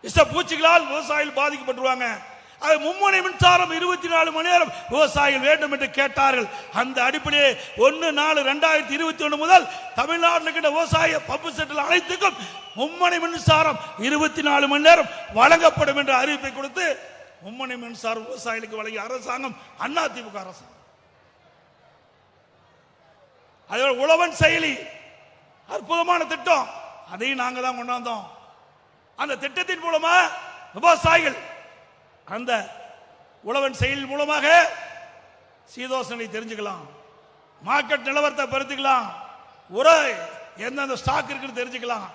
விஷ பூச்சிகளால் விவசாயிகள் பாதிக்கப்பட்டுருவாங்க. அது மும்முனை மின்சாரம் 24 மணி நேரம் விவசாயிகள் வேண்டும் என்று கேட்டார்கள். அந்த அடிப்படையே 1/4/2021 முதல் தமிழ்நாட்டில் இருக்கின்ற விவசாய பம்பு செட்டில் அனைத்துக்கும் மும்முனை மின்சாரம் 24 மணி நேரம் வழங்கப்படும் என்ற அறிவிப்பை கொடுத்து மும்முனை மின்சாரம் விவசாயிகளுக்கு வழங்கிய அரசாங்கம் அதிமுக அரசாங்கம். அதே உழவன் செயலி அற்புதமான திட்டம், அதையும் நாங்க தான் கொண்டாந்தோம். அந்த திட்டத்தின் மூலமா விவசாயிகள் அந்த உழவன் செயல் மூலமாக சீதோசனை தெரிஞ்சுக்கலாம், மார்க்கெட் நிலவரத்தை பருத்திக்கலாம், உரை எந்தெந்த ஸ்டாக் இருக்குன்னு தெரிஞ்சுக்கலாம்.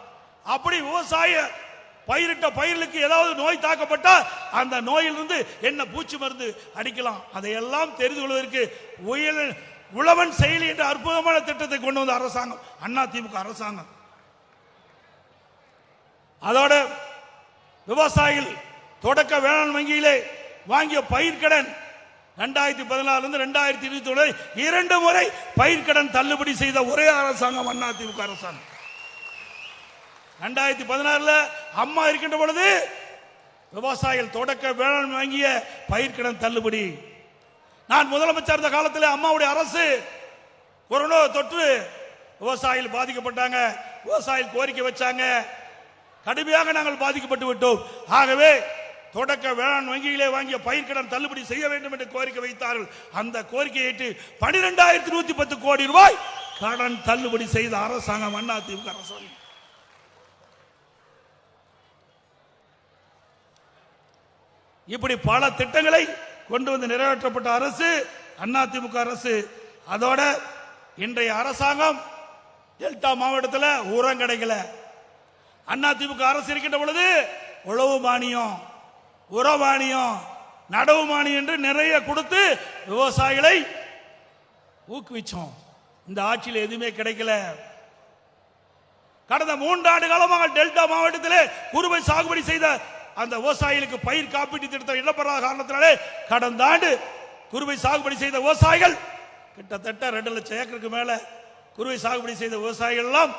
அப்படி விவசாய பயிரிட்ட பயிர்களுக்கு ஏதாவது நோய் தாக்கப்பட்டா அந்த நோயிலிருந்து என்ன பூச்சி மருந்து அடிக்கலாம், அதையெல்லாம் தெரிந்து கொள்வதற்கு உழவன் செயலி என்ற அற்புதமான திட்டத்தை கொண்டு வந்த அரசாங்கம் அதிமுக அரசாங்கம். அதோட விவசாயிகள் தொடக்க வேளாண் வங்கியிலே வாங்கிய பயிர்க்கடன் 2014 2021 2 முறை பயிர்க்கடன் தள்ளுபடி செய்த ஒரே அரசாங்கம் அதிமுக அரசாங்கம். 2016 அம்மா இருக்கின்ற பொழுது விவசாயிகள் தொடக்க வேளாண் வங்கிய பயிர்க்கடன் தள்ளுபடி. நான் முதலமைச்சர் இருந்த காலத்தில் அம்மாவுடைய அரசு கொரோனா தொற்று விவசாயிகள் பாதிக்கப்பட்டாங்க, விவசாயிகள் கோரிக்கை வச்சாங்க, கடுமையாக நாங்கள் பாதிக்கப்பட்டு விட்டோம். ஆகவே தொடக்க வேளாண் வங்கியிலே வாங்கிய பயிர்க்கடன் தள்ளுபடி செய்ய வேண்டும் என்று கோரிக்கை வைத்தார்கள். அந்த கோரிக்கையை ஏற்று 12,110 கோடி ரூபாய் கடன் தள்ளுபடி செய்த அரசாங்கம் அதிமுக அரசாங்கம். இப்படி பல திட்டங்களை கொண்டு வந்து நிறைவேற்றப்பட்ட அரசு அதிமுக அரசு. அதோட இன்றைய அரசாங்கம் டெல்டா மாவட்டத்தில் உரம் கிடைக்கல. அதிமுக அரசு இருக்கின்ற பொழுது உழவு மானியம், உர மானியம், நடவு மானியம் என்று நிறைய கொடுத்து விவசாயிகளை ஊக்குவிச்சோம். இந்த ஆட்சியில் எதுவுமே கிடைக்கல. கடந்த 3 ஆண்டு காலமாக டெல்டா மாவட்டத்திலே குறுவை சாகுபடி செய்த அந்த விவசாயிகளுக்கு பயிர் காப்பீட்டு திட்டத்தை இடம்பெறாத காரணத்தினாலே கடந்த ஆண்டு குறுவை சாகுபடி செய்த விவசாயிகள் கிட்டத்தட்ட 2 லட்சம் ஏக்கருக்கு மேல குறுவை சாகுபடி செய்த விவசாயிகள் எல்லாம்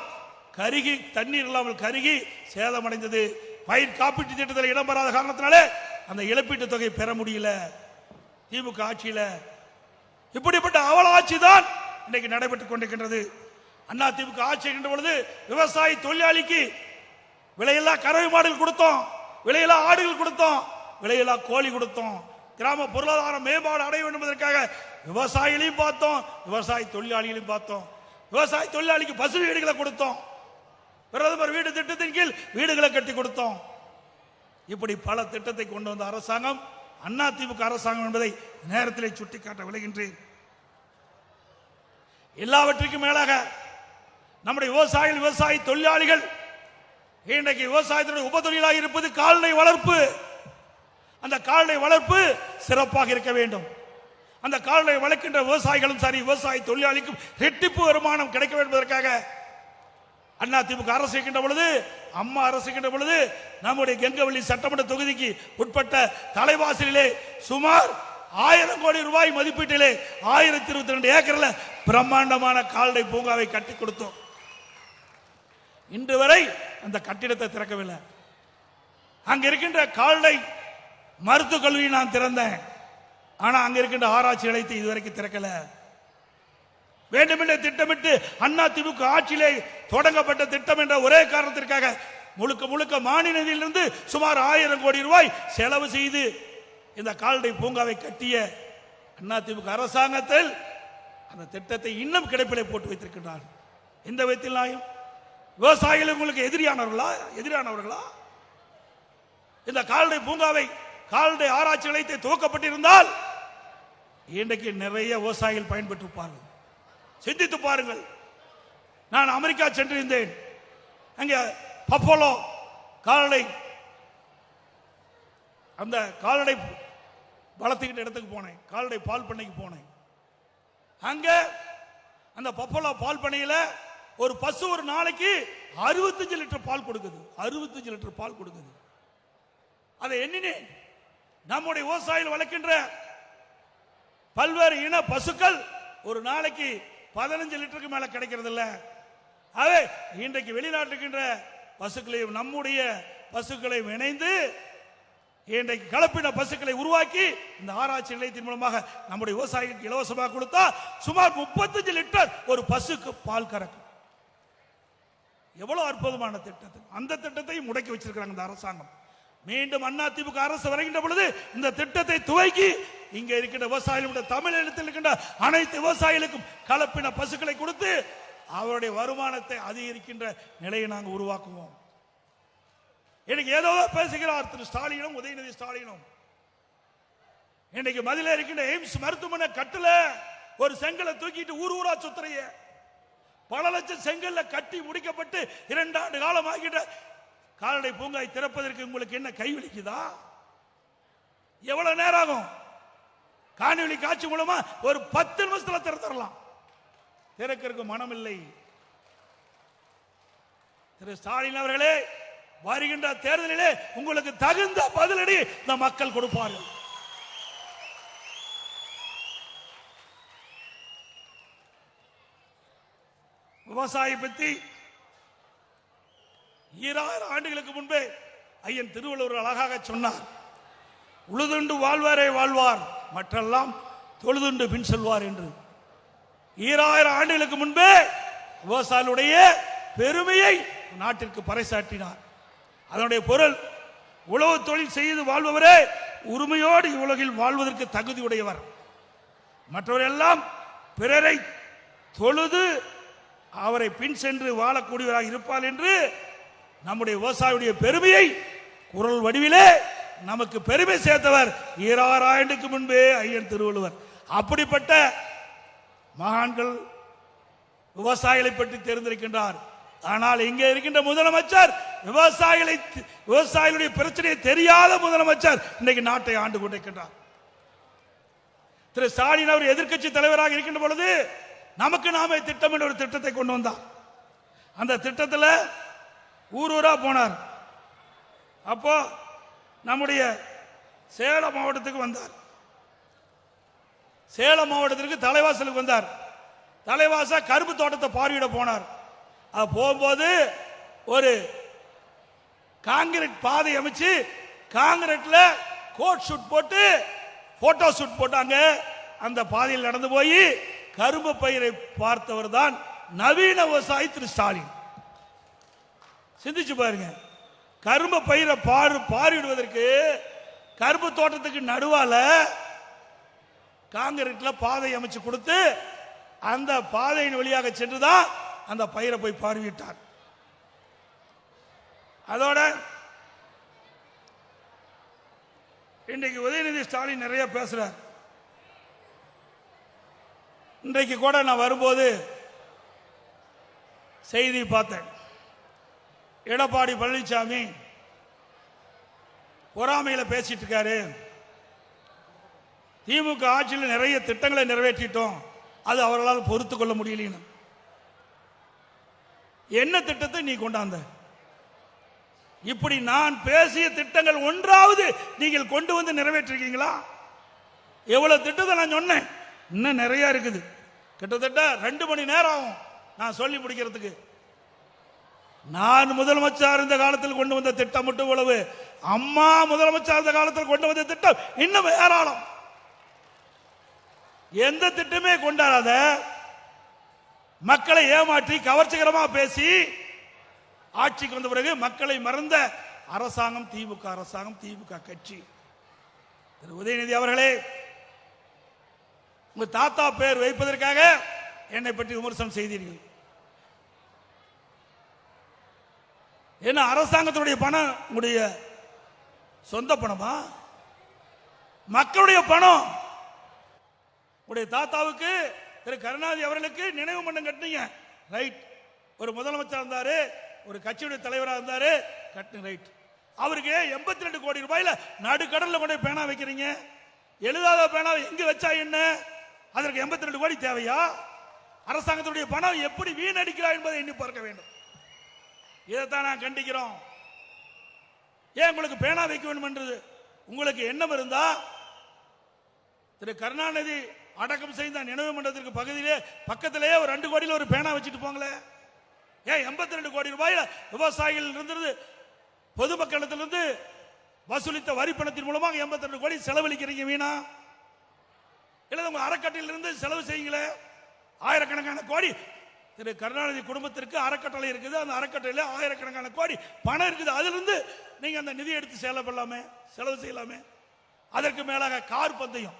கருகி, தண்ணீர் இல்லாமல் கருகி சேதமடைந்தது. பயிர் காப்பீட்டு திட்டத்தில் இடம்பெறாத காரணத்தினாலே அந்த இழப்பீட்டு தொகை பெற முடியல திமுக ஆட்சியில். இப்படிப்பட்ட அவல ஆட்சி தான் இன்றைக்கு நடைபெற்றுக் கொண்டிருக்கின்றது. அதிமுக ஆட்சி இருக்கின்ற பொழுது விவசாயி தொழிலாளிக்கு விலையில்லா கறவை மாடுகள் கொடுத்தோம், விலையில்லா ஆடுகள் கொடுத்தோம், விலையில்லா கோழி கொடுத்தோம். கிராம பொருளாதார மேம்பாடு அடைய வேண்டும் என்பதற்காக விவசாயிகளையும் பார்த்தோம், விவசாய தொழிலாளிகளையும் பார்த்தோம். விவசாய தொழிலாளிக்கு பசு வீடுகளை கொடுத்தோம், பிரதமர் வீடு திட்டத்தின் கீழ் வீடுகளை கட்டி கொடுத்தோம். இப்படி பல திட்டத்தை கொண்டு வந்த அரசாங்கம் அதிமுக அரசாங்கம் என்பதை நேரத்தில் சுட்டிக்காட்ட விளைகின்றேன். எல்லாவற்றுக்கும் மேலாக நம்முடைய விவசாயிகள், விவசாய தொழிலாளிகள் இன்றைக்கு விவசாயத்தினுடைய உபதொழிலாக இருப்பது கால்நடை வளர்ப்பு. அந்த கால்நடை வளர்ப்பு சிறப்பாக இருக்க வேண்டும். அந்த கால்நடை வளர்க்கின்ற விவசாயிகளும் சரி, விவசாய தொழிலாளிக்கும் இரட்டிப்பு வருமானம் கிடைக்க வேண்டும் என்பதற்காக அதிமுக அரசு இருக்கின்ற பொழுது, அம்மா அரசு இருக்கின்ற பொழுது நம்முடைய கெங்கவள்ளி சட்டமன்ற தொகுதிக்கு உட்பட்ட தலைவாசலிலே சுமார் 1000 கோடி ரூபாய் மதிப்பீட்டிலே 1022 ஏக்கர்ல பிரம்மாண்டமான கால்நடை பூங்காவை கட்டி கொடுத்தோம். இன்று வரை அந்த கட்டிடத்தை திறக்கவில்லை. அங்க இருக்கின்ற கால்நடை மருத்துவக் கல்வியை நான் திறந்தேன், ஆனா அங்க இருக்கின்ற ஆராய்ச்சி நிலையத்தை இதுவரைக்கும் திறக்கல. வேண்டுமென்றே திட்டமிட்டு அதிமுக ஆட்சியிலே தொடங்கப்பட்ட திட்டம் என்ற ஒரே காரணத்திற்காக முழுக்க முழுக்க மாநில நிதியிலிருந்து சுமார் 1000 கோடி ரூபாய் செலவு செய்து இந்த கால்நடை பூங்காவை கட்டிய அதிமுக அரசாங்கத்தில் அந்த திட்டத்தை இன்னும் கிடப்பிலை போட்டு வைத்திருக்கிறார். எந்த விதத்தில் நியாயம்? விவசாயிகள் உங்களுக்கு எதிரானவர்களா? இந்த கால்நடை பூங்காவை, கால்நடை ஆராய்ச்சி நிலையத்தை துவக்கப்பட்டிருந்தால் இன்றைக்கு நிறைய விவசாயிகள் பயன்பெற்றிருப்பார்கள். சிந்தித்து பாருங்கள். நான் அமெரிக்கா சென்றிருந்தேன். அங்கே பஃபலோ கால்நடை, அந்த கால்நடை வளர்த்துக்கிட்ட இடத்துக்கு போனேன். கால்நடை பால் பண்ணைக்கு போனேன். அங்க அந்த பஃபலோ பால் பண்ணையில ஒரு பசு ஒரு நாளைக்கு 65 லிட்டர் பால் கொடுக்குது. 65 லிட்டர் பால் கொடுக்குது. அதை எண்ணினேன். நம்முடைய விவசாயிகள் வளர்க்கின்ற பல்வேறு இன பசுக்கள் ஒரு நாளைக்கு 15 லிட்டருக்கு மேல கிடைக்கிறது இல்ல. அவை இன்றைக்கு வெளிநாட்டுக்கின்ற பசுக்களையும் நம்முடைய பசுக்களையும் இணைந்து இன்றைக்கு கலப்பின பசுக்களை உருவாக்கி இந்த ஆராய்ச்சி நிலையத்தின் மூலமாக நம்முடைய விவசாயிகளுக்கு இலவசமாக கொடுத்தா சுமார் 35 லிட்டர் ஒரு பசுக்கு பால் கறக்கும். எவ்வளவு அற்புதமான திட்டத்தை! அந்த திட்டத்தையும் முடக்கி வச்சிருக்கிறாங்க இந்த அரசாங்கம். மீண்டும் அதிமுக அரசு வருகின்ற பொழுது இந்த திட்டத்தை துவக்கி இங்க இருக்கின்ற விவசாயிகளுடைய தமிழகத்தில் இருக்கின்ற அனைத்து விவசாயிகளுக்கும் கலப்பின பசுக்களை கொடுத்து அவருடைய வருமானத்தை அதிகரிக்கின்ற நிலையை நாங்கள் உருவாக்குவோம். இன்னைக்கு ஏதோ பேசுகிறார் திரு ஸ்டாலினும் உதயநிதி ஸ்டாலினும். இன்னைக்கு மதில இருக்கின்ற எய்ம்ஸ் மருத்துவமனை கட்டல, ஒரு செங்கலை தூக்கிட்டு ஊர் ஊரா சுத்துறைய. பல லட்சம் செங்கல்ல கட்டி முடிக்கப்பட்டு 2 ஆண்டு காலம் ஆகிட்ட கால்நடை பூங்காவை திறப்பதற்கு உங்களுக்கு என்ன கைவிழிக்குதா? எவ்வளவு நேரம் ஆகும்? காணொலி காட்சி மூலமா ஒரு 10 நிமிஷத்துல திறந்துடலாம். திறக்கிறதுக்கு மனம் இல்லை. திரு ஸ்டாலின் அவர்களே, வருகின்ற தேர்தலிலே உங்களுக்கு தகுந்த பதிலடி இந்த மக்கள் கொடுப்பார்கள். விவசாயி பற்றி 2000 ஆண்டுகளுக்கு முன்பே ஐயன் திருவள்ளுவர் அழகாக சொன்னார். உழுதுண்டு வாழ்வாரே வாழ்வார், மற்றெல்லாம் தொழுதுண்டு பின் செல்வார் என்று. 2000 ஆண்டுகளுக்கு முன்பே விவசாயிகளுடைய பெருமையை நாட்டிற்கு பறைசாற்றினார். அதனுடைய பொருள், உழவு தொழில் செய்து வாழ்பவரே உரிமையோடு உலகில் வாழ்வதற்கு தகுதியுடையவர், மற்றவரெல்லாம் பிறரை தொழுது அவரை பின் சென்று வாழக்கூடியவராக இருப்பார் என்று நம்முடைய விவசாயியுடைய பெருமையை குரல் வடிவிலே நமக்கு பெருமை சேர்த்தவர் 2000 ஆண்டுக்கு முன்பே ஐயன் திருவள்ளுவர். அப்படிப்பட்ட மகான்கள் விவசாயிகளை பற்றி தெரிந்திருக்கின்றார். ஆனால் இங்கே இருக்கின்ற முதலமைச்சர் விவசாயிகளுடைய பிரச்சனையை தெரியாத முதலமைச்சர் இன்றைக்கு நாட்டை ஆண்டு கொண்டிருக்கின்றார். திரு ஸ்டாலின் அவர் எதிர்க்கட்சி தலைவராக இருக்கின்ற பொழுது நமக்கு நாமே திட்டம் என்ற ஒரு திட்டத்தை கொண்டு வந்தார். அந்த திட்டத்தில் ஊர் ஊரா போனார். அப்போ நம்முடைய சேலம் மாவட்டத்துக்கு வந்தார். சேலம் மாவட்டத்திற்கு தலைவாசலுக்கு வந்தார். தலைவாச கரும்பு தோட்டத்தை பார்வையிட போனார். போகும்போது ஒரு காங்கிரீட் பாதை அமைச்சு காங்கிரீட்ல கோட் ஷூட் போட்டு போட்டோ ஷூட் போட்டாங்க. அந்த பாதையில் நடந்து போய் கரும்பு பயிரை பார்த்தவர் தான் நவீன விவசாயி திரு ஸ்டாலின். சிந்திச்சு பாருங்க. கரும்பு பயிரை பார்வையிடுவதற்கு கரும்பு தோட்டத்துக்கு நடுவால காங்கிரீட்ல பாதை அமைச்சு கொடுத்து அந்த பாதையின் வழியாக சென்றுதான் அந்த பயிரை போய் பார்வையிட்டார். அதோட இன்றைக்கு உதயநிதி ஸ்டாலின் நிறைய பேசுறார். இன்றைக்கு கூட நான் வரும்போது செய்தி பார்த்தேன். எடப்பாடி பழனிசாமி பொறாமையில பேசிட்டு இருக்காரு. திமுக ஆட்சியில் நிறைய திட்டங்களை நிறைவேற்றிட்டோம், அது அவர்களால் பொறுத்து கொள்ள முடியல. என்ன திட்டத்தை நீ கொண்டாந்த? இப்படி நான் பேசிய திட்டங்கள் ஒன்றாவது நீங்கள் கொண்டு வந்து நிறைவேற்றிருக்கீங்களா? எவ்வளவு திட்டத்தை நான் சொன்னேன், இன்னும் நிறைய இருக்குது. கிட்டத்தட்ட 2 மணி நேரம் ஆகும் நான் சொல்லி முடிக்கிறதுக்கு. நான் முதலமைச்சர் இருந்த காலத்தில் கொண்டு வந்த திட்டம் மட்டும் இவ்வளவு. அம்மா முதலமைச்சர் இருந்த காலத்தில் கொண்டு வந்த திட்டம் இன்னும் ஏராளம். எந்த திட்டமே கொண்டாடாத மக்களை ஏமாற்றி கவர்ச்சிகரமா பேசி ஆட்சிக்கு வந்த பிறகு மக்களை மறந்த அரசாங்கம் திமுக அரசாங்கம், திமுக கட்சி. திரு உதயநிதி அவர்களே, உங்க தாத்தா பேர் வைப்பதற்காக என்னை பற்றி விமர்சனம் செய்தீர்கள். என்ன அரசாங்கத்தினுடைய பணம் உங்களுடைய சொந்த பணமா? மக்களுடைய பணம். உடைய தாத்தாவுக்கு திரு கருணாநிதி அவர்களுக்கு நினைவு மன்றம் கட்டினீங்க, ரைட். ஒரு முதலமைச்சர் இருந்தாரு, ஒரு கட்சியுடைய தலைவராக இருந்தாரு, கட்டு ரைட். அவருக்கு 82 கோடி ரூபாயில நடுக்கடல்ல கொண்டு பேனா வைக்கிறீங்க. எழுதாத பேனாவை எங்க வச்சா என்ன? அதற்கு 82 கோடி தேவையா? அரசாங்கத்துடைய பணம் எப்படி வீணடிக்கிறார் என்பதை எண்ணி பார்க்க வேண்டும். இதைத்தான் நான் கண்டிக்கிறோம். ஏன் உங்களுக்கு பேனா வைக்க வேண்டும் என்றது உங்களுக்கு எண்ணம் இருந்தா திரு கருணாநிதி அடக்கம் செய்த நினைவு மன்றத்திற்கு பக்கத்திலேயே ஒரு 2 கோடியில் ஒரு பேனா வச்சுட்டு போங்களே. ஏன் 82 கோடி ரூபாயில் விவசாயிகள் இருந்து பொதுமக்களிடத்திலிருந்து வசூலித்த வரி பணத்தின் மூலமாக 82 கோடி செலவழிக்கிறீங்க வீணா? இல்லை உங்க அறக்கட்டளையில் இருந்து செலவு செய்யுங்களே. ஆயிரக்கணக்கான கோடி திரு கருணாநிதி குடும்பத்திற்கு அறக்கட்டளை இருக்குது, அந்த அறக்கட்டளையில் ஆயிரக்கணக்கான கோடி பணம் இருக்குது. அதிலிருந்து நீங்க அந்த நிதி எடுத்து செலவு செய்யலாமே. அதற்கு மேலாக கார் பந்தயம்,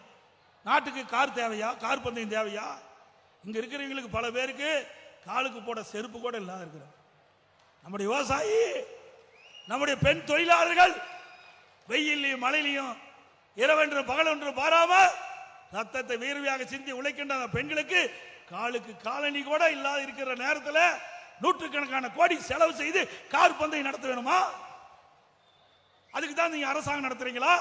நாட்டுக்கு கார் தேவையா? கார் பந்தயம் தேவையா? இங்க இருக்கிறவங்களுக்கு பல பேருக்கு காலுக்கு போட செருப்பு கூட இல்லாத இருக்கிறார். நம்முடைய விவசாயி, நம்முடைய பெண் தொழிலாளர்கள் வெயிலையும் மழையிலையும் இரவென்று பகலென்று பாராம ரத்தத்தை வேர்வையாக சிந்தி உழைக்கின்ற அந்த பெண்களுக்கு காலுக்கு காலணி கூட இல்லாத இருக்கிற நேரத்தில் நூற்றுக்கணக்கான கோடி செலவு செய்து கார் பந்தயம் நடத்த வேணுமா? அதுக்கு தான் நீங்க அரசாங்கம் நடத்துறீங்களா?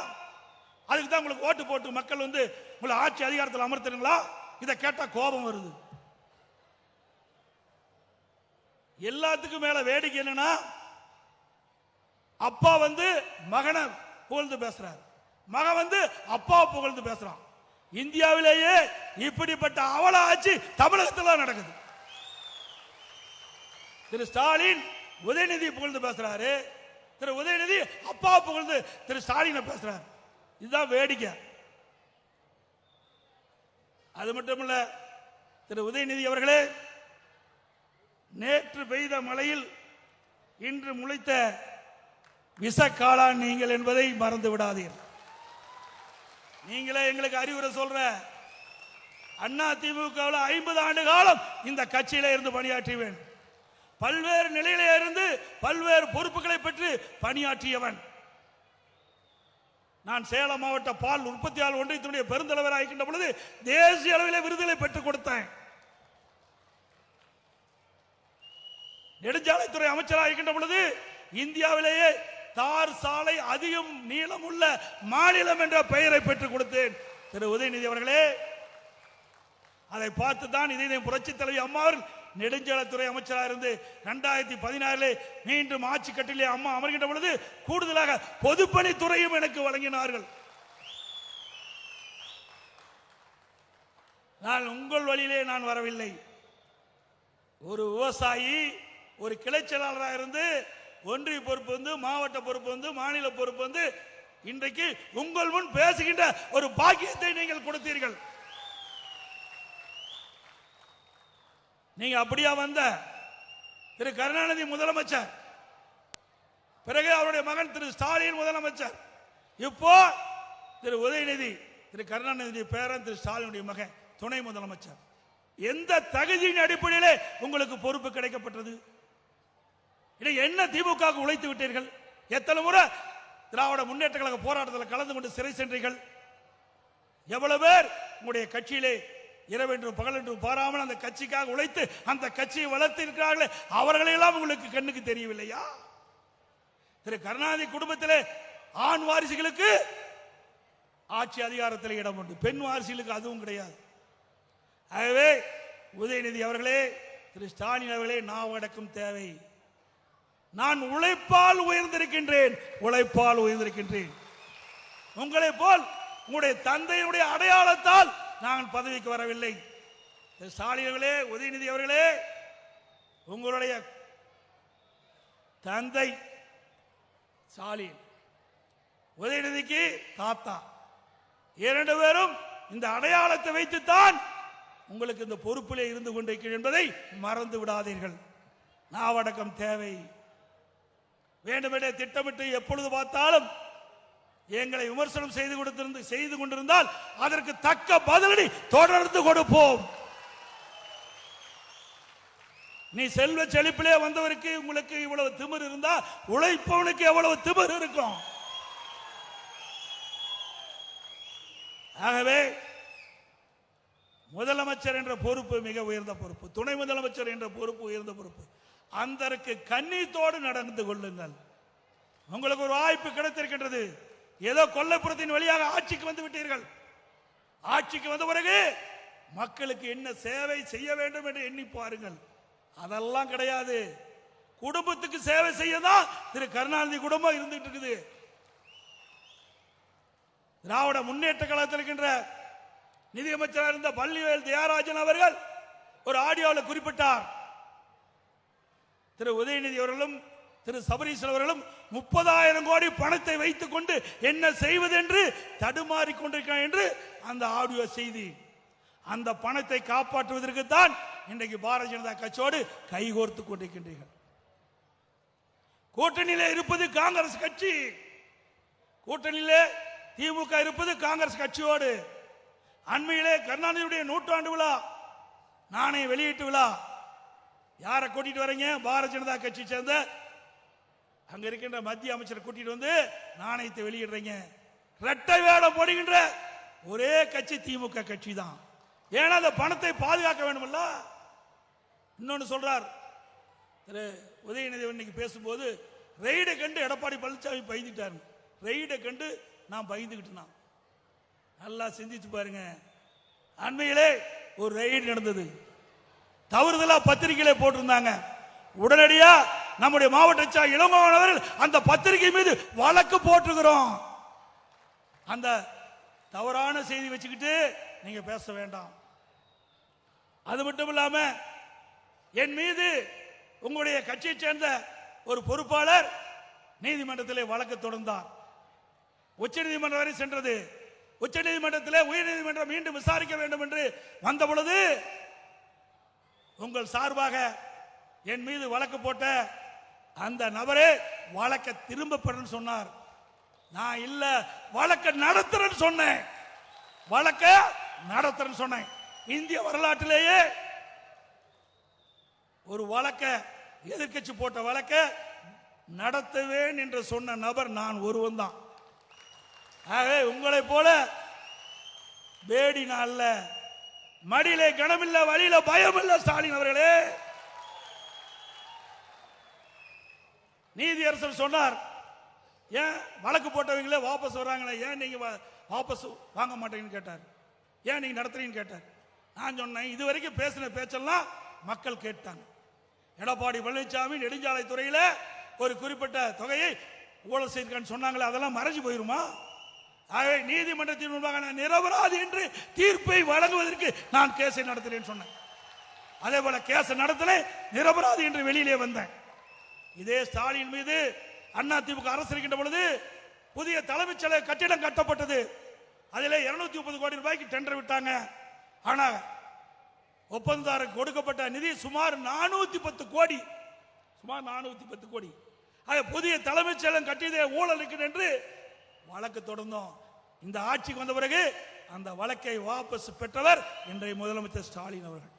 அதுக்கு தான் உங்களுக்கு ஓட்டு போட்டு மக்கள் வந்து உங்களை ஆட்சி அதிகாரத்தில் அமர்த்துறீங்களா? இதை கேட்டா கோபம் வருது. எல்லாத்துக்கும் மேல வேடிக்கை என்னன்னா, அப்பா வந்து மகனை புகழ்ந்து பேசுறார், மகன் வந்து அப்பா புகழ்ந்து பேசுறான். இந்தியாவிலேயே இப்படிப்பட்ட அவல ஆட்சி தமிழகத்தில் நடக்குது. திரு ஸ்டாலின் உதயநிதி புகழ்ந்து பேசுறாரு, திரு உதயநிதி அப்பா புகழ்ந்து திரு ஸ்டாலினை பேசுறாரு. இதுதான் வேடிக்கை. அது மட்டுமல்ல, திரு உதயநிதி அவர்களே, நேற்று பெய்த மழையில் இன்று முளைத்த விஷக்காளான் நீங்கள் என்பதை மறந்து விடாதீர்கள். நீங்களே எங்களுக்கு அறிவுரை சொல்ற. அண்ணா திமுகவில் 50 ஆண்டு காலம் இந்த கட்சியில இருந்து பணியாற்றியவன், பல்வேறு நிலையிலே இருந்து பல்வேறு பொறுப்புகளை பெற்று பணியாற்றியவன். நான் சேலம் மாவட்ட பால் உற்பத்தியாளர் ஒன்றியத்தினுடைய பெருந்தலைவராக இருக்கின்ற பொழுது தேசிய அளவில் விருதுகளை பெற்றுக் கொடுத்தேன். நெடுஞ்சாலைத்துறை அமைச்சராக இருக்கின்ற பொழுது இந்தியாவிலேயே தார் சாலை அதிகம் நீளம் உள்ள மாநிலம் என்ற பெயரை பெற்றுக் கொடுத்தேன். திரு உதயநிதி அவர்களே, அதை பார்த்து தான் இதே புரட்சி தலைவி அம்மா நெடுஞ்சாலைத்துறை அமைச்சராக இருந்து 2016 மீண்டும் ஆட்சி கட்டிலே அம்மா அமர்கின்ற பொழுது கூடுதலாக பொதுப்பணித்துறையும் எனக்கு வழங்கினார்கள். நான் உங்கள் வழியிலே நான் வரவில்லை. ஒரு விவசாயி ஒரு கிளை செயலாளராக இருந்து ஒன்றிய பொறுப்பு வந்து, மாவட்ட பொறுப்பு வந்து, மாநில பொறுப்பு வந்து, இன்றைக்கு உங்கள் முன் பேசுகின்ற ஒரு பாக்கியத்தை நீங்கள் கொடுத்தீர்கள். நீங்க அப்படியா வந்த திரு கருணாநிதி முதலமைச்சர், பிறகு அவருடைய மகன் திரு ஸ்டாலின் முதலமைச்சர், இப்போ திரு உதயநிதி, திரு கருணாநிதி பேரன் திரு ஸ்டாலினுடைய மகன் துணை முதலமைச்சர். எந்த தகுதியின் அடிப்படையிலே உங்களுக்கு பொறுப்பு கிடைக்கப்பட்டது? என்ன திமுக உழைத்து விட்டீர்கள்? எத்தனை முறை திராவிட முன்னேற்ற கழக போராட்டத்தில் கலந்து கொண்டு சிறை சென்றீர்கள்? எவ்வளவு பேர் உங்களுடைய கட்சியிலே இரவென்றும் பகலென்றும் பாராமல் அந்த கட்சிக்காக உழைத்து அந்த கட்சியை வளர்த்து இருக்கிறார்களே, அவர்களெல்லாம் உங்களுக்கு கண்ணுக்கு தெரியவில்லையா? திரு கருணாநிதி குடும்பத்திலே ஆண் வாரிசுகளுக்கு ஆட்சி அதிகாரத்தில் இடம் உண்டு, பெண் வாரிசுகளுக்கு அதுவும் கிடையாது. ஆகவே உதயநிதி அவர்களே, திரு ஸ்டாலின் அவர்களே, நாவடக்கம் தேவை. நான் உழைப்பால் உயர்ந்திருக்கின்றேன், உழைப்பால் உயர்ந்திருக்கின்றேன். உங்களை போல் உங்களுடைய தந்தையுடைய அடையாளத்தால் நான் பதவிக்கு வரவில்லை. ஸ்டாலின் அவர்களே, உதயநிதி அவர்களே, உங்களுடைய தந்தை ஸ்டாலின், உதயநிதிக்கு தாத்தா, 2 பேரும் இந்த அடையாளத்தை வைத்துத்தான் உங்களுக்கு இந்த பொறுப்பிலே இருந்து கொண்டிருக்கிறேன் என்பதை மறந்து விடாதீர்கள். நாவடக்கம் தேவை. வேண்டுமென்றே திட்டமிட்டு எப்பொழுது பார்த்தாலும் எங்களை விமர்சனம் செய்து கொண்டிருந்தால் அதற்கு தக்க பதிலடி தொடர்ந்து கொடுப்போம். நீ செல்வ செழிப்பிலே வந்தவருக்கு உங்களுக்கு இவ்வளவு திமிர் இருந்தா உழைப்பவனுக்கு எவ்வளவு திமிர் இருக்கும்? ஆகவே முதலமைச்சர் என்ற பொறுப்பு மிக உயர்ந்த பொறுப்பு, துணை முதலமைச்சர் என்ற பொறுப்பு உயர்ந்த பொறுப்பு. அந்தருக்கு கண்ணீத்தோடு நடந்து கொள்ளுங்கள். உங்களுக்கு ஒரு வாய்ப்பு கிடைத்திருக்கின்றது. ஏதோ கொல்லைப்புறத்தின் வழியாக ஆட்சிக்கு வந்து விட்டீர்கள். ஆட்சிக்கு வந்த பிறகு மக்களுக்கு என்ன சேவை செய்ய வேண்டும் என்று எண்ணி பாருங்கள். அதெல்லாம் கிடையாது. குடும்பத்துக்கு சேவை செய்யதான் திரு கருணாநிதி குடும்பம் இருந்துட்டு இருக்குது. திராவிட முன்னேற்ற கழகத்தில் இருக்கின்ற நிதியமைச்சராக இருந்த பள்ளிவேல் தியாகராஜன் அவர்கள் ஒரு ஆடியோவில் குறிப்பிட்டார், திரு உதயநிதி அவர்களும் திரு சபரீசன் அவர்களும் 30,000 கோடி பணத்தை வைத்துக் கொண்டு என்ன செய்வது என்று தடுமாறி கொண்டிருக்கிறார் என்று அந்த ஆடியோ செய்தி. அந்த பணத்தை காப்பாற்றுவதற்கு தான் இன்றைக்கு பாரதிய ஜனதா கட்சியோடு கைகோர்த்து கொண்டிருக்கின்றீர்கள். கூட்டணியிலே இருப்பது காங்கிரஸ் கட்சி, கூட்டணியிலே திமுக இருப்பது காங்கிரஸ் கட்சியோடு. அண்மையிலே கருணாநிதியுடைய 100ஆண்டு விழா நாணய வெளியீட்டு விழா, யாரை கூட்டிட்டு வரீங்க? பாரதிய ஜனதா கட்சி சேர்ந்த அங்க இருக்கின்ற மத்திய அமைச்சரை கூட்டிட்டு வந்து நாணயத்தை வெளியிடுறீங்க. இரட்டை வேடம் போடுகின்ற ஒரே கட்சி திமுக கட்சி தான். ஏன்னா அந்த பணத்தை பாதுகாக்க வேண்டுமல்ல. இன்னொன்னு சொல்றார் திரு உதயநிதி இன்னைக்கு பேசும்போது, ரெய்டை கண்டு எடப்பாடி பழனிசாமி பயந்துட்டாரு. ரெய்டை கண்டு நான் பயந்துகிட்டேன். நல்லா சிந்திச்சு பாருங்க. அண்மையிலே ஒரு ரெய்டு நடந்தது. தவறுதலா பத்திரிகையிலே போட்டிருந்தாங்க. உடனடியா நம்முடைய மாவட்ட செயலாளர் இளங்கோவன் அவர்கள் அந்த பத்திரிகை மீது வழக்கு போட்டுகிறோம். அந்த தவறான செய்தி வச்சுக்கிட்டு நீங்க பேச வேண்டாம். அது மட்டும் இல்லாம என் மீது உங்களுடைய கட்சியை சேர்ந்த ஒரு பொறுப்பாளர் நீதிமன்றத்திலே வழக்கு தொடர்ந்தார். உச்ச நீதிமன்றம் வரை சென்றது. உச்ச நீதிமன்றத்திலே உயர் நீதிமன்றம் மீண்டும் விசாரிக்க வேண்டும் என்று வந்த பொழுது உங்கள் சார்பாக என் மீது வழக்கு போட்ட அந்த நபரே வழக்கை திரும்ப பெறன்னு சொன்னார். நான் இல்ல, வழக்கை நடத்துறேன்னு சொன்னேன். வழக்க நடத்துறேன்னு சொன்னேன். இந்திய வரலாற்றிலேயே ஒரு வழக்க எதிர்க்கட்சி போட்ட வழக்க நடத்துவேன் என்று சொன்ன நபர் நான் ஒருவன் தான். ஆகவே உங்களை போல பேடி நாள்ல மடியிலே கனமில்ல, வழியில பயம் இல்ல ஸ்டாலின் அவர்களே. நீதியரசர் சொன்னார், ஏன் வழக்கு போட்டவங்களே வாபஸ் வராங்களே, ஏன் நீங்க வாபஸ் வாங்க மாட்டீங்கன்னு கேட்டார். ஏன் நீங்க நடத்துறீங்கன்னு கேட்டார். நான் சொன்னேன், இதுவரைக்கும் பேசின பேச்செல்லாம் மக்கள் கேட்டாங்க. எடப்பாடி பழனிசாமி நெடுஞ்சாலை துறையில ஒரு குறிப்பிட்ட தொகையை ஊழல் செய்திருக்கான்னு சொன்னாங்களே, அதெல்லாம் மறைஞ்சு போயிருமா? ஆகவே நீதிமன்றத்தின் முன்பாக நான் நிரபராதி என்று தீர்ப்பை வழங்குவதற்கு நான் கேஸை நடத்துறேன் சொன்னேன். அதே போல கேஸ் நடத்தல, நிரபராதி என்று வெளியிலே வந்தேன். இதே ஸ்டாலின் மீது அண்ணா திமுக அரசு இருக்கின்ற பொழுது புதிய தலைமைச் செயலக கட்டிடம் கட்டப்பட்டது. அதிலே 230 கோடி ரூபாய்க்கு டெண்டர் விட்டாங்க. ஆனா ஒப்பந்ததாரருக்கு கொடுக்கப்பட்ட நிதி சுமார் 410 கோடி. சுமார் 410 கோடி. புதிய தலைமைச் செயலகம் கட்டியதே ஊழல் இருக்கிறது என்று வழக்கு தொடர்ந்தோம். இந்த ஆட்சிக்கு வந்த பிறகு அந்த வழக்கை வாபஸ் பெற்றவர் இன்றைய முதலமைச்சர் ஸ்டாலின் அவர்கள்.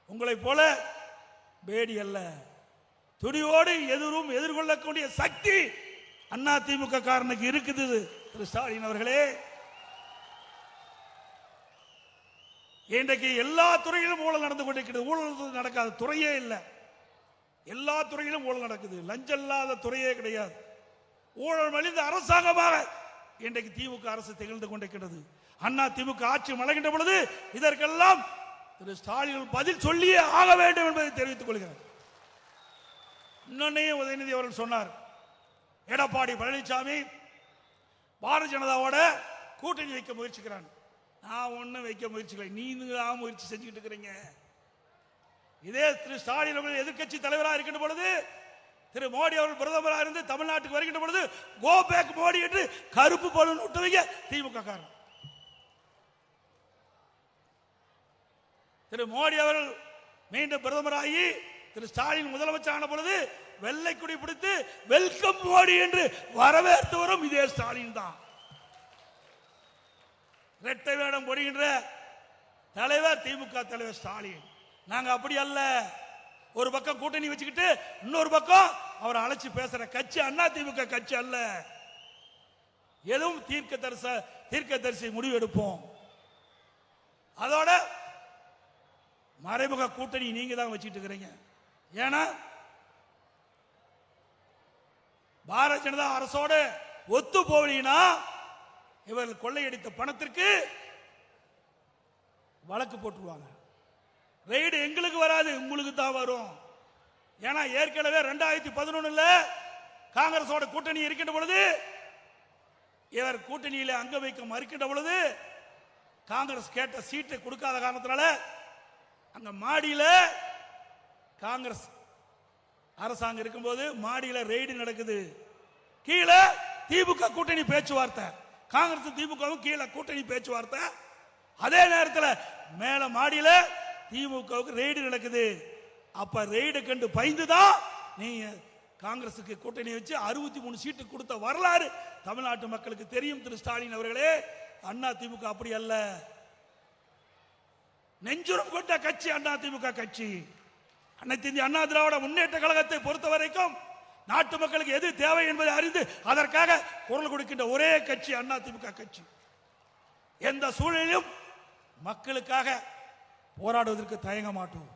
உங்களை போல பேடி அல்ல, துணியோடு எதிரும் எதிர்கொள்ளக்கூடிய சக்தி அண்ணா திமுக காரனுக்கு இருக்குது. திரு ஸ்டாலின் அவர்களே, இன்றைக்கு எல்லா துறையிலும் ஊழல் நடந்து கொண்டிருக்கிறது. ஊழல் நடக்காத துறையே இல்லை. எல்லா துறையிலும் ஊழல் நடக்குது. லஞ்சம் இல்லாத துறையே கிடையாது. ஊழல் மலிந்த அரசாங்கமாக இன்றைக்கு திமுக அரசு திகழ்ந்து கொண்டிருக்கிறது. அண்ணா திமுக ஆட்சி மலர்கின்ற பொழுது இதற்கெல்லாம் திரு ஸ்டாலின் பதில் சொல்லியே ஆக வேண்டும் என்பதை தெரிவித்துக் கொள்கிறார். இன்னொன்னையும் உதயநிதி அவர்கள் சொன்னார், எடப்பாடி பழனிசாமி பாரதிய ஜனதாவோட கூட்டணி வைக்க முயற்சிக்கிறான். நான் ஒன்னும் வைக்க முயற்சிக்கல, நீங்க முயற்சி செஞ்சுக்கிட்டு இருக்கிறீங்க. இதே திரு ஸ்டாலின் அவர்கள் எதிர்கட்சி தலைவராக இருக்கின்ற பொழுது, திரு மோடி அவர்கள் பிரதமராக இருந்து தமிழ்நாட்டுக்கு வருகின்ற பொழுது கோ பேக் மோடி என்று கருப்பு பலூன் விட்டு வைக்க திமுக காரணம். திரு மோடி அவர்கள் மீண்டும் பிரதமராகி திரு ஸ்டாலின் முதலமைச்சரான பொழுது வெள்ளை கொடி பிடித்து வெல்கம் மோடி என்று வரவேற்று வரும் இதே ஸ்டாலின் தான். இரட்டை வேடம் போடுகின்ற தலைவர் திமுக தலைவர் ஸ்டாலின். நாங்க அப்படி அல்ல. ஒரு பக்கம் கூட்டணி வச்சுக்கிட்டு இன்னொரு பக்கம் அவரை அழைச்சு பேசுற கட்சி அண்ணா திமுக கட்சி அல்ல. எதுவும் தீர்க்கதரிசி முடிவு எடுப்போம். அதோட மறைமுக கூட்டணி நீங்க தான் வச்சுட்டு இருக்கிறீங்க. ஏன்னா பாரதிய ஜனதா அரசோடு ஒத்து போவீங்கன்னா இவர்கள் கொள்ளையடித்த பணத்திற்கு வழக்கு போட்டுருவாங்க. ரெய்டு எங்களுக்கு வராது, உங்களுக்கு தான் வரும். ஏன்னா ஏற்கனவே 2011 காங்கிரஸோட கூட்டணி இருக்கின்ற பொழுது இவர் கூட்டணியில அங்க வைக்க மறுக்கின்ற பொழுது காங்கிரஸ் கேட்ட சீட்டை கொடுக்காத காரணத்தினால அங்க மாடியில காங்கிரஸ் அரசாங்கம் இருக்கும்போது மாடியில ரெய்டு நடக்குது. கீழே திமுக கூட்டணி பேச்சுவார்த்தை, காங்கிரஸ் திமுகவும் கீழே கூட்டணி பேச்சுவார்த்தை. அதே நேரத்தில் மேல மாடியில திமுகவுக்கு ரெய்டு நடக்குது. அப்ப ரெய்டு கண்டு பயந்துதான் நீங்க காங்கிரசுக்கு கூட்டணி வச்சு 63 சீட்டு கொடுத்த வரலாறு தமிழ்நாட்டு மக்களுக்கு தெரியும். திரு ஸ்டாலின் அவர்களே, அண்ணா திமுக அப்படி அல்ல. நெஞ்சுரம் கொண்ட கட்சி அண்ணா திமுக கட்சி. அனைத்து இந்திய அண்ணா திராவிட முன்னேற்ற கழகத்தை பொறுத்த வரைக்கும் நாட்டு மக்களுக்கு எது தேவை என்பதை அறிந்து அதற்காக குரல் கொடுக்கின்ற ஒரே கட்சி அண்ணா திமுக கட்சி. எந்த சூழலிலும் மக்களுக்காக போராடுவதற்கு தயங்க மாட்டோம்.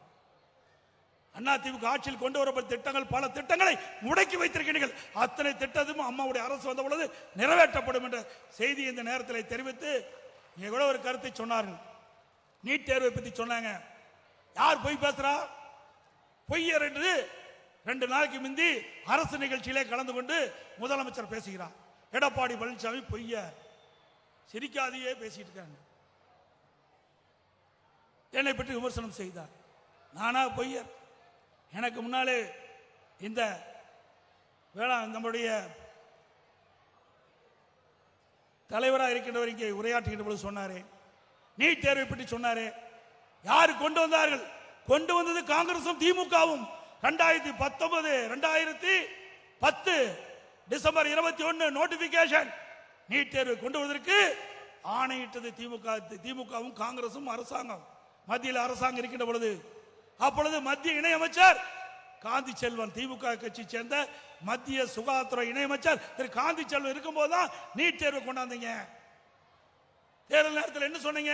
அண்ணா திமுக ஆட்சியில் கொண்டு வரப்பட்ட திட்டங்கள், பல திட்டங்களை முடக்கி வைத்திருக்கிறீர்கள். அத்தனை திட்டமும் அம்மாவுடைய அரசு வந்த பொழுது நிறைவேற்றப்படும் என்ற செய்தி இந்த நேரத்தில் தெரிவித்து இங்க கூட ஒரு கருத்தை சொன்னார்கள். நீட் தேர்வை பற்றி சொன்னாங்க. யார் பொய் பேசுறா? பொய்யர் என்று 2 நாளைக்கு முந்தி அரசு நிகழ்ச்சியிலே கலந்து கொண்டு முதலமைச்சர் பேசுகிறார். எடப்பாடி பழனிசாமி பொய்ய சிரிக்காதையே பேசிட்டு இருக்காங்க. என்னை பற்றி விமர்சனம் செய்தார். நானா பொய்யர்? எனக்கு முன்னாலே இந்த நம்முடைய தலைவராக இருக்கின்றவர் இங்கே உரையாற்றுகின்ற பொழுது சொன்னாரே, நீட் தேர்வை பற்றி சொன்னாரே. யாரு கொண்டு வந்தார்கள்? கொண்டு வந்தது காங்கிரசும் திமுகவும். 2010 டிசம்பர் 21 நோட்டிபிகேஷன் நீட் தேர்வை கொண்டு வருவதற்கு ஆணையிட்டது திமுகவும் காங்கிரசும் அரசாங்கம், மத்தியில் அரசாங்கம் இருக்கின்ற பொழுது. அப்பொழுது மத்திய இணையமைச்சர் காந்தி செல்வன், திமுக கட்சி சேர்ந்த மத்திய சுகாதாரத்துறை இணையமைச்சர் திரு காந்தி செல்வன் இருக்கும் போதுதான் நீட் தேர்வை கொண்டாந்தீங்க. தேர்தல் நேரத்தில் என்ன சொன்னீங்க?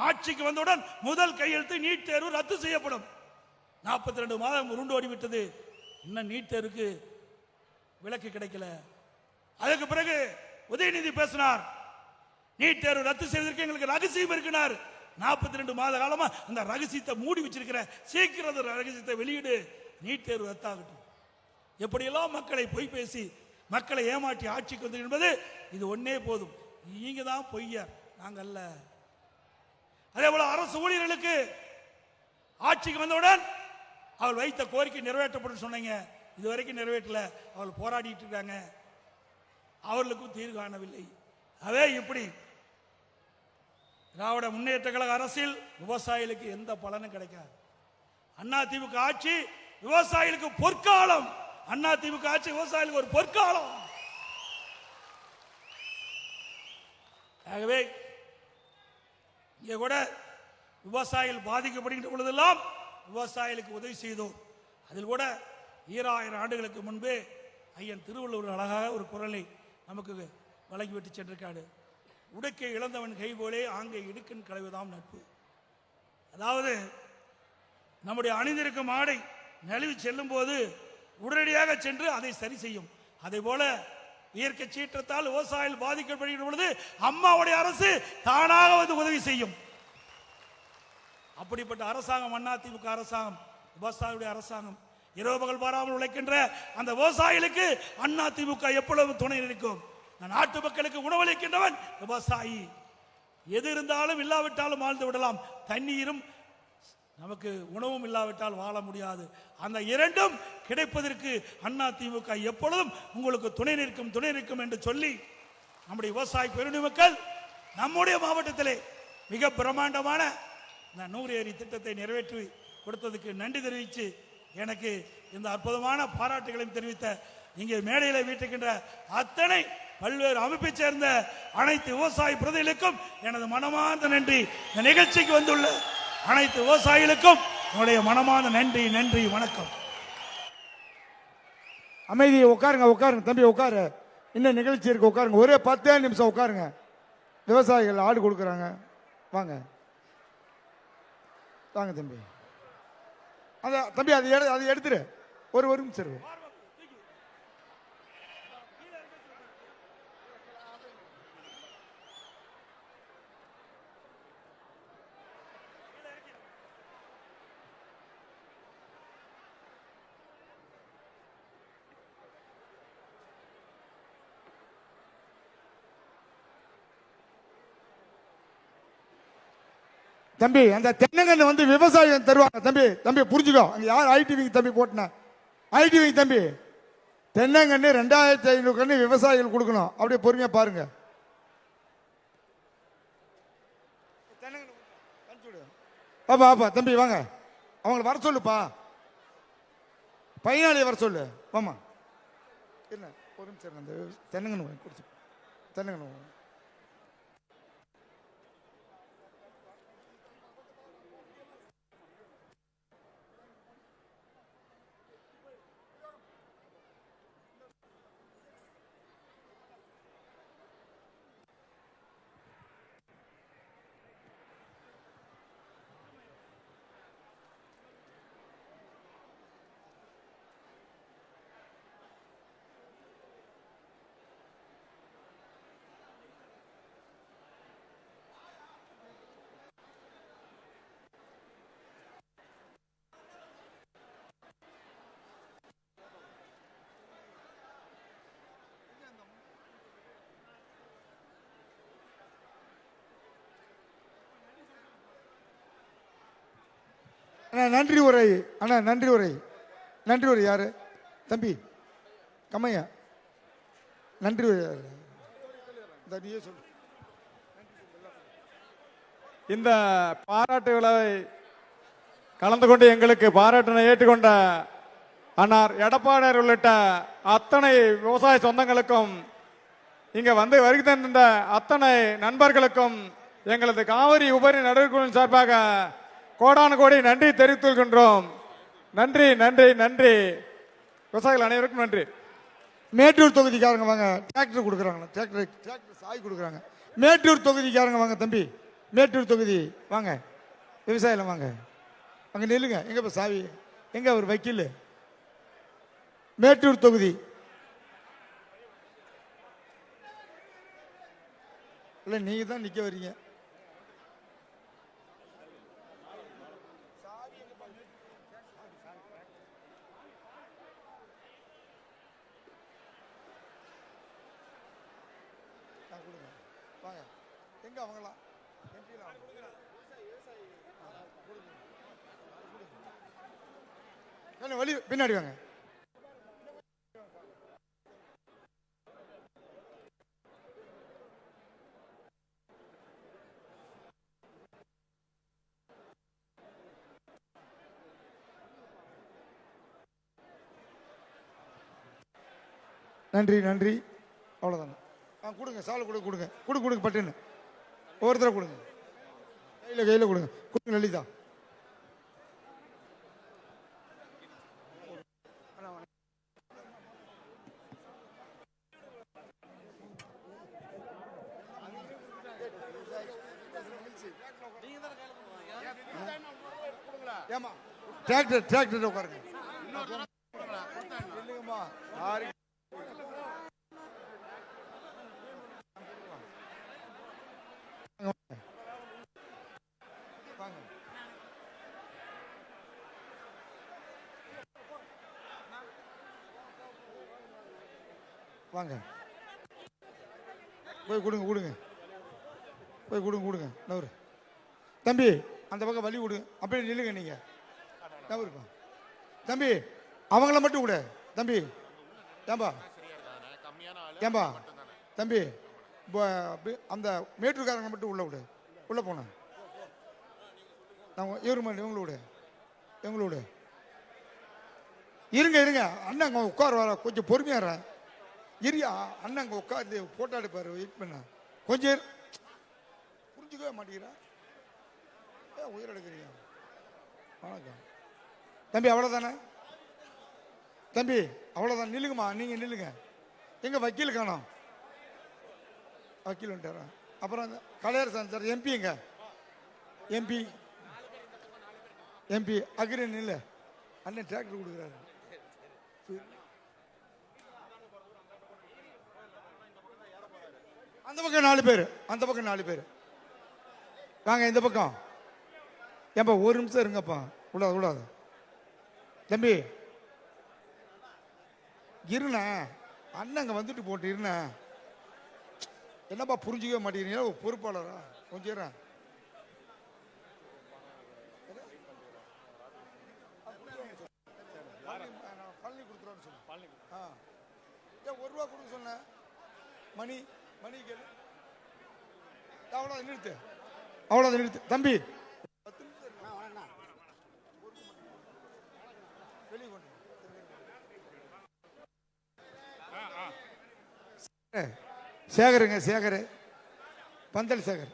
ஆட்சிக்கு வந்தவுடன் முதல் கையெழுத்து நீட் தேர்வு ரத்து செய்யப்படும். 42 மாதம் உருண்டு ஓடிவிட்டது, இன்னும் நீட் தேர்வுக்கு விலக்கு கிடைக்கல. அதுக்கு பிறகு உதயநிதி பேசினார், நீட் தேர்வு ரத்து செய்வதற்கு எங்களுக்கு ரகசியம் இருக்கிறார். 42 மாத காலமா அந்த ரகசியத்தை மூடி வச்சிருக்கிற, சீக்கிரம் அந்த ரகசியத்தை வெளியிடு, நீட் தேர்வு ரத்தாகட்டும். எப்படியெல்லாம் மக்களை பொய் பேசி மக்களை ஏமாற்றி ஆட்சிக்கு வந்து என்பது இது ஒன்னே போதும். நீங்க தான் பொய்யர், நாங்க அல்ல. அதே போல அரசு ஊழியர்களுக்கு ஆட்சிக்கு வந்தவுடன் அவள் வைத்த கோரிக்கை நிறைவேற்றப்படும் சொன்னீங்க. இதுவரைக்கும் நிறைவேற்றல. அவள் போராடிட்டு இருக்காங்க, அவர்களுக்கும் தீர்வு காணவில்லை. அதே இப்படி திராவிட முன்னேற்ற கழக அரசில் விவசாயிகளுக்கு எந்த பலனும் கிடைக்காது. அண்ணா திமுக ஆட்சி விவசாயிகளுக்கு பொற்காலம். அண்ணா திமுக ஆட்சி விவசாயிகளுக்கு ஒரு பொற்காலம். ஆகவே இங்கே கூட விவசாயிகள் பாதிக்கப்படுகின்ற பொழுதெல்லாம் விவசாயிகளுக்கு உதவி செய்தோம். அதில் கூட 2000 ஆண்டுகளுக்கு முன்பே ஐயன் திருவள்ளுவர் அழகாக ஒரு குரலை நமக்கு வழங்கிவிட்டு சென்றிருக்காரு. உடுக்கை இழந்தவன் கை போலே ஆங்கை இடுக்கன் களைவுதாம் நட்பு. அதாவது நம்முடைய அணிந்திருக்கும் ஆடை நழுவி செல்லும் போது உடனடியாக சென்று அதை சரி செய்யும். அதே போல இயற்கை சீற்றத்தால் விவசாயிகள் பாதிக்கப்படுகின்ற பொழுது அம்மாவுடைய அரசு தானாக வந்து உதவி செய்யும். அப்படிப்பட்ட அரசாங்கம் அண்ணா திமுக அரசாங்கம், விவசாயியுடைய அரசாங்கம். இரவு பகல் பாராமல் உழைக்கின்ற அந்த விவசாயிகளுக்கு அண்ணா திமுக எப்பொழுது துணை இருக்கும். நாட்டு மக்களுக்கு உணவளிக்கின்றவன் விவசாயி. எது இருந்தாலும் இல்லாவிட்டாலும் வாழ்ந்து விடலாம், தண்ணீரும் நமக்கு உணவும் இல்லாவிட்டால் வாழ முடியாது. அந்த இரண்டும் கிடைப்பதற்கு அண்ணா திமுக எப்பொழுதும் உங்களுக்கு துணை நிற்கும் என்று சொல்லி நம்முடைய விவசாய பெருநிலை மக்கள் நம்முடைய மாவட்டத்திலே மிக பிரம்மாண்டமான இந்த 100 ஏரி திட்டத்தை நிறைவேற்றி கொடுத்ததுக்கு நன்றி தெரிவித்து எனக்கு இந்த அற்புதமான பாராட்டுகளையும் தெரிவித்த இங்கே மேடையில் வீட்டுக்கின்ற அத்தனை பல்வேறு அமைப்பை சேர்ந்த அனைத்து விவசாய பிரதிகளுக்கும் எனது மனமார்ந்த நன்றி. இந்த நிகழ்ச்சிக்கு வந்துள்ள அனைத்து விவசாயிகளுக்கும் என்னுடைய மனமார்ந்த நன்றி. நன்றி, வணக்கம். அமைதி, உட்காருங்க உட்காருங்க தம்பி, உட்காரு. இன்னும் நிகழ்ச்சி இருக்கு, உட்காருங்க. ஒரே 10 நிமிஷம் உட்காருங்க. விவசாயிகள் ஆடு கொடுக்குறாங்க, வாங்க வாங்க தம்பி. அந்த தம்பி அதை எடுத்துரு. ஒரு நிமிஷம் இருக்கு. தம்பி அந்த தென்னங்கன்று வந்து விவசாயம் தருவாங்க. தம்பி தம்பி புரிஞ்சுக்கோ. அங்கே யார் ஐடிவிங்க தம்பி போட்டின ஐடிவிங்க தம்பி, தென்னங்கன்று 2500 கன்று விவசாயிகள் கொடுக்கணும். அப்படியே பொறுமையா பாருங்க. பாப்பா பாப்பா தம்பி வாங்க, அவங்களை வர சொல்லுப்பா, பயனாளியை வர சொல்லு. வாமா என்ன ஒரு நிமிஷம் அந்த தென்னங்கன்று கொடுத்து தென்னங்கன்று. நன்றி உரை அண்ணா, நன்றி உரை. நன்றி உரை யாரு தம்பி? கம்மையா. நன்றி உரை யாரு? நீயே சொல்லு. இந்த பாராட்டு விழாவை கலந்து கொண்டு எங்களுக்கு பாராட்டினை ஏற்றுக்கொண்ட அன்னார் எடப்பாடியார் உள்ளிட்ட அத்தனை விவசாய சொந்தங்களுக்கும், இங்க வந்து வருகை தந்த அத்தனை நண்பர்களுக்கும் எங்களது காவிரி உபரி நடுவர்களின் சார்பாக கோடானு கோடி நன்றி தெரிவித்துக்கொள்கின்றோம். நன்றி நன்றி நன்றி. விவசாயிகள் அனைவருக்கும் நன்றி. மேட்டூர் தொகுதிக்காரங்க வாங்க, டிராக்டர் கொடுக்குறாங்க. டிராக்டர் சாய் கொடுக்குறாங்க. மேட்டூர் தொகுதிக்காரங்க வாங்க தம்பி, மேட்டூர் தொகுதி வாங்க. விவசாயிகள் வாங்க, அங்கே நில்லுங்க. எங்க இப்போ சாவி எங்க? அவர் வக்கீல். மேட்டூர் தொகுதி இல்லை, நீங்க தான் நிற்க வரீங்க. வாங்க, எங்க அவங்களாம் வழி பின்னாடி வாங்க. நன்றி நன்றி. அவ்வளோதாங்க. கொடுங்க, சாலை கொடுங்க கொடுங்க பட்டுன்னு ஒவ்வொருத்தர கொடுங்க. கையில் கொடுங்க லலிதா. ஏமா டிராக்டர் உட்காருங்க. இல்லைங்கம்மா யாரு வாங்க, போய் கொடுங்க போய் கொடுங்க. நவரு தம்பி, அந்த பக்கம் வழி கொடுங்க. அப்படியே நில்லுங்க நீங்க. நவருப்பா தம்பி, அவங்கள மட்டும் கூட தம்பி. ஏம்பா தம்பி, அந்த மேட்டூர்காரங்க மட்டும் உள்ள விடு. உள்ள போன இவங்களோட இருங்க அண்ணன் அங்கே உட்கார் வர கொஞ்சம் பொறுமையார இரியா அண்ணன் அங்கே உட்காந்து போட்டோ எடுப்பாரு வெயிட் பண்ண கொஞ்சம் புரிஞ்சுக்கவே மாட்டேங்கிறேன் உயிர் எடுக்கிறீங்க வணக்கம் தம்பி அவ்வளோதானே தம்பி அவ்வளோதான் நில்லுங்கம்மா நீங்கள் நில்லுங்க எங்க வக்கீல் காணோம் வக்கீல் வந்துட்டாரா அப்புறம் கலையரசன் சார் எம்பிங்க எம்பி அக்ரின் இல்லை அண்ணன் டிராக்டர் கொடுக்குறாரு அந்த பக்கம் 4 பேர் வாங்க இந்த பக்கம் ஏன்பா ஒரு நிமிஷம் இருங்கப்பா கூடாது தம்பி இருண்ண அண்ணங்க வந்துட்டு போட்டு இருண்ண என்னப்பா புரிஞ்சுக்கவே மாட்டேங்கிறீங்களா ஒரு பொறுப்பாளரா கொஞ்சம் பழனி கொடுத்துருவான்னு சொல்லு ஏன் ₹1 கொடுக்க சொன்ன மணி கேளு அவ்வளோதான் நிறுத்து தம்பி வெளியே கொண்டு சேகர் பந்தல் சேகர்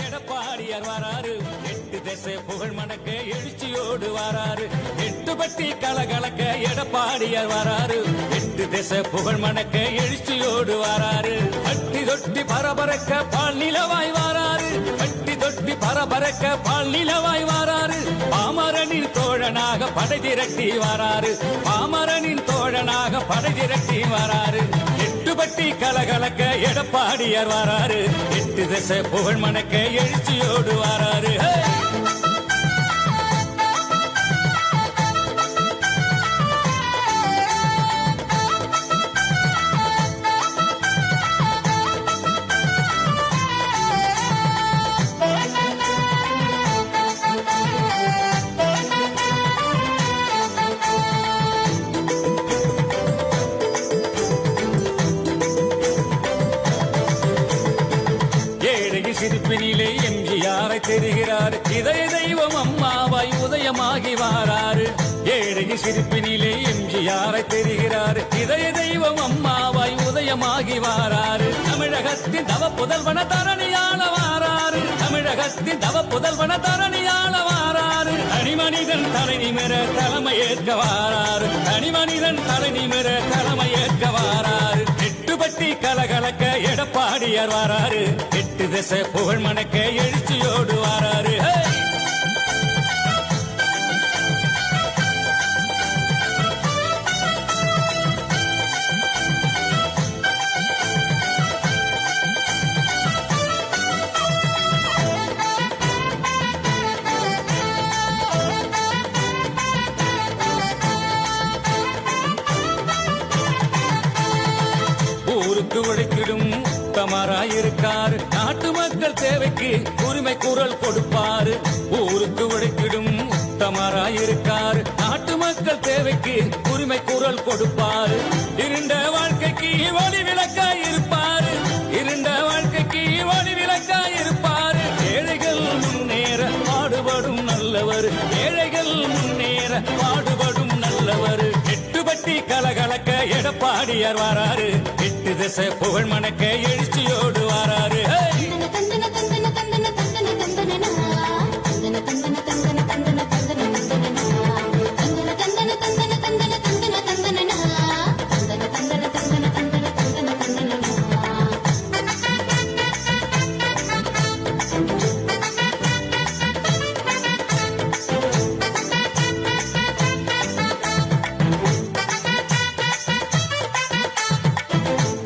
எடப்பாடியார் வாராரு 8 திசை புகழ் மணக்க எழுச்சியோடு வாராரு 8 பட்டி கலகலக்க எடப்பாடியார் வாராரு 8 திசை புகழ் மணக்க எழுச்சியோடு வாராரு பட்டி தொட்டி பரபரக்க பால் நிலவாய் வாராரு பட்டி தொட்டி பரபரக்க பால் நிலவாய் வாராரு பாமரனின் தோழனாக படை திரட்டி வாராரு பாமரனின் தோழனாக படை திரட்டி வாராரு 8 பட்டி கலகலக்க எடப்பாடியார் வாராரு 8 திசை புகழ் மணக்க எழுச்சியோடு வாராரு சிரிப்பினிலே எம்ஜிஆரை தெரிகிறார் இதய தெய்வம் அம்மாவாய் உதயமாகி வாராரு ஏழகி சிரிப்பினிலே எம்ஜிஆரை தெரிகிறார் இதய தெய்வம் அம்மாவாய் உதயமாகி வாராரு தமிழகத்தின் தவ புதல்வன தரணியாள வாராரு தமிழகத்தின் தவ புதல்வன தரணியாள வாராரு தனிமனிதன் தலை நிமிர தலைமையேற்க வாராரு தனிமனிதன் தலை நிமிர தலைமையேற்க வாராரு 8 பட்டி கலகலக்க எடப்பாடியார் வாராரு 8 திசை புகழ் மணக்க எழுச்சியோடு வாராரு ஊருக்கு உழைக்கிடும் உத்தமராயிருக்காரு நாட்டு மக்கள் தேவைக்கு உரிமை குரல் கொடுப்பாரு ஊருக்கு உழைக்கிடும் உத்தமராயிருக்காரு நாட்டு மக்கள் தேவைக்கு உரிமை குரல் கொடுப்பாரு இருண்ட வாழ்க்கைக்கு ஒளி விளக்காய் இருப்பாரு இருண்ட வாழ்க்கைக்கு ஒளி விளக்காய் இருப்பாரு ஏழைகள் முன்னேற பாடுபடும் நல்லவர் ஏழைகள் முன்னேற பாடுபடும் நல்லவர் கலகலக்க எடப்பாடியார் வாராரு 8 திசை புகழ் மணக்க எழுச்சியோடு வாராரு ஹே!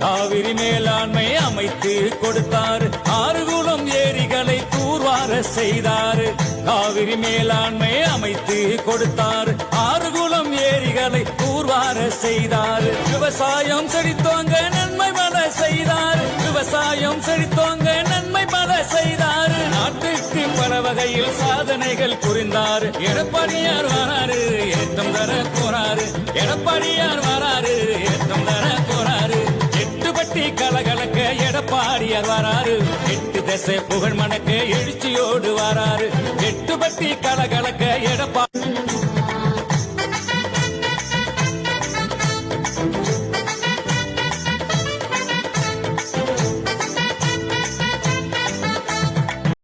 காவிரி மேலாண்மை அமைத்து கொடுத்தார் 6 குளம் ஏரிகளை தூர்வார செய்தார் காவிரி மேலாண்மை அமைத்து கொடுத்தார் 6 குளம் ஏரிகளை தூர்வார செய்தார் விவசாயம் செழித்தோங்க நன்மை பல செய்தார் விவசாயம் செழித்தோங்க நன்மை பல செய்தார் நாட்டுக்கு பல வகையில் சாதனைகள் புரிந்தார் எடப்பாடியார் வராரு ஏற்றம் தர போறாரு எடப்பாடியார் வராரு ஏற்றம் தர போறாரு எட்டுப்பட்டி கலகலக்க எடப்பாடியார் வராரு 8 திசை புகழ் மணக்க எழுச்சியோடு வராரு எட்டுப்பட்டி கலகலக்க எடப்பாடி